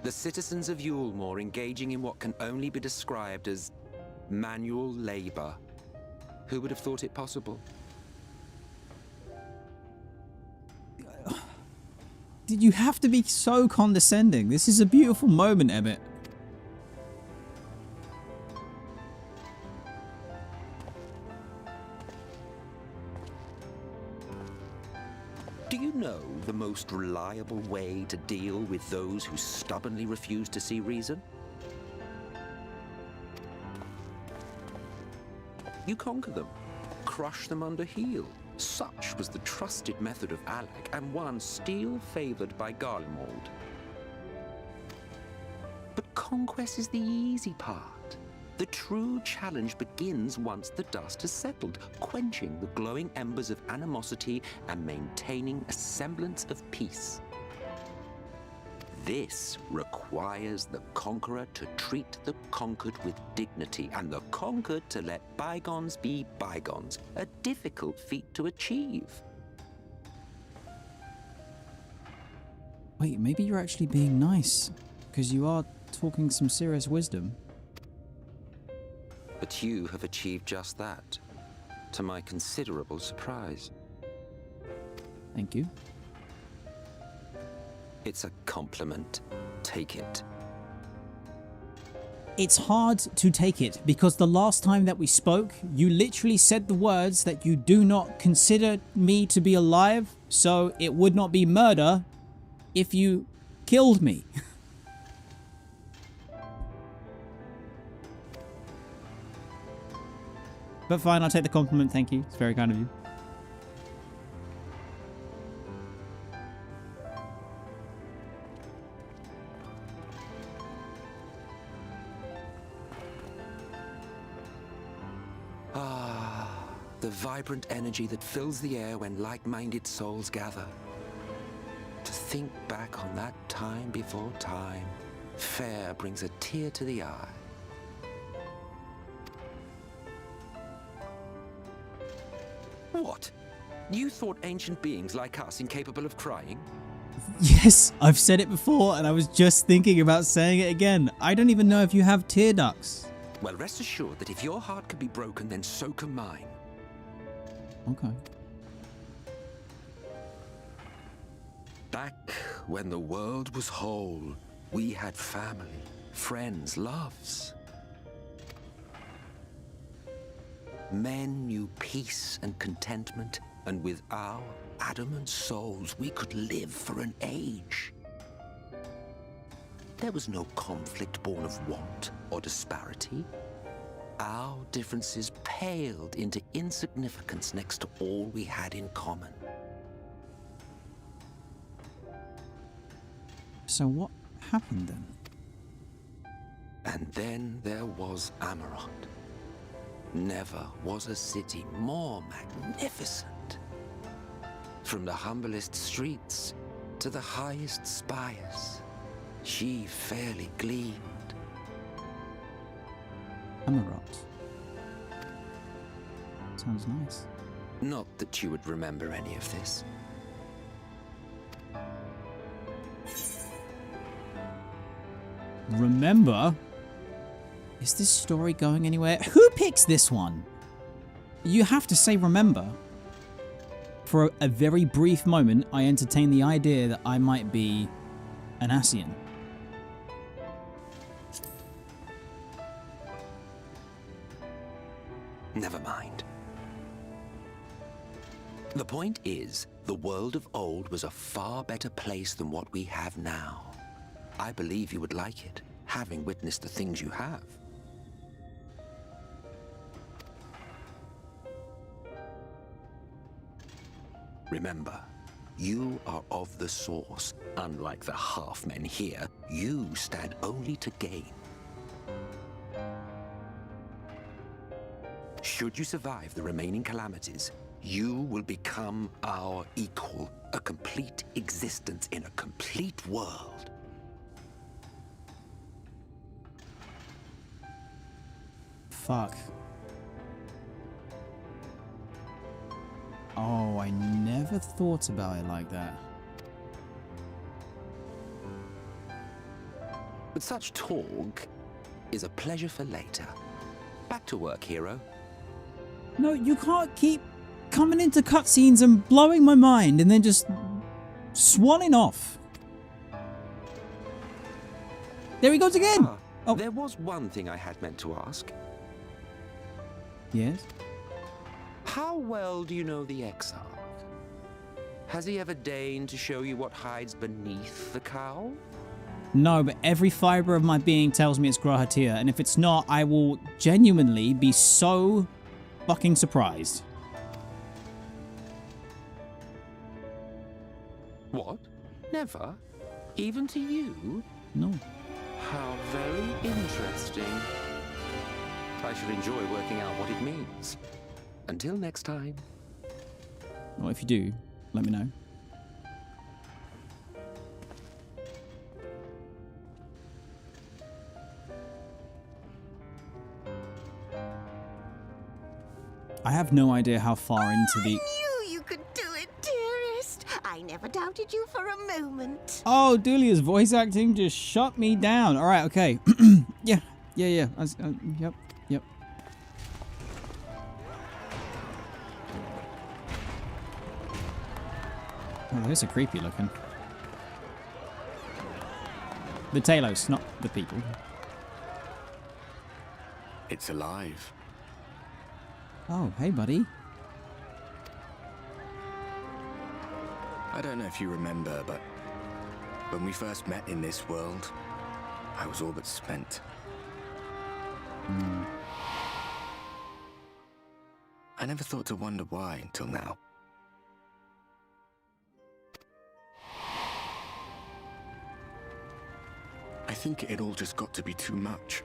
The citizens of Yulmore engaging in what can only be described as manual labor. Who would have thought it possible? Did you have to be so condescending? This is a beautiful moment, Emmett. Do you know the most reliable way to deal with those who stubbornly refuse to see reason? You conquer them, crush them under heel. Such was the trusted method of Alec, and one still favored by Garlemald. But conquest is the easy part. The true challenge begins once the dust has settled, quenching the glowing embers of animosity and maintaining a semblance of peace. This requires the conqueror to treat the conquered with dignity, and the conquered to let bygones be bygones, a difficult feat to achieve. Wait, maybe you're actually being nice. Because you are talking some serious wisdom. But you have achieved just that, to my considerable surprise. Thank you. It's a compliment. Take it. It's hard to take it because the last time that we spoke, you literally said the words that you do not consider me to be alive, so it would not be murder if you killed me. But fine, I'll take the compliment, thank you. It's very kind of you. The vibrant energy that fills the air when like-minded souls gather. To think back on that time before time, fair brings a tear to the eye. What? You thought ancient beings like us incapable of crying? Yes, I've said it before and I was just thinking about saying it again. I don't even know if you have tear ducts. Well, rest assured that if your heart can be broken, then so can mine. Okay. Back when the world was whole, we had family, friends, loves. Men knew peace and contentment, and with our adamant souls, we could live for an age. There was no conflict born of want or disparity. Our differences paled into insignificance next to all we had in common. So what happened then? And then there was Amarant. Never was a city more magnificent. From the humblest streets to the highest spires, she fairly gleamed. Amarant. Sounds nice. Not that you would remember any of this. Remember? Is this story going anywhere? Who picks this one? You have to say remember. For a very brief moment, I entertained the idea that I might be an Eorzean. Never mind. The point is, the world of old was a far better place than what we have now. I believe you would like it, having witnessed the things you have. Remember, you are of the source. Unlike the half-men here, you stand only to gain. Should you survive the remaining calamities, you will become our equal, a complete existence in a complete world. Fuck. Oh, I never thought about it like that. But such talk is a pleasure for later. Back to work, hero. No, you can't keep coming into cutscenes and blowing my mind and then just swanning off. There he goes again! Oh. There was one thing I had meant to ask. Yes? How well do you know the Exarch? Has he ever deigned to show you what hides beneath the cowl? No, but every fiber of my being tells me it's Grahatia, and if it's not, I will genuinely be so fucking surprised. What? Never? Even to you? No. How very interesting. I shall enjoy working out what it means. Until next time. Well, if you do, let me know. I have no idea how far into the... I knew you could do it, dearest. I never doubted doubted you for a moment. Oh, Dulia's voice acting just shut me down. All right, okay. Yeah. Yep. Oh, those are creepy looking. The Talos, not the people. It's alive. Oh, hey, buddy. I don't know if you remember, but when we first met in this world, I was all but spent. I never thought to wonder why until now. I think it all just got to be too much.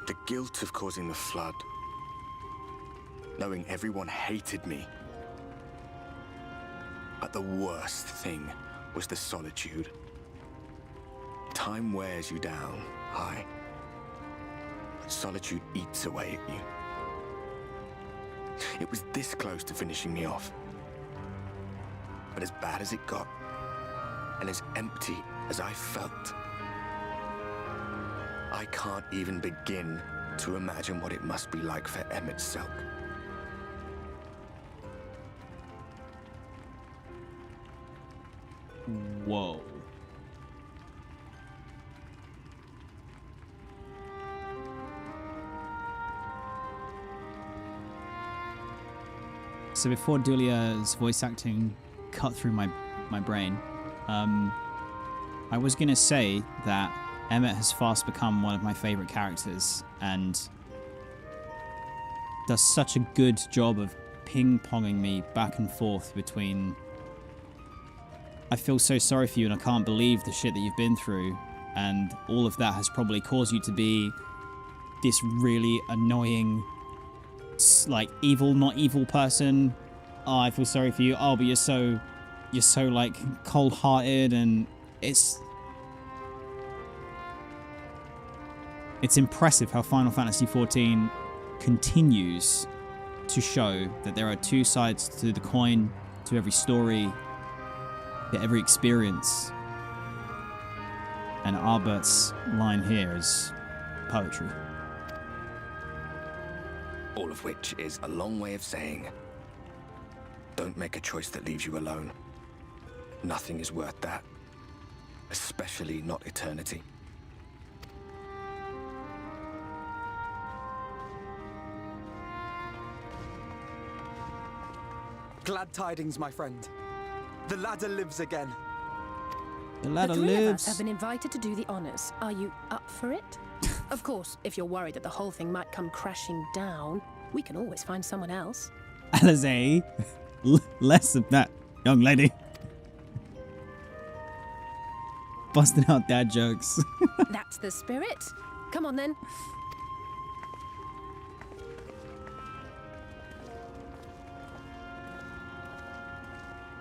The guilt of causing the flood. Knowing everyone hated me. But the worst thing was the solitude. Time wears you down, aye. Solitude eats away at you. It was this close to finishing me off. But as bad as it got, and as empty as I felt, I can't even begin to imagine what it must be like for Emmett Selk. Whoa. So before Dulia's voice acting cut through my brain, I was going to say that Emmett has fast become one of my favorite characters and does such a good job of ping-ponging me back and forth between I feel so sorry for you and I can't believe the shit that you've been through, and all of that has probably caused you to be this really annoying, like, evil, not evil person. Oh, I feel sorry for you. Oh, but you're so like cold-hearted, and it's impressive how Final Fantasy XIV continues to show that there are two sides to the coin, to every story, to every experience. And Albert's line here is poetry. All of which is a long way of saying, don't make a choice that leaves you alone. Nothing is worth that. Especially not eternity. Glad tidings, my friend. The ladder lives again. The ladder The three of us lives. have been invited to do the honors. Are you up for it? Of course, if you're worried that the whole thing might come crashing down, we can always find someone else. Alize, less of that, young lady. Busting out dad jokes. That's the spirit. Come on then.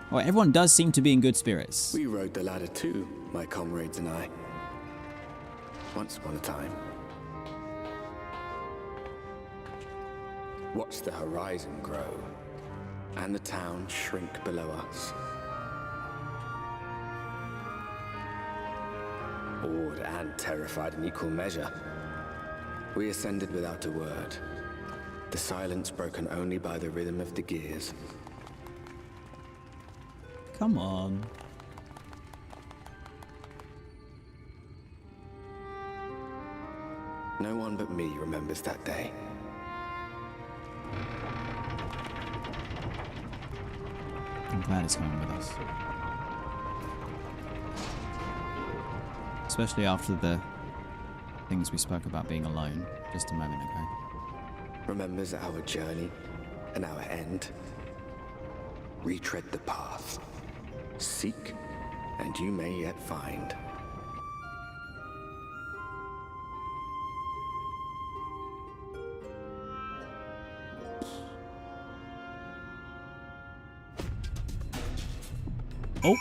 Well, everyone does seem to be in good spirits. We rode the ladder too, my comrades and I. Once upon a time. Watched the horizon grow, and the town shrink below us. Awed and terrified in equal measure, we ascended without a word, the silence broken only by the rhythm of the gears. Come on. No one but me remembers that day. I'm glad he's coming with us. Especially after the things we spoke about being alone just a moment ago. Remembers our journey and our end. Retread the path. Seek, and you may yet find. Oh!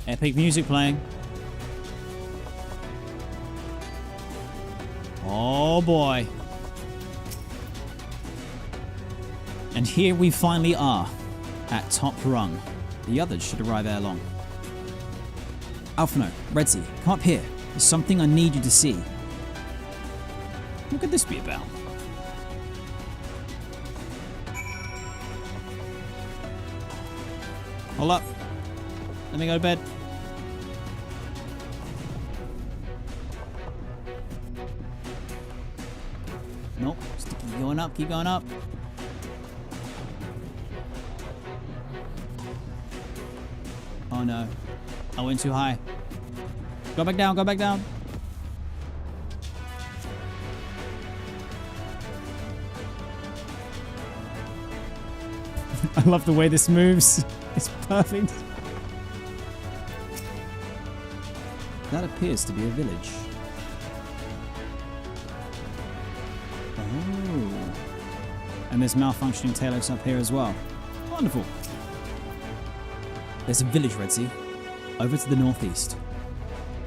Epic music playing. Oh boy. And here we finally are, at top rung. The others should arrive ere long. Alphino, Redzy, come up here. There's something I need you to see. What could this be about? Hold up. Let me go to bed. Nope. Just keep going up, keep going up. Oh no. I went too high. Go back down, go back down. I love the way this moves. It's perfect. That appears to be a village. Oh. And there's malfunctioning Talos up here as well. Wonderful. There's a village, Redzy, over to the northeast.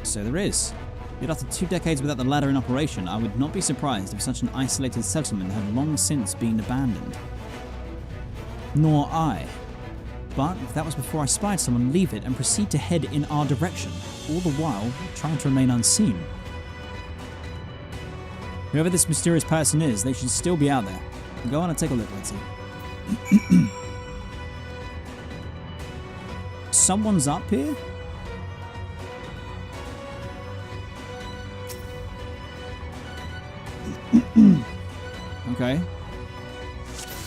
So there is. Yet after 2 decades without the ladder in operation, I would not be surprised if such an isolated settlement had long since been abandoned. Nor I. But if that was before I spied someone leave it and proceed to head in our direction, all the while trying to remain unseen. Whoever this mysterious person is, they should still be out there. Go on and take a look, Redzy. Someone's up here? Okay.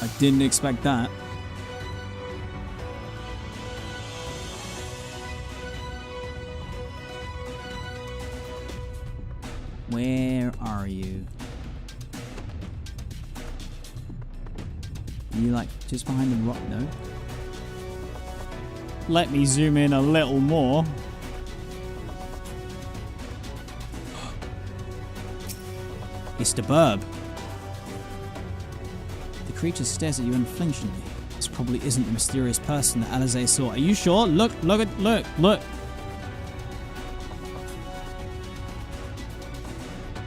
I didn't expect that. Where are you? Are you like just behind the rock? No. Let me zoom in a little more. It's the burb. The creature stares at you unflinchingly. This probably isn't the mysterious person that Alizé saw. Are you sure? Look.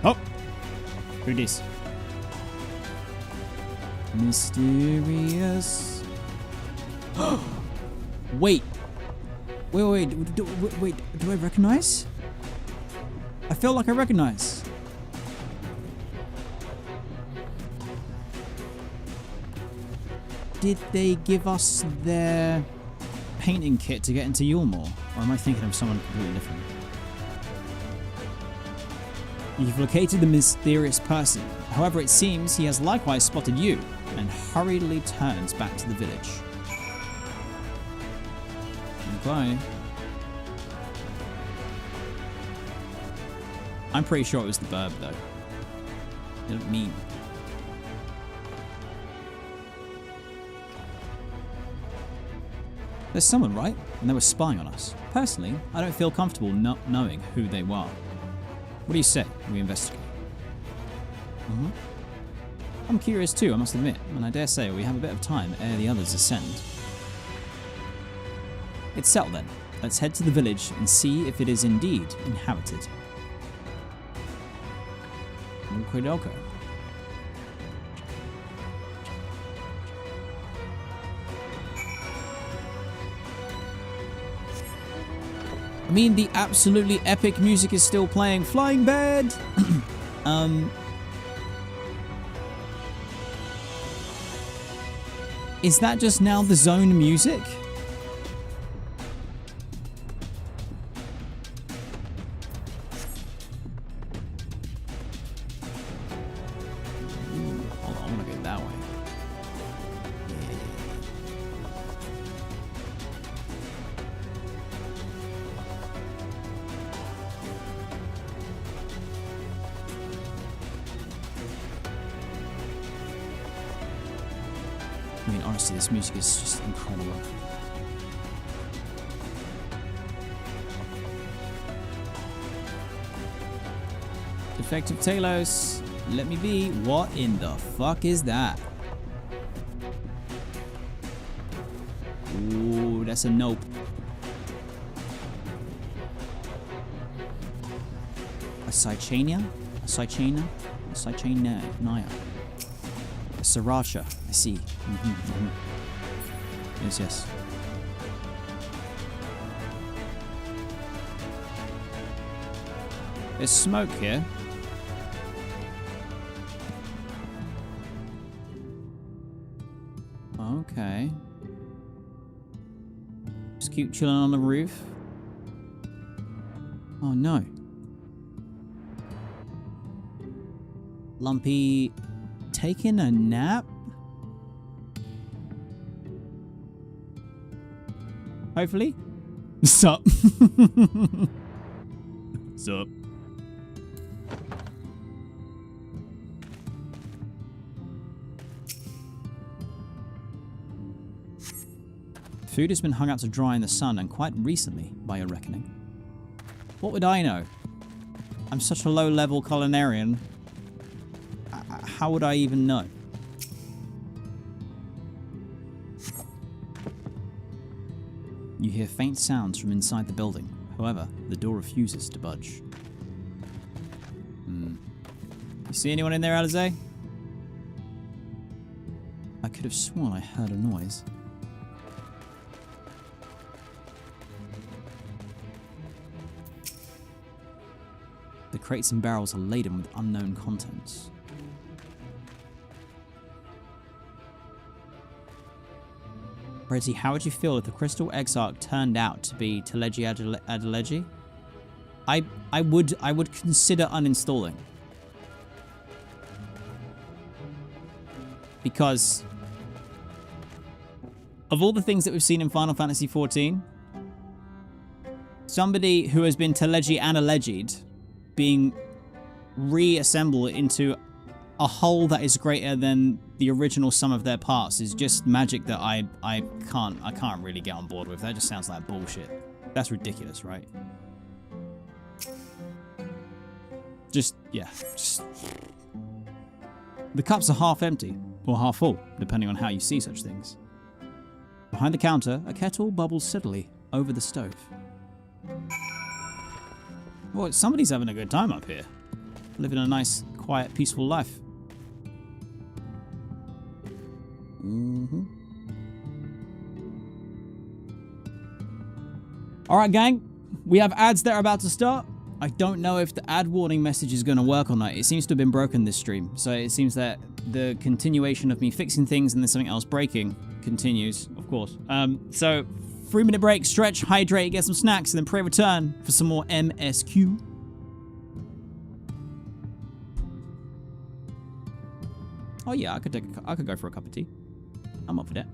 Oh. Who this? Mysterious. Wait. Wait. Do I recognize? I feel like I recognize. Did they give us their painting kit to get into Yulmore? Or am I thinking of someone completely different? You've located the mysterious person. However, it seems he has likewise spotted you and hurriedly turns back to the village. Okay. I'm pretty sure it was the burb, though. They look mean. There's someone, right? And they were spying on us. Personally, I don't feel comfortable not knowing who they were. What do you say? We investigate. I'm curious too, I must admit, and I dare say we have a bit of time ere the others ascend. It's settled then. Let's head to the village and see if it is indeed inhabited. Okey-dokey. I mean, the absolutely epic music is still playing. Flying bed! Is that just now the zone music? Hold on, I want to go that way. I mean, honestly, this music is just incredible. Defective Talos, let me be. What in the fuck is that? Ooh, that's a nope. A Sychania? A Sychania? Sidechain Naya. Sriracha. I see. Yes, yes. There's smoke here. Okay. Just keep chilling on the roof. Oh no. Lumpy taking a nap? Hopefully. Sup? Sup? Food has been hung out to dry in the sun, and quite recently, by your reckoning. What would I know? I'm such a low-level culinarian. How would I even know? You hear faint sounds from inside the building. However, the door refuses to budge. You see anyone in there, Alize? I could have sworn I heard a noise. The crates and barrels are laden with unknown contents. Redzy, how would you feel if the Crystal Exarch turned out to be Teleji Adeleji? I would consider uninstalling. Because of all the things that we've seen in Final Fantasy XIV, somebody who has been Teleji Adeleji'd being reassembled into a whole that is greater than the original sum of their parts is just magic that I can't really get on board with. That just sounds like bullshit. That's ridiculous, right? Just the cups are half empty or half full, depending on how you see such things. Behind the counter, a kettle bubbles steadily over the stove. Well, somebody's having a good time up here. Living a nice, quiet, peaceful life. Alright, gang. We have ads that are about to start. I don't know if the ad warning message is going to work or not. It seems to have been broken this stream. So it seems that the continuation of me fixing things and then something else breaking continues, of course. So 3-minute break, stretch, hydrate, get some snacks, and then pray return for some more MSQ. Oh yeah, I could go for a cup of tea. I'm up for that.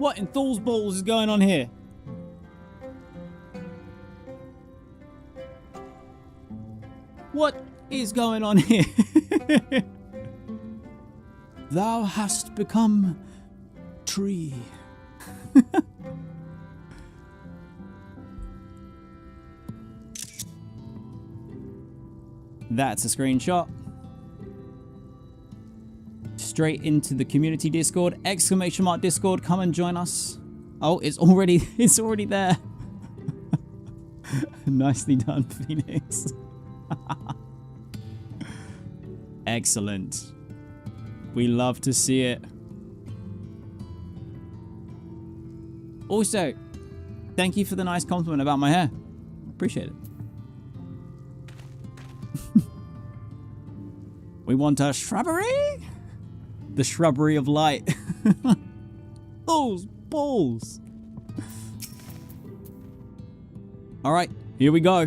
What in Thul's balls is going on here? What is going on here? Thou hast become tree. That's a screenshot. Straight into the community Discord. Exclamation mark Discord, come and join us. Oh, it's already there. Nicely done, Phoenix. Excellent. We love to see it. Also, thank you for the nice compliment about my hair. Appreciate it. We want a shrubbery? The shrubbery of light. Those balls. All right, here we go.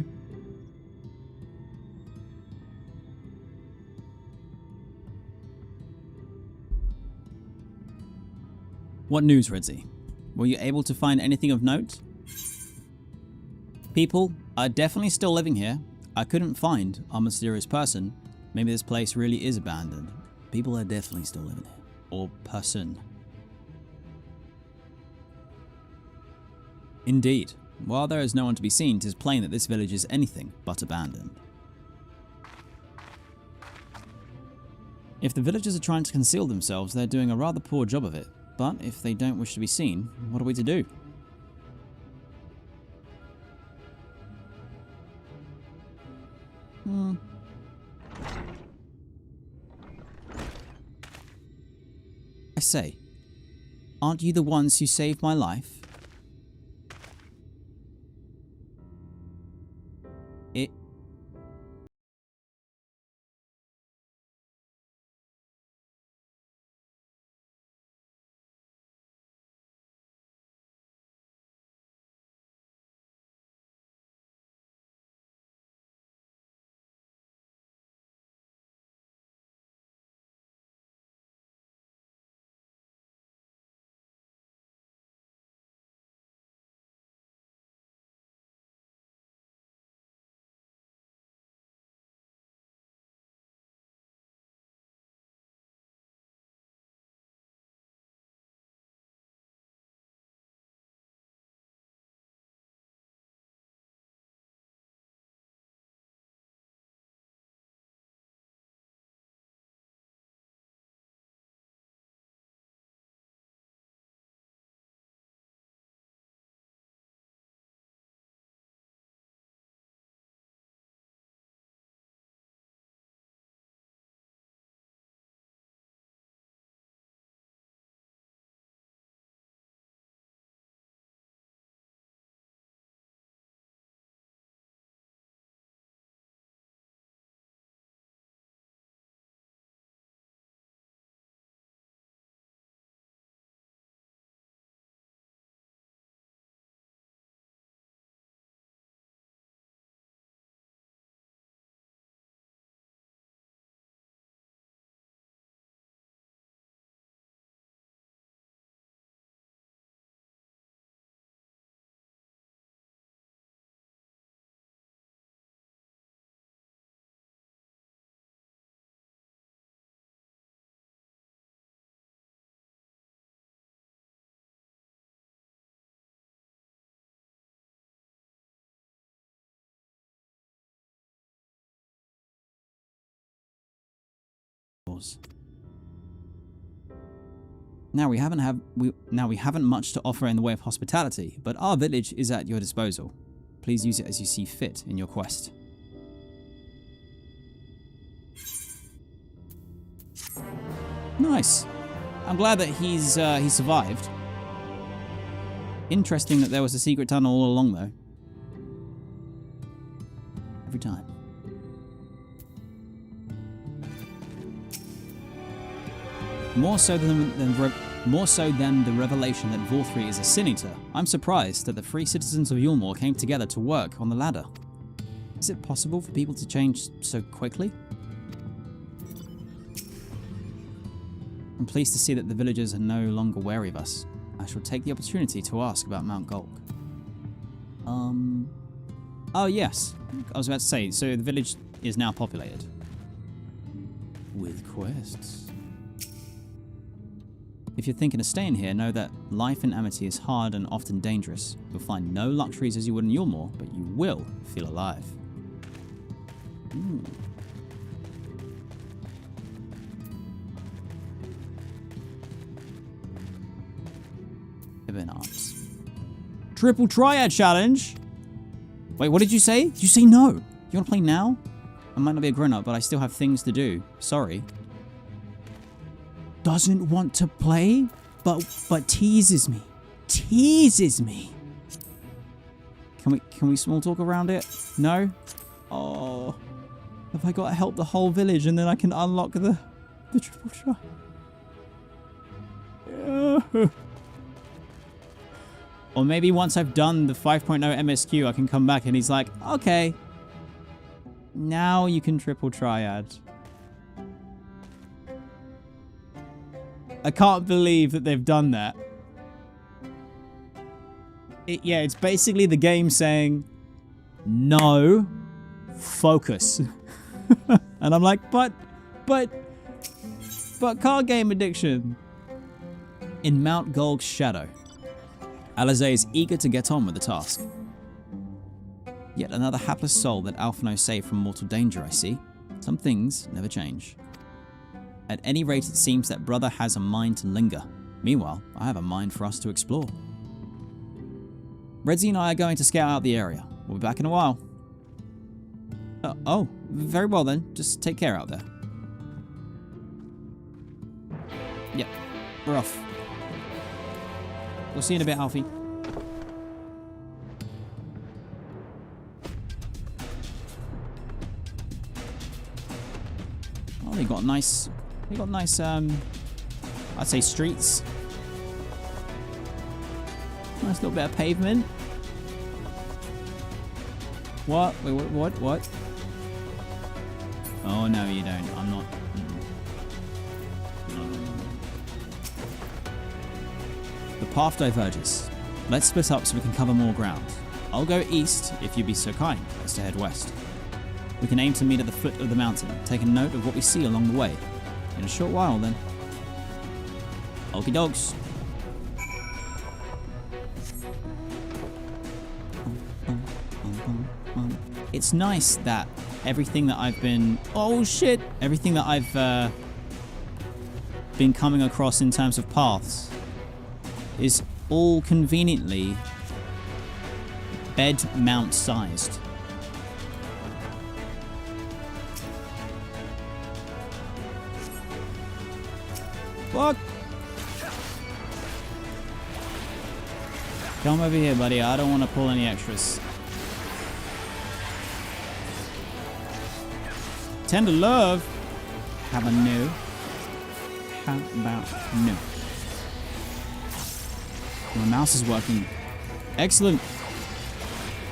What news, Redzy? Were you able to find anything of note? People are definitely still living here. I couldn't find our mysterious person. Maybe this place really is abandoned. People are definitely still living here. Or person. Indeed. While there is no one to be seen, it is plain that this village is anything but abandoned. If the villagers are trying to conceal themselves, they're doing a rather poor job of it. But if they don't wish to be seen, what are we to do? I say, aren't you the ones who saved my life? Now we haven't much to offer in the way of hospitality, but our village is at your disposal. Please use it as you see fit in your quest. Nice. I'm glad that he survived. Interesting that there was a secret tunnel all along, though. Every time. More so than the revelation that Vorthri is a sin eater, I'm surprised that the free citizens of Yulmore came together to work on the ladder. Is it possible for people to change so quickly? I'm pleased to see that the villagers are no longer wary of us. I shall take the opportunity to ask about Mount Gulk. Oh yes, I was about to say, so the village is now populated. With quests. If you're thinking of staying here, know that life in Amity is hard and often dangerous. You'll find no luxuries as you would in Yulmore, but you will feel alive. Ooh. Ibn Arms. Triple Triad Challenge! Wait, what did you say? Did you say no? You want to play now? I might not be a grown-up, but I still have things to do. Sorry. Doesn't want to play, but teases me. Teases me. Can we small talk around it? No? Oh. Have I got to help the whole village and then I can unlock the triple try? Yeah. Or maybe once I've done the 5.0 MSQ, I can come back and he's like, okay, now you can triple triad. I can't believe that they've done that. Yeah, it's basically the game saying, no, focus. And I'm like, but card game addiction. In Mount Gulg's shadow, Alizé is eager to get on with the task. Yet another hapless soul that Alphino saved from mortal danger, I see. Some things never change. At any rate, it seems that brother has a mind to linger. Meanwhile, I have a mind for us to explore. Redzy and I are going to scout out the area. We'll be back in a while. Oh, very well then. Just take care out there. Yep, we're off. We'll see you in a bit, Alfie. Oh, they got nice, I'd say streets. Nice little bit of pavement. What? Wait, what? Oh, no, you don't. I'm not. The path diverges. Let's split up so we can cover more ground. I'll go east if you'd be so kind as to head west. We can aim to meet at the foot of the mountain, taking note of what we see along the way. In a short while, then. Okie dogs. It's nice that everything that I've been... Oh, shit! Everything that I've been coming across in terms of paths is all conveniently bed mount sized. Fuck! Come over here, buddy. I don't want to pull any extras. Tender love. How about no? How about no? My mouse is working. Excellent.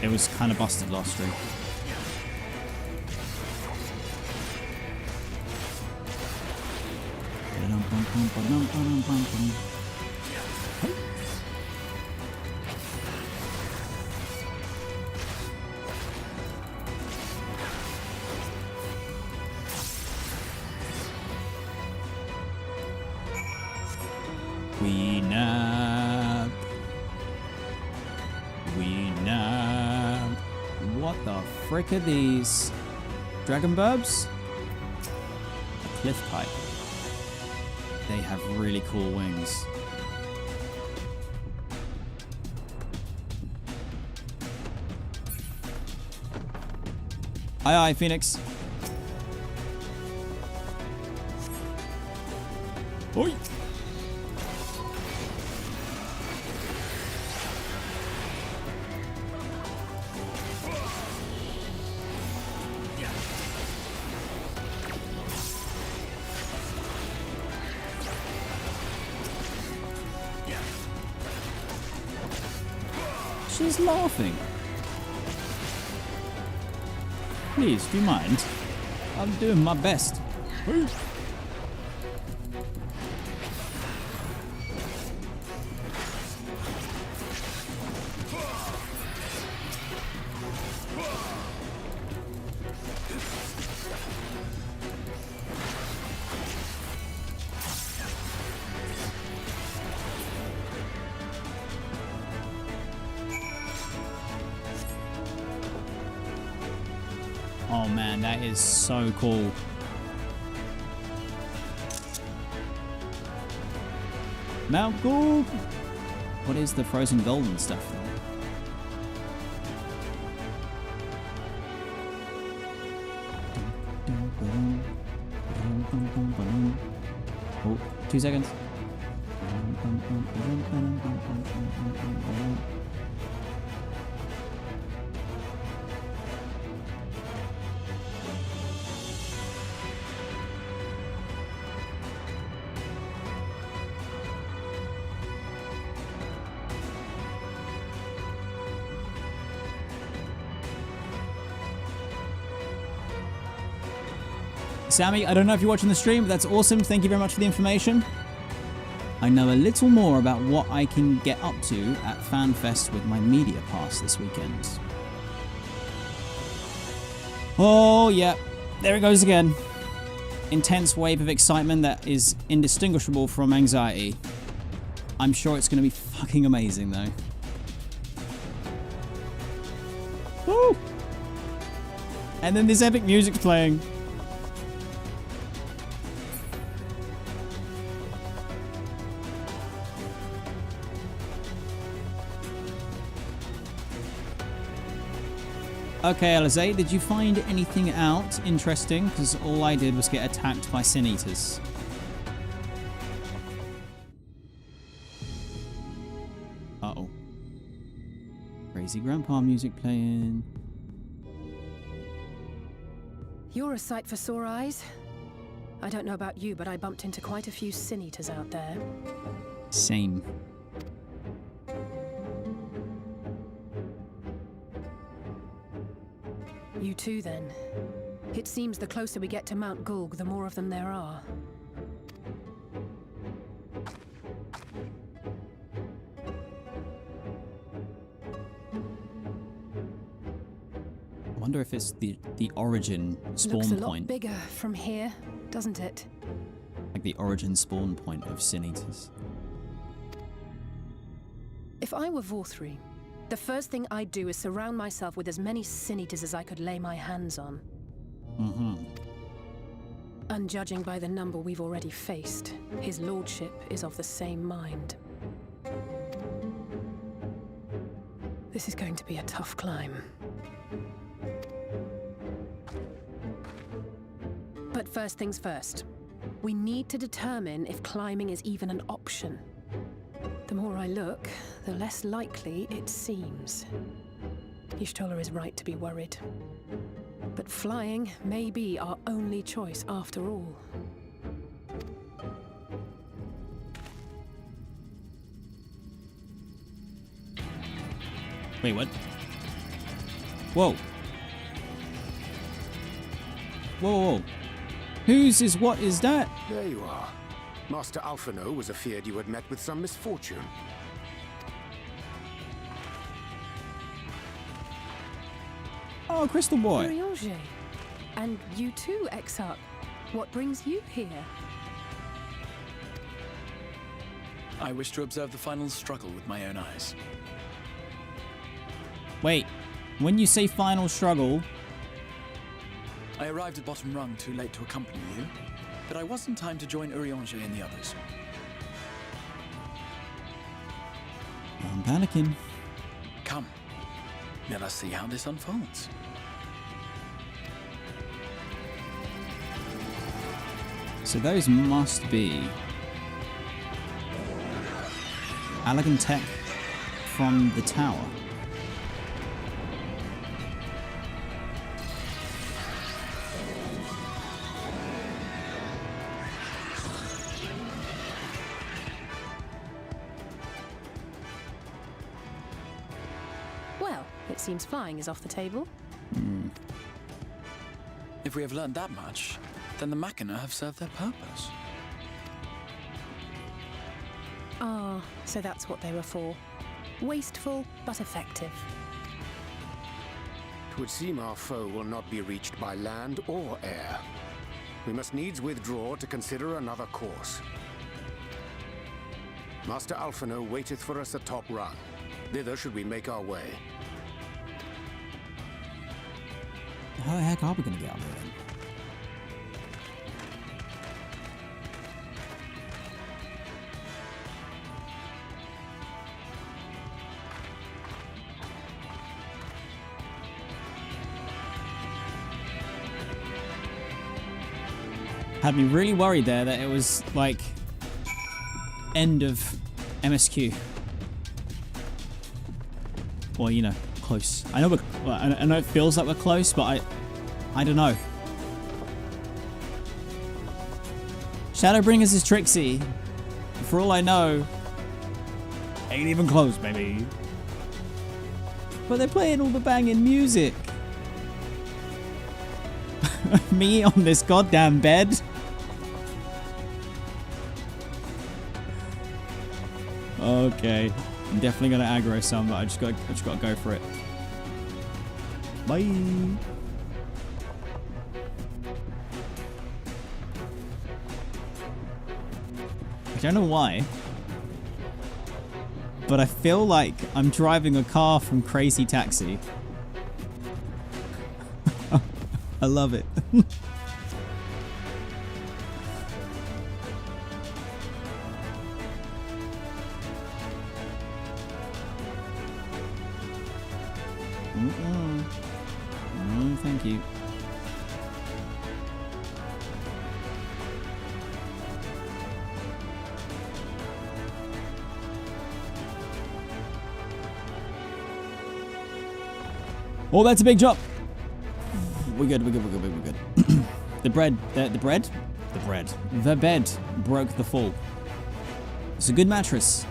It was kind of busted last stream. We nap. What the frick are these? Dragon burbs? A cliff pipe. They have really cool wings. Aye, aye, Phoenix. Oi! She's laughing. Please, do you mind? I'm doing my best. Oh man, that is so cool. Mount Gold. What is the frozen golden stuff though? Oh, 2 seconds. Sammy, I don't know if you're watching the stream, but that's awesome. Thank you very much for the information. I know a little more about what I can get up to at FanFest with my media pass this weekend. Oh, yeah. There it goes again. Intense wave of excitement that is indistinguishable from anxiety. I'm sure it's going to be fucking amazing, though. Woo! And then this epic music's playing. Okay, Eorzean, did you find anything out interesting? Because all I did was get attacked by Sin Eaters. Uh-oh. Crazy grandpa music playing. You're a sight for sore eyes. I don't know about you, but I bumped into quite a few Sin Eaters out there. Same. You too, then. It seems the closer we get to Mount Gulg, the more of them there are. I wonder if it's the origin spawn Looks a lot point. bigger from here, doesn't it? Like the origin spawn point of Sin Eaters. If I were Vorthri, the first thing I'd do is surround myself with as many Sin Eaters as I could lay my hands on. Mm-hmm. And judging by the number we've already faced, his lordship is of the same mind. This is going to be a tough climb. But first things first. We need to determine if climbing is even an option. The more I look, the less likely it seems. Y'shtola is right to be worried. But flying may be our only choice after all. Wait, what? Whoa. Whoa, whoa. Whose is what is that? There you are. Master Alphino was afeard you had met with some misfortune. Oh, Crystal Boy. Eorzean. And you too, Exarch. What brings you here? I wish to observe the final struggle with my own eyes. Wait, when you say final struggle... I arrived at bottom rung too late to accompany you, but I was in time to join Eorzean and the others. I'm panicking. Come, let us see how this unfolds. So those must be Allagan tech from the tower. Well, it seems flying is off the table. If we have learned that much, then the Machina have served their purpose. Ah, so that's what they were for. Wasteful, but effective. It would seem our foe will not be reached by land or air. We must needs withdraw to consider another course. Master Alphino waiteth for us atop rung. Thither should we make our way. How the heck are we going to get up there then? Had me really worried there that it was like end of MSQ. Well, you know, close. I know I know it feels like we're close, but I don't know. Shadowbringers is Trixie. For all I know, ain't even close, baby. But they're playing all the banging music. Me on this goddamn bed. Okay, I'm definitely gonna aggro some, but I just gotta go for it. Bye. I don't know why, but I feel like I'm driving a car from Crazy Taxi. I love it. No, thank you. Oh, that's a big drop. We're good. The bed broke the fall. It's a good mattress.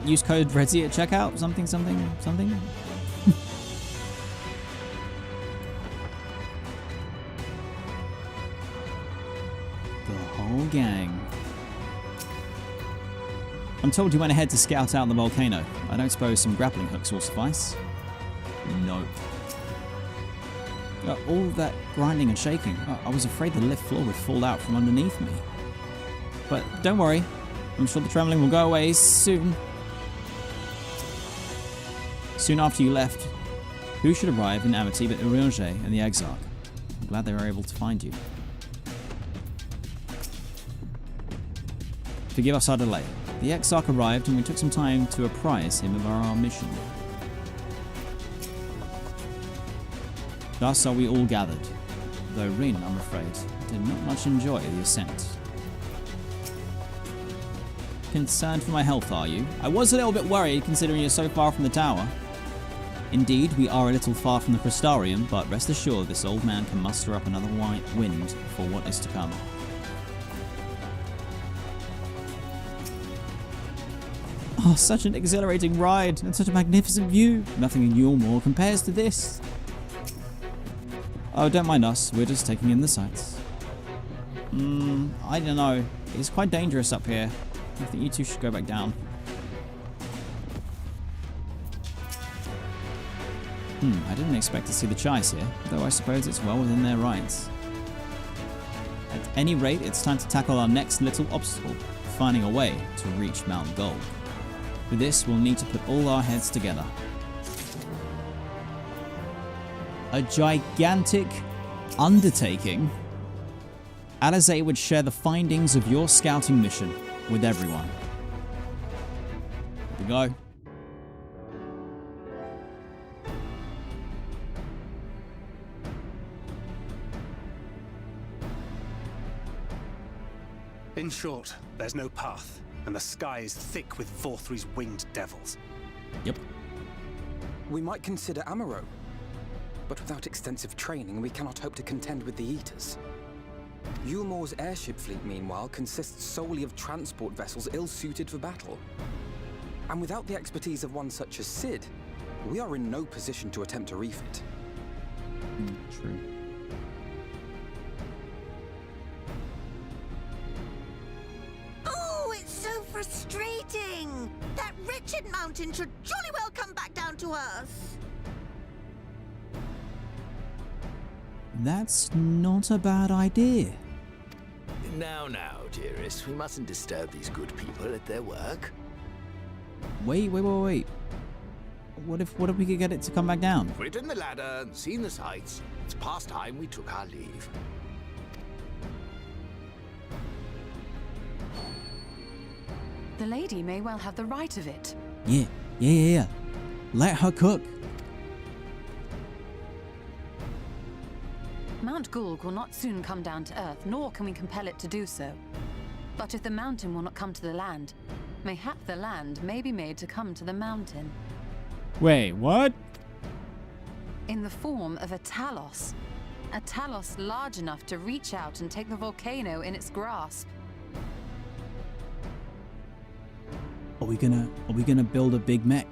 Use code Redzy at checkout. Something. The whole gang. I'm told you went ahead to scout out the volcano. I don't suppose some grappling hooks will suffice? No. All that grinding and shaking, I was afraid the lift floor would fall out from underneath me. But don't worry, I'm sure the trembling will go away soon. Soon after you left, who should arrive in Amity but Eorzean and the Exarch? I'm glad they were able to find you. Forgive us our delay. The Exarch arrived and we took some time to apprise him of our mission. Thus are we all gathered, though Rin, I'm afraid, did not much enjoy the ascent. Concerned for my health, are you? I was a little bit worried considering you're so far from the tower. Indeed, we are a little far from the Crystarium, but rest assured this old man can muster up another wind for what is to come. Oh, such an exhilarating ride and such a magnificent view. Nothing in Yulmore compares to this. Oh, don't mind us. We're just taking in the sights. I don't know. It's quite dangerous up here. I think you two should go back down. I didn't expect to see the Chais here, though I suppose it's well within their rights. At any rate, it's time to tackle our next little obstacle, finding a way to reach Mount Gold. For this, we'll need to put all our heads together. A gigantic undertaking. Alizé would share the findings of your scouting mission with everyone. Here we go. In short, there's no path, and the sky is thick with Vorthri's winged devils. Yep. We might consider Amaro. But without extensive training, we cannot hope to contend with the Eaters. Yulmore's airship fleet, meanwhile, consists solely of transport vessels ill-suited for battle. And without the expertise of one such as Sid, we are in no position to attempt to refit. True. Oh, it's so frustrating! That wretched mountain should jolly well come back down to us! That's not a bad idea. Now, dearest, we mustn't disturb these good people at their work. Wait. What if we could get it to come back down? Ridden the ladder and seen the sights. It's past time we took our leave. The lady may well have the right of it. Yeah. Let her cook. Mount Gulg will not soon come down to earth, nor can we compel it to do so. But if the mountain will not come to the land, mayhap the land may be made to come to the mountain. Wait, what? In the form of a Talos. A Talos large enough to reach out and take the volcano in its grasp. Are we gonna build a big mech?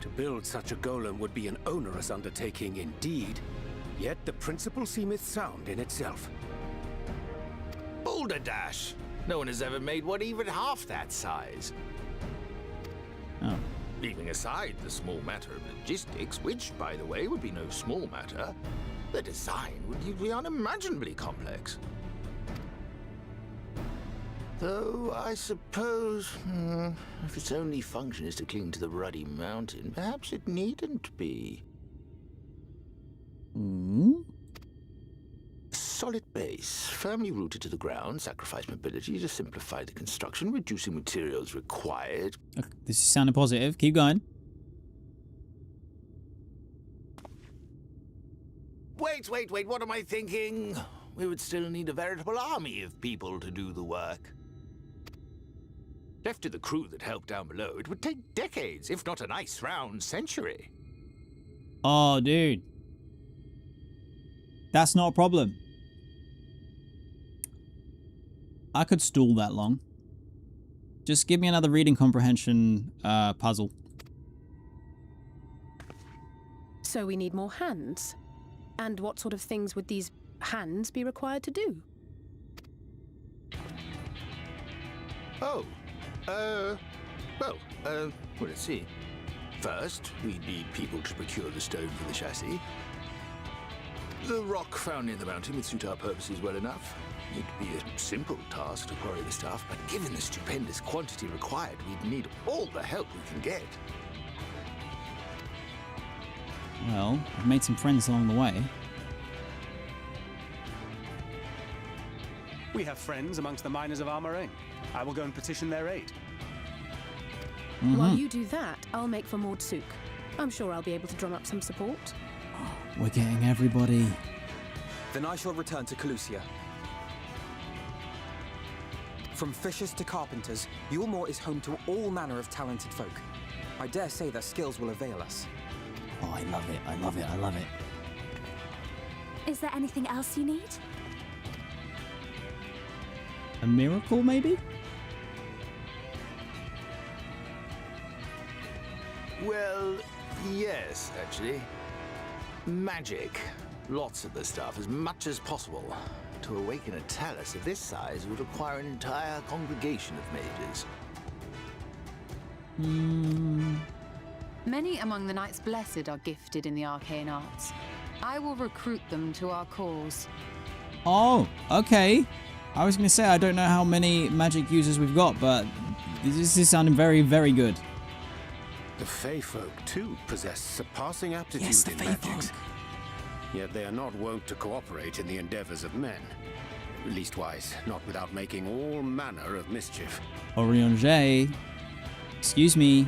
To build such a golem would be an onerous undertaking indeed. Yet the principle seemeth sound in itself. Boulder Dash! No one has ever made one even half that size. Oh. Leaving aside the small matter of logistics, which, by the way, would be no small matter, the design would be unimaginably complex. Though, I suppose, if its only function is to cling to the ruddy mountain, perhaps it needn't be. Solid base, firmly rooted to the ground, sacrifice mobility to simplify the construction, reducing materials required. Okay, this is sounding positive. Keep going. Wait, what am I thinking? We would still need a veritable army of people to do the work. Left to the crew that helped down below, it would take decades, if not a nice round century. Oh, dude. That's not a problem. I could stall that long. Just give me another reading comprehension puzzle. So we need more hands. And what sort of things would these hands be required to do? Well, let's see. First, we need people to procure the stone for the chassis. The rock found near the mountain would suit our purposes well enough. It'd be a simple task to quarry the stuff, but given the stupendous quantity required, we'd need all the help we can get. Well, I've made some friends along the way. We have friends amongst the miners of Armorain. I will go and petition their aid. While you do that, I'll make for Mordsuk. I'm sure I'll be able to drum up some support. We're getting everybody. Then I shall return to Calusia. From fishers to carpenters, Yulmore is home to all manner of talented folk. I dare say their skills will avail us. Oh, I love it. I love it. I love it. Is there anything else you need? A miracle, maybe? Well, yes, actually. Magic. Lots of the stuff, as much as possible. To awaken a Talus of this size would require an entire congregation of mages. Many among the Knights Blessed are gifted in the arcane arts. I will recruit them to our cause. Oh, okay. I was going to say, I don't know how many magic users we've got, but this is sounding very, very good. The Fey folk, too, possess surpassing aptitude in magics. Yet they are not wont to cooperate in the endeavors of men. Leastwise, not without making all manner of mischief. Eorzean. Excuse me.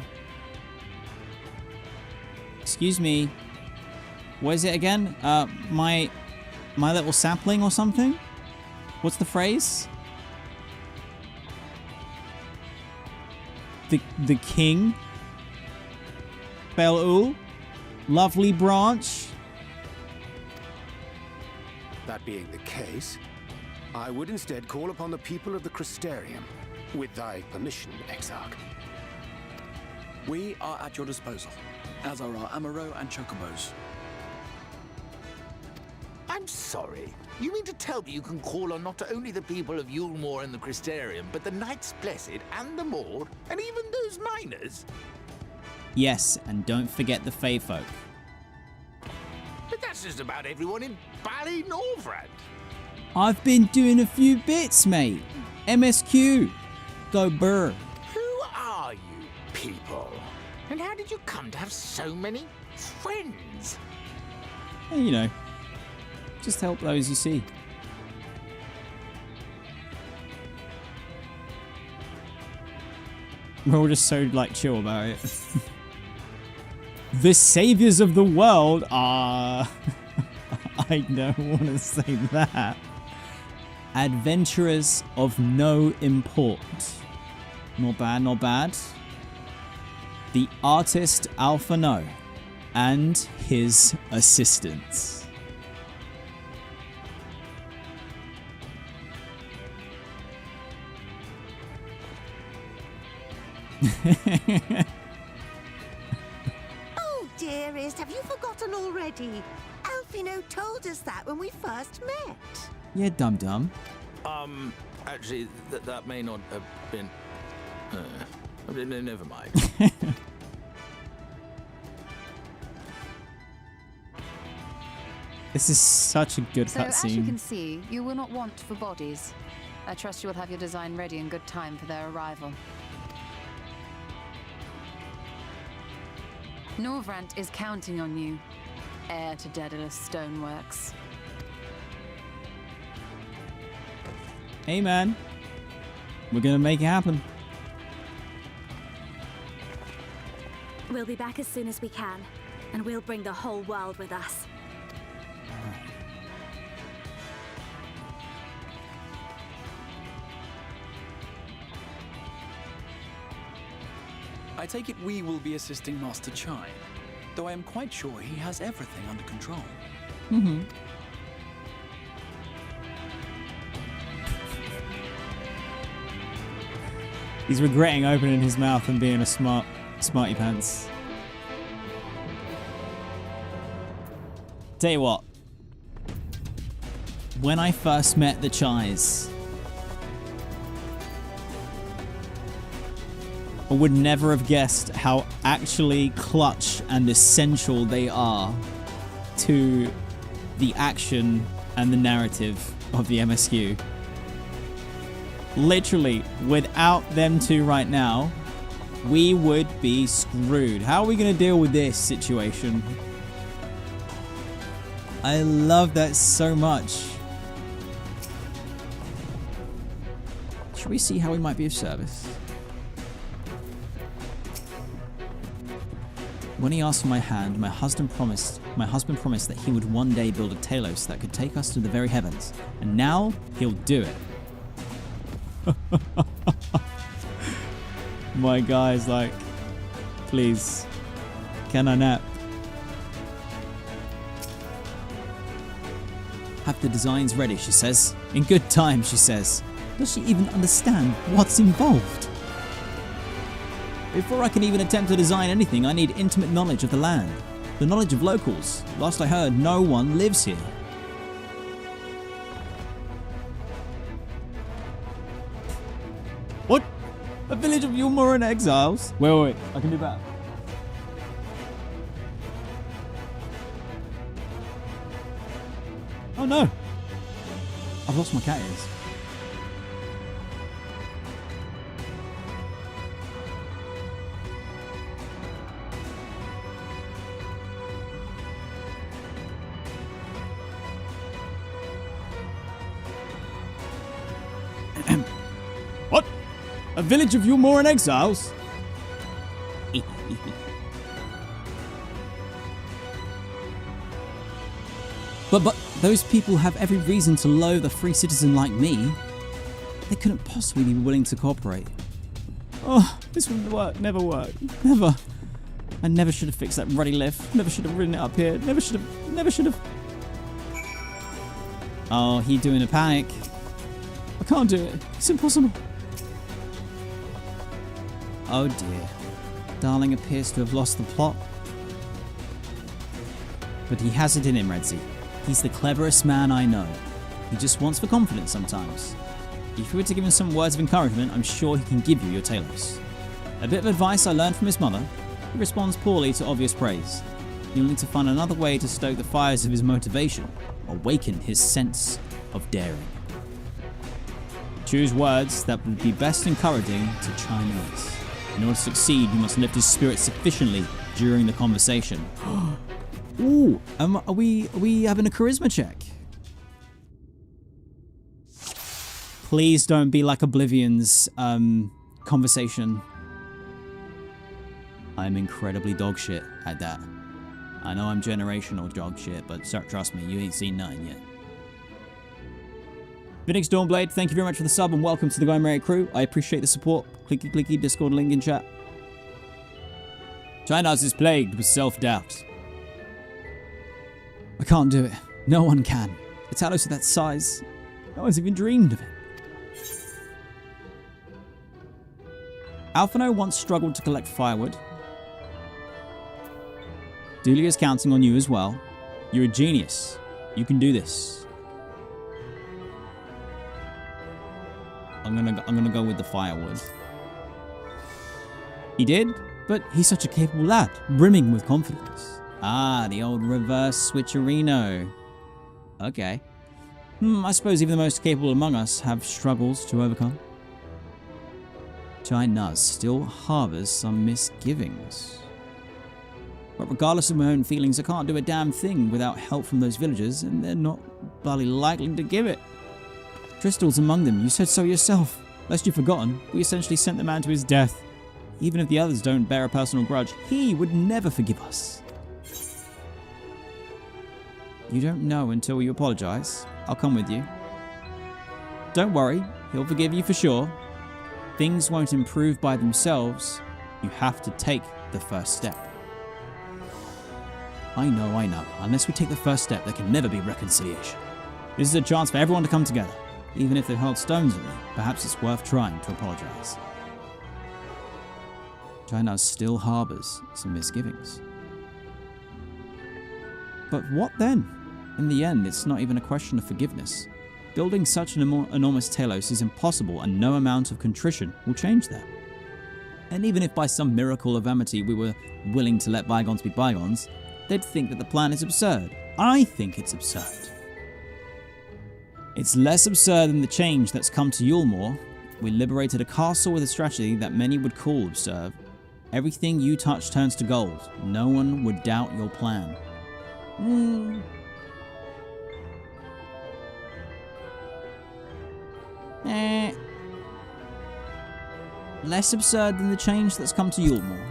Excuse me. What is it again? My little sapling or something? What's the phrase? The king? Bel'ul? Lovely branch? That being the case, I would instead call upon the people of the Crystarium. With thy permission, Exarch. We are at your disposal, as are our Amaro and Chocobos. I'm sorry. You mean to tell me you can call on not only the people of Yulmore and the Crystarium, but the Knights Blessed and the Maud, and even those miners? Yes, and don't forget the Fey folk. But that's just about everyone in Ballynorvrand. I've been doing a few bits, mate. MSQ. Go burr. Who are you people? And how did you come to have so many friends? And, you know, just help those you see. We're all just so, like, chill about it. The saviors of the world are... I don't want to say that. Adventurers of no import. Not bad, not bad. The artist Alpha No and his assistants. Oh, dearest, have you forgotten already? Alfino told us that when we first met. Yeah, dum-dum. Actually, that may not have been... never mind. This is such a good So, as you cutscene. can see, you will not want for bodies. I trust you will have your design ready in good time for their arrival. Norvrant is counting on you, heir to Daedalus Stoneworks. Hey, man. We're gonna make it happen. We'll be back as soon as we can, and we'll bring the whole world with us. I take it we will be assisting Master Chai, though I am quite sure he has everything under control. Mm-hmm. He's regretting opening his mouth and being a smarty pants. Tell you what. When I first met the Chais, I would never have guessed how actually clutch and essential they are to the action and the narrative of the MSQ. Literally, without them two right now, we would be screwed. How are we going to deal with this situation? I love that so much. Should we see how we might be of service? When he asked for my hand, my husband promised that he would one day build a Talos that could take us to the very heavens. And now he'll do it. My guy's like, please, can I nap? Have the designs ready, she says. In good time, she says. Does she even understand what's involved? Before I can even attempt to design anything, I need intimate knowledge of the land. The knowledge of locals. Last I heard, no one lives here. What? A village of Yulmoran exiles? Wait, I can do that. Oh no! I've lost my cat ears. What? A village of Yulmoran exiles? But those people have every reason to loathe a free citizen like me. They couldn't possibly be willing to cooperate. Oh, this wouldn't work. Never work. Never. I never should have fixed that ruddy lift. Never should have ridden it up here. Never should have. Oh, he doing a panic. I can't do it. It's impossible. Oh dear. Darling appears to have lost the plot. But he has it in him, Redzy. He's the cleverest man I know. He just wants for confidence sometimes. If you were to give him some words of encouragement, I'm sure he can give you your Talos. A bit of advice I learned from his mother. He responds poorly to obvious praise. You'll need to find another way to stoke the fires of his motivation. Awaken his sense of daring. Choose words that would be best encouraging to Chinese. In order to succeed, you must lift his spirit sufficiently during the conversation. Ooh, are we having a charisma check? Please don't be like Oblivion's conversation. I'm incredibly dog shit at that. I know I'm generational dog shit, but trust me, you ain't seen nothing yet. Phoenix Stormblade, thank you very much for the sub and welcome to the Going Merry crew. I appreciate the support. Clicky clicky, Discord link in chat. China's is plagued with self-doubt. I can't do it. No one can. A Talos of that size, no one's even dreamed of it. Alphino once struggled to collect firewood. Delia's counting on you as well. You're a genius. You can do this. I'm gonna go with the firewood. He did, but he's such a capable lad, brimming with confidence. Ah, the old reverse switcherino. Okay. I suppose even the most capable among us have struggles to overcome. Chai Nuz still harbors some misgivings. But regardless of my own feelings, I can't do a damn thing without help from those villagers, and they're not bloody likely to give it. Tristle's among them, you said so yourself. Lest you've forgotten, we essentially sent the man to his death. Even if the others don't bear a personal grudge, he would never forgive us. You don't know until you apologize. I'll come with you. Don't worry, he'll forgive you for sure. Things won't improve by themselves. You have to take the first step. I know. Unless we take the first step, there can never be reconciliation. This is a chance for everyone to come together. Even if they've hurled stones at me, perhaps it's worth trying to apologize. China still harbors some misgivings. But what then? In the end, it's not even a question of forgiveness. Building such an enormous Talos is impossible, and no amount of contrition will change that. And even if by some miracle of amity we were willing to let bygones be bygones, they'd think that the plan is absurd. I think it's absurd. It's less absurd than the change that's come to Yulmore. We liberated a castle with a strategy that many would call absurd. Everything you touch turns to gold. No one would doubt your plan. Less absurd than the change that's come to Yulmore.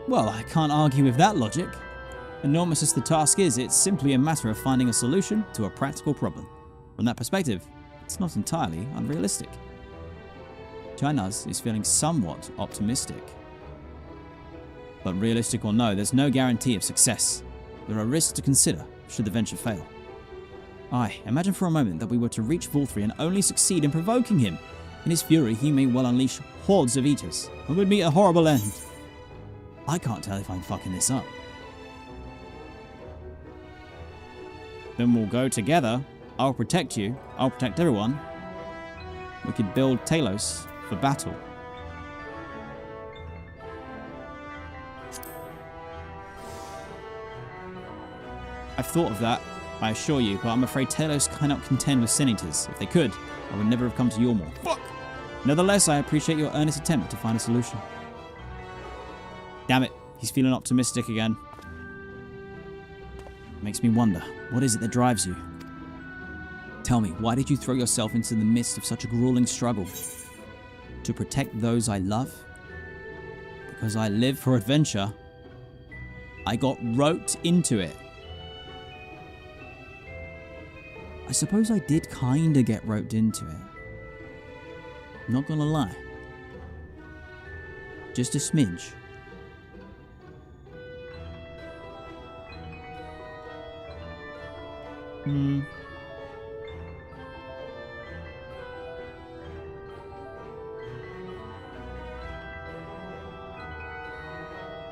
Well, I can't argue with that logic. Enormous as the task is, it's simply a matter of finding a solution to a practical problem. From that perspective, it's not entirely unrealistic. Chinaz is feeling somewhat optimistic. But realistic or no, there's no guarantee of success. There are risks to consider should the venture fail. Imagine for a moment that we were to reach Vulthree and only succeed in provoking him. In his fury, he may well unleash hordes of eaters, and would meet a horrible end. I can't tell if I'm fucking this up. Then we'll go together. I'll protect you. I'll protect everyone. We could build Talos for battle. I've thought of that, I assure you, but I'm afraid Talos cannot contend with Sin Eaters. If they could, I would never have come to Yulmore. Fuck! Nevertheless, I appreciate your earnest attempt to find a solution. Damn it, he's feeling optimistic again. Makes me wonder, what is it that drives you? Tell me, why did you throw yourself into the midst of such a grueling struggle? To protect those I love? Because I live for adventure. I got roped into it. I suppose I did kinda get roped into it. Not gonna lie. Just a smidge.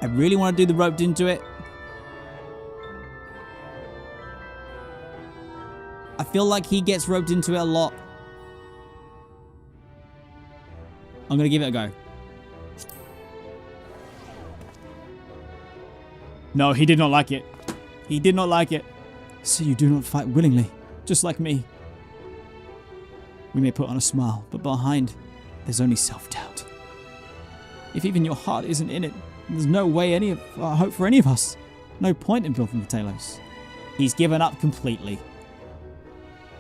I really want to do the roped into it. I feel like he gets roped into it a lot. I'm gonna give it a go. No, he did not like it. He did not like it. So you do not fight willingly, just like me. We may put on a smile, but behind, there's only self-doubt. If even your heart isn't in it, there's no way any of hope for any of us. No point in building the Talos. He's given up completely.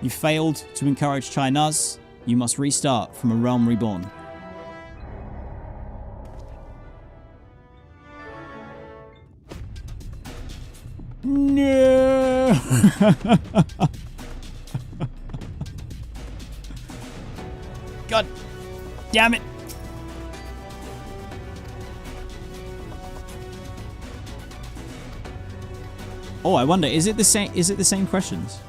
You failed to encourage Chai-Nuz. You must restart from a realm reborn. No! God damn it! Oh, I wonder, is it the same questions?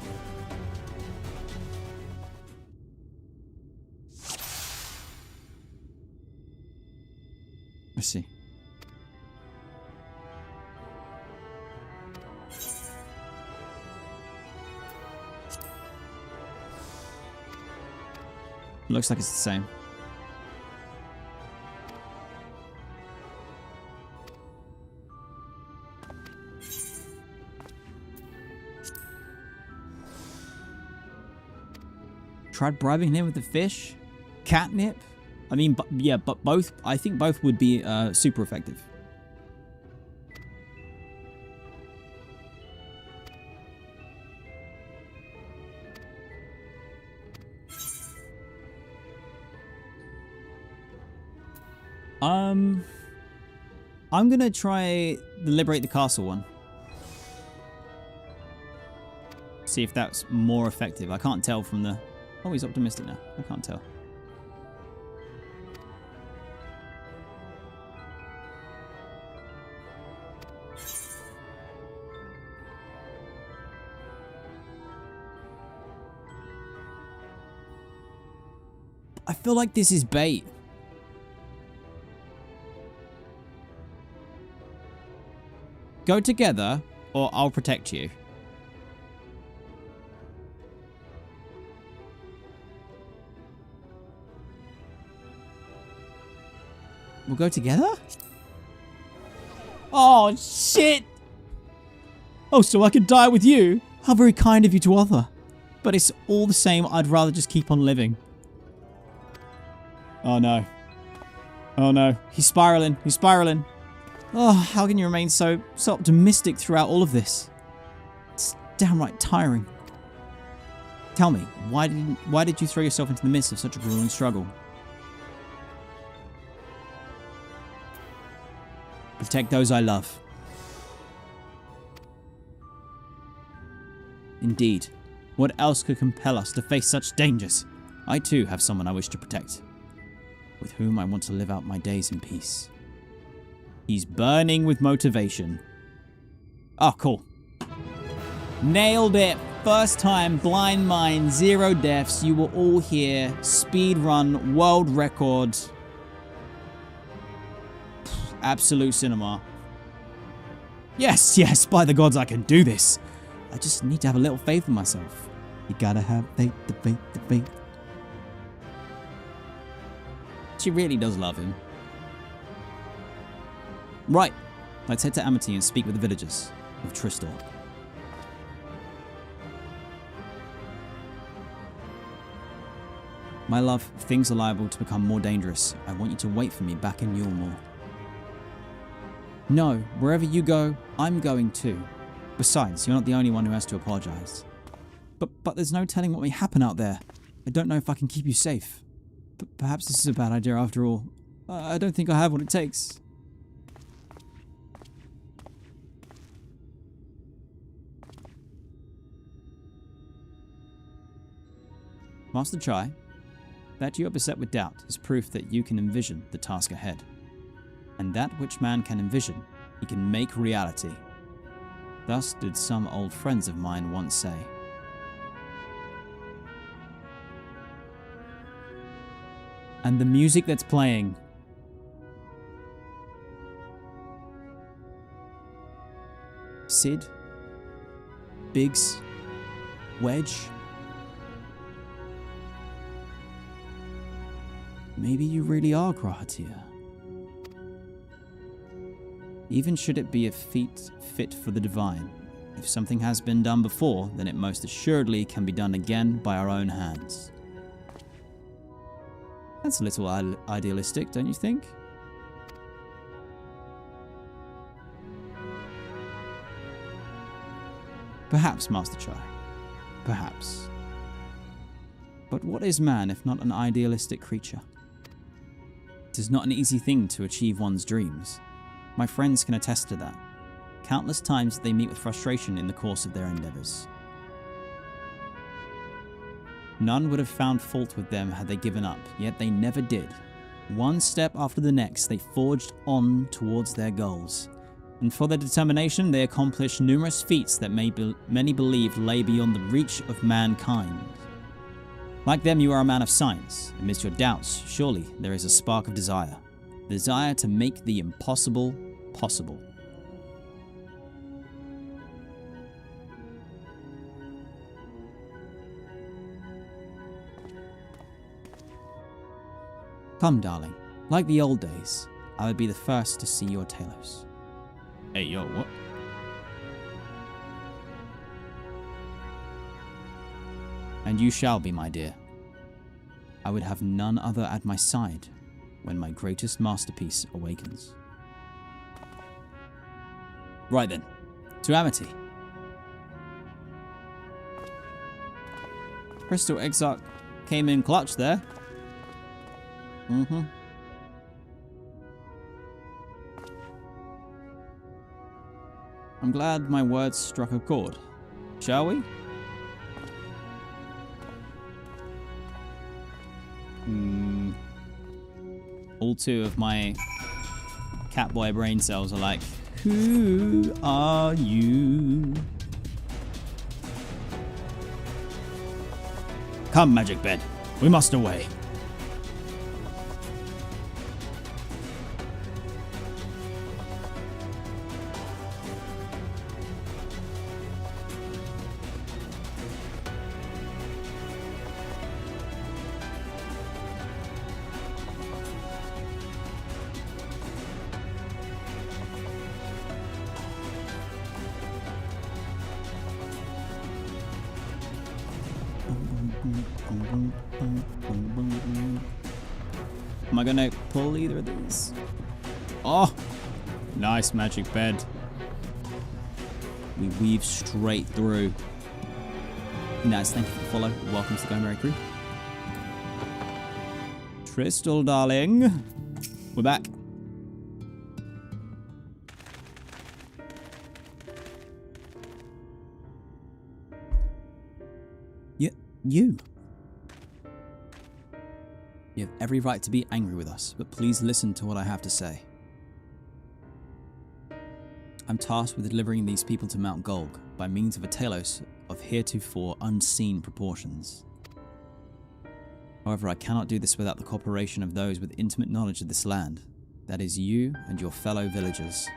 Let's see. Looks like it's the same. Tried bribing him with the fish? Catnip? I mean, yeah, but both, I think both would be super effective. I'm gonna try the Liberate the Castle one. See if that's more effective. I can't tell from the... Oh, he's optimistic now. I can't tell. I feel like this is bait. Go together, or I'll protect you. We'll go together? Oh, shit! Oh, so I could die with you? How very kind of you to offer. But it's all the same, I'd rather just keep on living. Oh no. Oh no. He's spiraling. He's spiraling. Oh, how can you remain so optimistic throughout all of this? It's downright tiring. Tell me, why did you throw yourself into the midst of such a grueling struggle? Protect those I love. Indeed. What else could compel us to face such dangers? I too have someone I wish to protect, with whom I want to live out my days in peace. He's burning with motivation. Oh, cool. Nailed it. First time, blind mine, 0 deaths. You were all here. Speed run, world record. Absolute cinema. Yes, yes, by the gods I can do this. I just need to have a little faith in myself. You gotta have faith, the faith, the faith. She really does love him. Right, let's head to Amity and speak with the villagers of Tristor. My love, if things are liable to become more dangerous, I want you to wait for me back in Yulmore. No, wherever you go, I'm going too. Besides, you're not the only one who has to apologize. But there's no telling what may happen out there. I don't know if I can keep you safe. But perhaps this is a bad idea after all. I don't think I have what it takes. Master Chai, that you are beset with doubt is proof that you can envision the task ahead. And that which man can envision, he can make reality. Thus did some old friends of mine once say. And the music that's playing. Sid? Biggs? Wedge? Maybe you really are Grahatir. Even should it be a feat fit for the divine, if something has been done before, then it most assuredly can be done again by our own hands. That's a little idealistic, don't you think? Perhaps, Master Chai. Perhaps. But what is man if not an idealistic creature? It is not an easy thing to achieve one's dreams. My friends can attest to that. Countless times they meet with frustration in the course of their endeavors. None would have found fault with them had they given up, yet they never did. One step after the next, they forged on towards their goals. And for their determination, they accomplished numerous feats that many believed lay beyond the reach of mankind. Like them, you are a man of science. Amidst your doubts, surely there is a spark of desire. The desire to make the impossible possible. Come, darling. Like the old days, I would be the first to see your Talos. Hey, yo, what? And you shall be, my dear. I would have none other at my side when my greatest masterpiece awakens. Right then, to Amity. Crystal Exarch came in clutch there. I'm glad my words struck a chord. Shall we? All two of my catboy brain cells are like, who are you? Come, magic bed. We must away. Am I gonna pull either of these? Oh, nice magic bed. We weave straight through. Nice, thank you for the follow. Welcome to the Going Merry crew. Tristal, darling. We're back. You. You have every right to be angry with us, but please listen to what I have to say. I'm tasked with delivering these people to Mount Golg by means of a Talos of heretofore unseen proportions. However, I cannot do this without the cooperation of those with intimate knowledge of this land. That is you and your fellow villagers.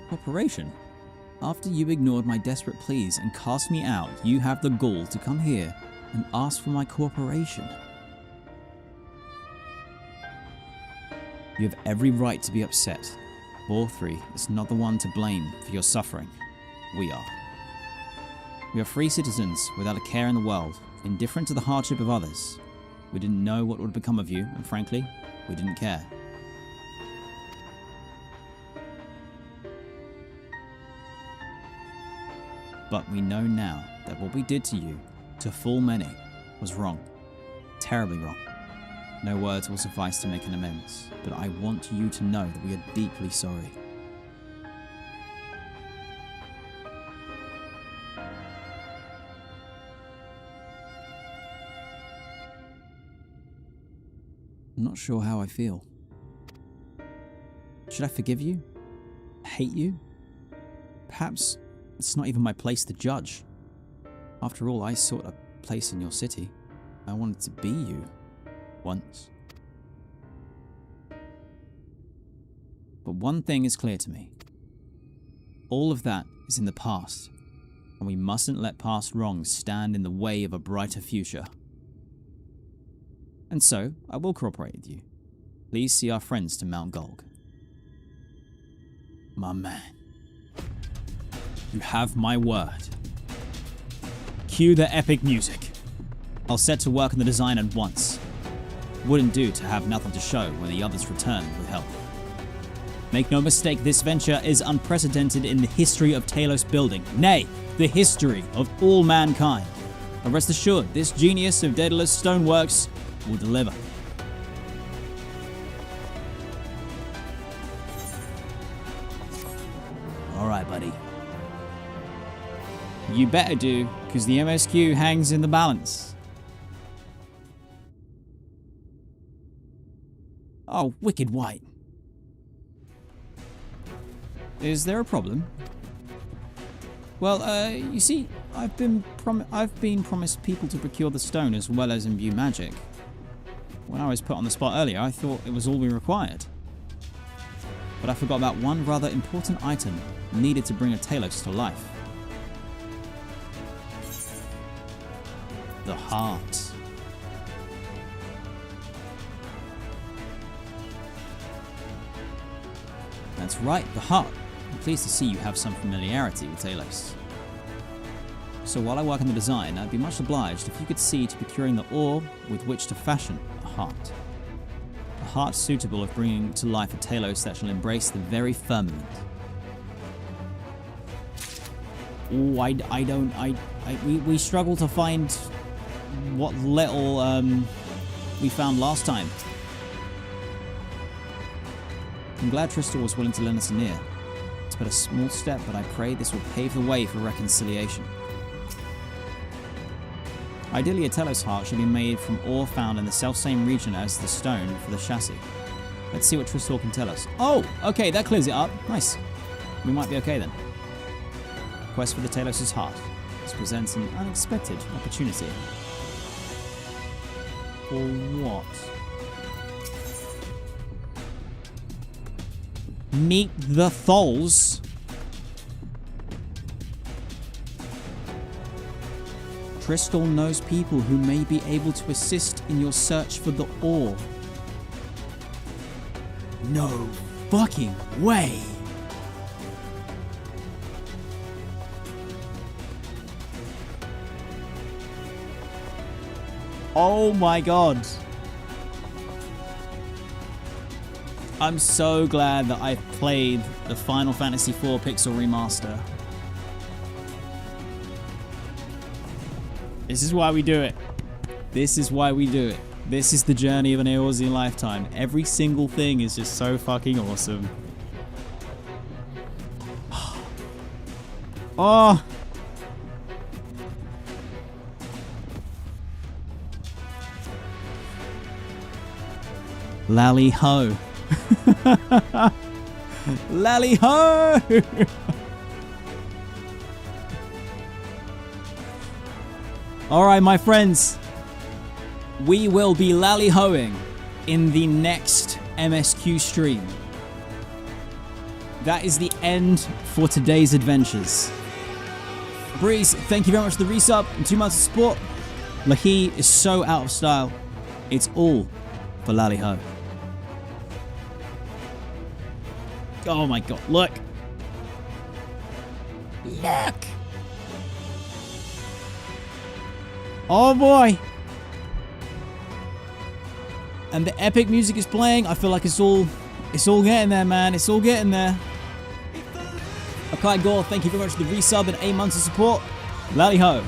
Cooperation? After you ignored my desperate pleas and cast me out, you have the gall to come here and ask for my cooperation. You have every right to be upset. Borthry is not the one to blame for your suffering. We are. We are free citizens without a care in the world, indifferent to the hardship of others. We didn't know what would become of you, and frankly, we didn't care. But we know now that what we did to you, to full many, was wrong. Terribly wrong. No words will suffice to make an amends, but I want you to know that we are deeply sorry. I'm not sure how I feel. Should I forgive you? Hate you? Perhaps it's not even my place to judge. After all, I sought a place in your city. I wanted to be you. Once. But one thing is clear to me. All of that is in the past, and we mustn't let past wrongs stand in the way of a brighter future. And so, I will cooperate with you. Please see our friends to Mount Golg. My man. You have my word. Cue the epic music. I'll set to work on the design at once. Wouldn't do to have nothing to show when the others return with help. Make no mistake, this venture is unprecedented in the history of Talos building, nay, the history of all mankind. And rest assured, this genius of Daedalus Stoneworks will deliver. Alright, buddy. You better do, because the MSQ hangs in the balance. Oh, wicked white. Is there a problem? Well, you see, I've been promised people to procure the stone as well as imbue magic. When I was put on the spot earlier, I thought it was all we required. But I forgot about one rather important item needed to bring a Talos to life. The heart. That's right, the heart. I'm pleased to see you have some familiarity with Talos. So while I work on the design, I'd be much obliged if you could see to procuring the ore with which to fashion a heart. A heart suitable of bringing to life a Talos that shall embrace the very firmament. Oh, we struggle to find what little we found last time. I'm glad Tristal was willing to lend us an ear. It's but a small step, but I pray this will pave the way for reconciliation. Ideally, a Talos heart should be made from ore found in the selfsame region as the stone for the chassis. Let's see what Tristal can tell us. Oh, okay, that clears it up. Nice. We might be okay then. Quest for the Talos' heart. This presents an unexpected opportunity. For what? Meet the Tholls. Tristal knows people who may be able to assist in your search for the ore. No fucking way! Oh my god. I'm so glad that I've played the Final Fantasy IV Pixel Remaster. This is why we do it. This is why we do it. This is the journey of an Eorzean lifetime. Every single thing is just so fucking awesome. Oh! Lally ho. Lally ho! Alright, my friends. We will be lally-hoing in the next MSQ stream. That is the end for today's adventures. Breeze, thank you very much for the resub and 2 months of support. Lahi is so out of style. It's all for lally-ho. Oh my god, look. Look. Oh boy. And the epic music is playing. I feel like it's all getting there, man. It's all getting there. Okay, Gore, thank you very much for the resub and 8 months of support. Lally-ho.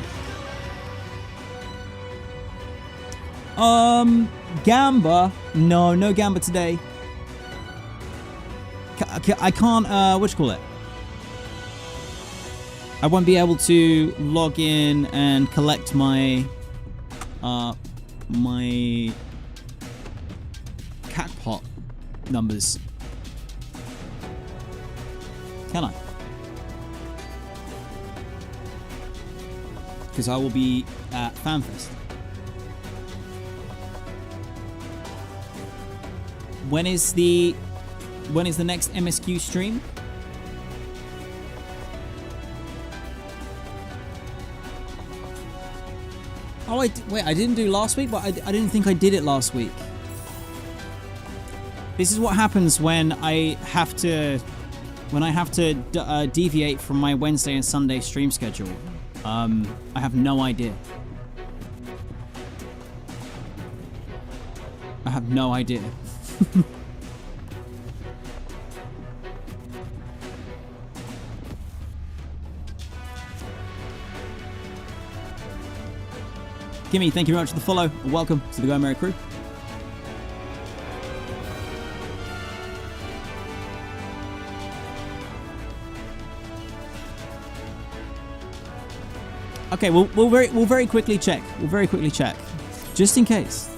Gamba. No Gamba today. I can't, what you call it? I won't be able to log in and collect my, my catpot numbers. Can I? Because I will be at FanFest. When is the next MSQ stream? Oh, wait, I didn't do last week, but I didn't think I did it last week. This is what happens when I have to deviate from my Wednesday and Sunday stream schedule. I have no idea. I have no idea. Kimmy, thank you very much for the follow. Welcome to the Go Merry crew. Okay, we'll very quickly check. We'll very quickly check, just in case.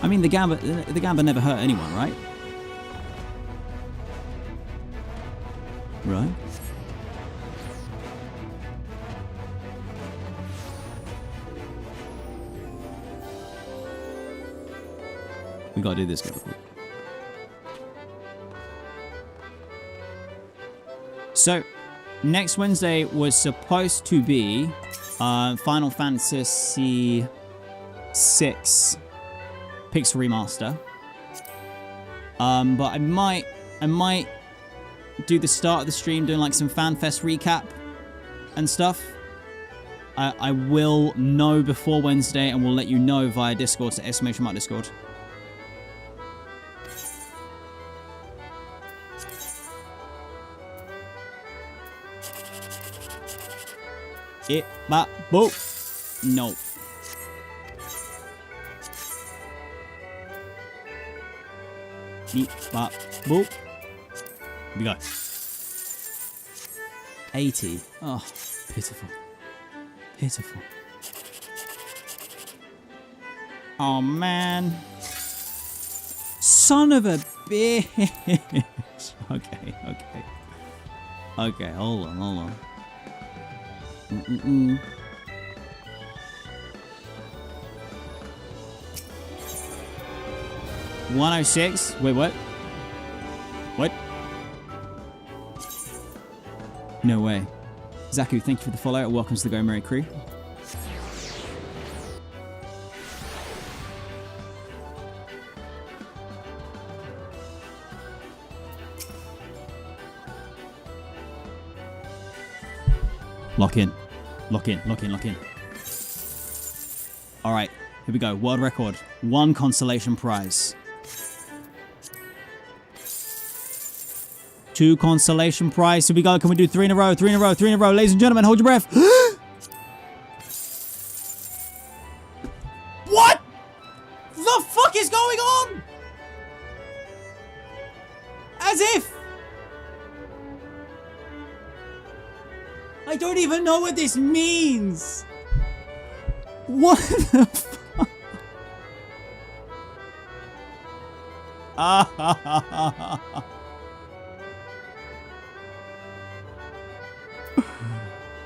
I mean, the gamba never hurt anyone, right? Right. We gotta do this real quick. So, next Wednesday was supposed to be Final Fantasy VI Pixel Remaster. But I might do the start of the stream doing like some FanFest recap and stuff. I will know before Wednesday and we'll let you know via Discord, so !Discord. Boop. No. Boop. Here we go. 80. Oh, pitiful. Pitiful. Oh, man. Son of a bitch. Okay. Okay, hold on. 106. Wait, what? What? No way. Zaku, thank you for the follow. Welcome to the Go Merry crew. Lock in. All right, here we go. World record. 1 consolation prize. 2 consolation prize. Here we go. Can we do 3 in a row? 3 in a row. Ladies and gentlemen, hold your breath. What the fuck is going on? As if. I don't even know what this means. What the fuck?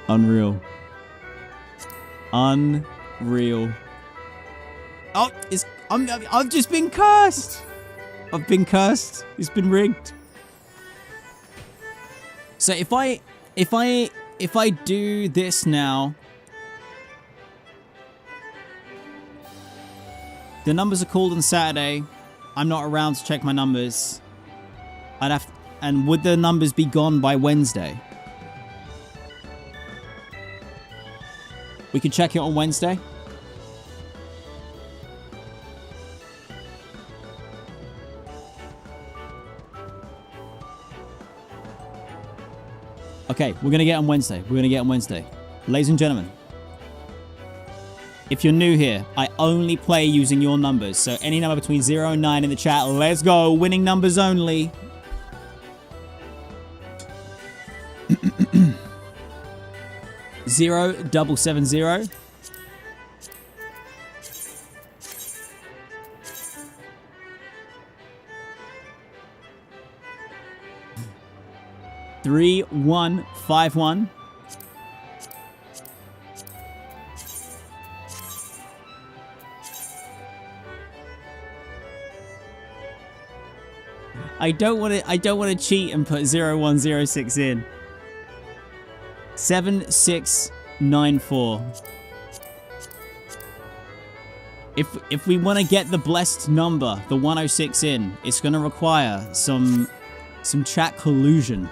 Unreal. Oh, I've just been cursed. I've been cursed. It's been rigged. So if I do this now, the numbers are called on Saturday. I'm not around to check my numbers. And would the numbers be gone by Wednesday? We could check it on Wednesday. Okay, we're going to get on Wednesday. Ladies and gentlemen, if you're new here, I only play using your numbers. So any number between 0 and 9 in the chat, let's go. Winning numbers only. Zero 770. Three 151. I don't want to cheat and put 0106 in. 7694. If we want to get the blessed number, the 106 in, it's going to require some chat collusion.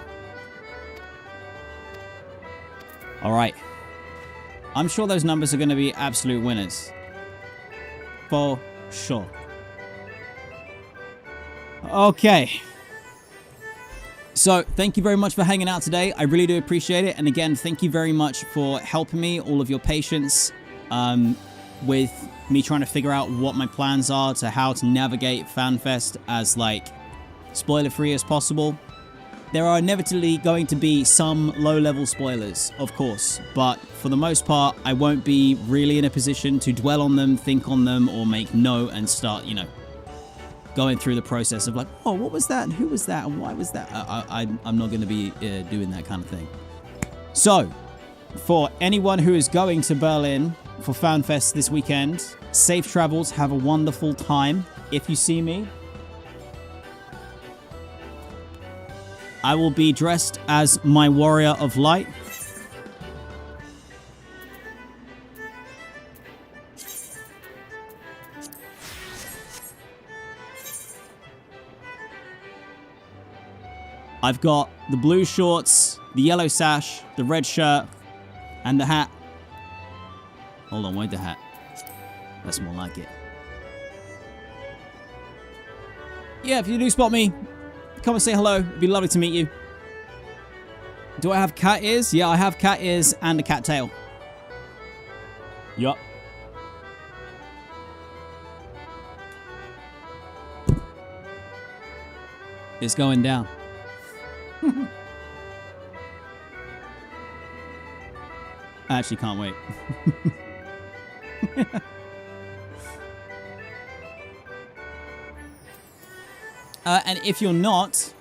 All right. I'm sure those numbers are going to be absolute winners. For sure. Okay. So, thank you very much for hanging out today. I really do appreciate it. And again, thank you very much for helping me, all of your patience. with me trying to figure out what my plans are to how to navigate FanFest as like spoiler-free as possible. There are inevitably going to be some low-level spoilers, of course, but for the most part, I won't be really in a position to dwell on them, think on them, or make note and start, you know, going through the process of like, oh, what was that, and who was that, and why was that? I'm not going to be doing that kind of thing. So, for anyone who is going to Berlin for FanFest this weekend, safe travels, have a wonderful time. If you see me, I will be dressed as my warrior of light. I've got the blue shorts, the yellow sash, the red shirt, and the hat. Hold on, wait, the hat. That's more like it. Yeah, if you do spot me, come and say hello. It'd be lovely to meet you. Do I have cat ears? Yeah, I have cat ears and a cat tail. Yup. It's going down. I actually can't wait. And if you're not,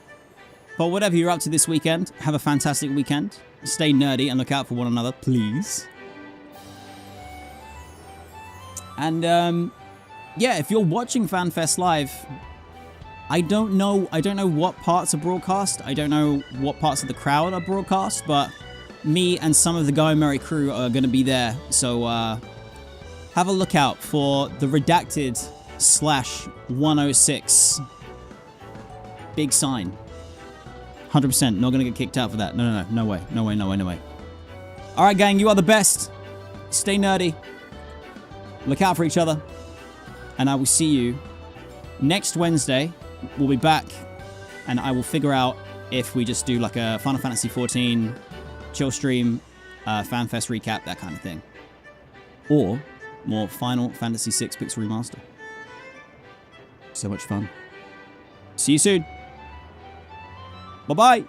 but whatever you're up to this weekend, have a fantastic weekend. Stay nerdy and look out for one another, please. And yeah, if you're watching FanFest live, I don't know what parts are broadcast. I don't know what parts of the crowd are broadcast, but me and some of the Going Merry crew are going to be there. So have a look out for the redacted /106 big sign. 100% not going to get kicked out for that. No way. All right, gang, you are the best. Stay nerdy. Look out for each other. And I will see you next Wednesday. We'll be back, and I will figure out if we just do like a Final Fantasy XIV chill stream, FanFest recap, that kind of thing. Or more Final Fantasy VI Pixel Remaster. So much fun. See you soon. Bye-bye.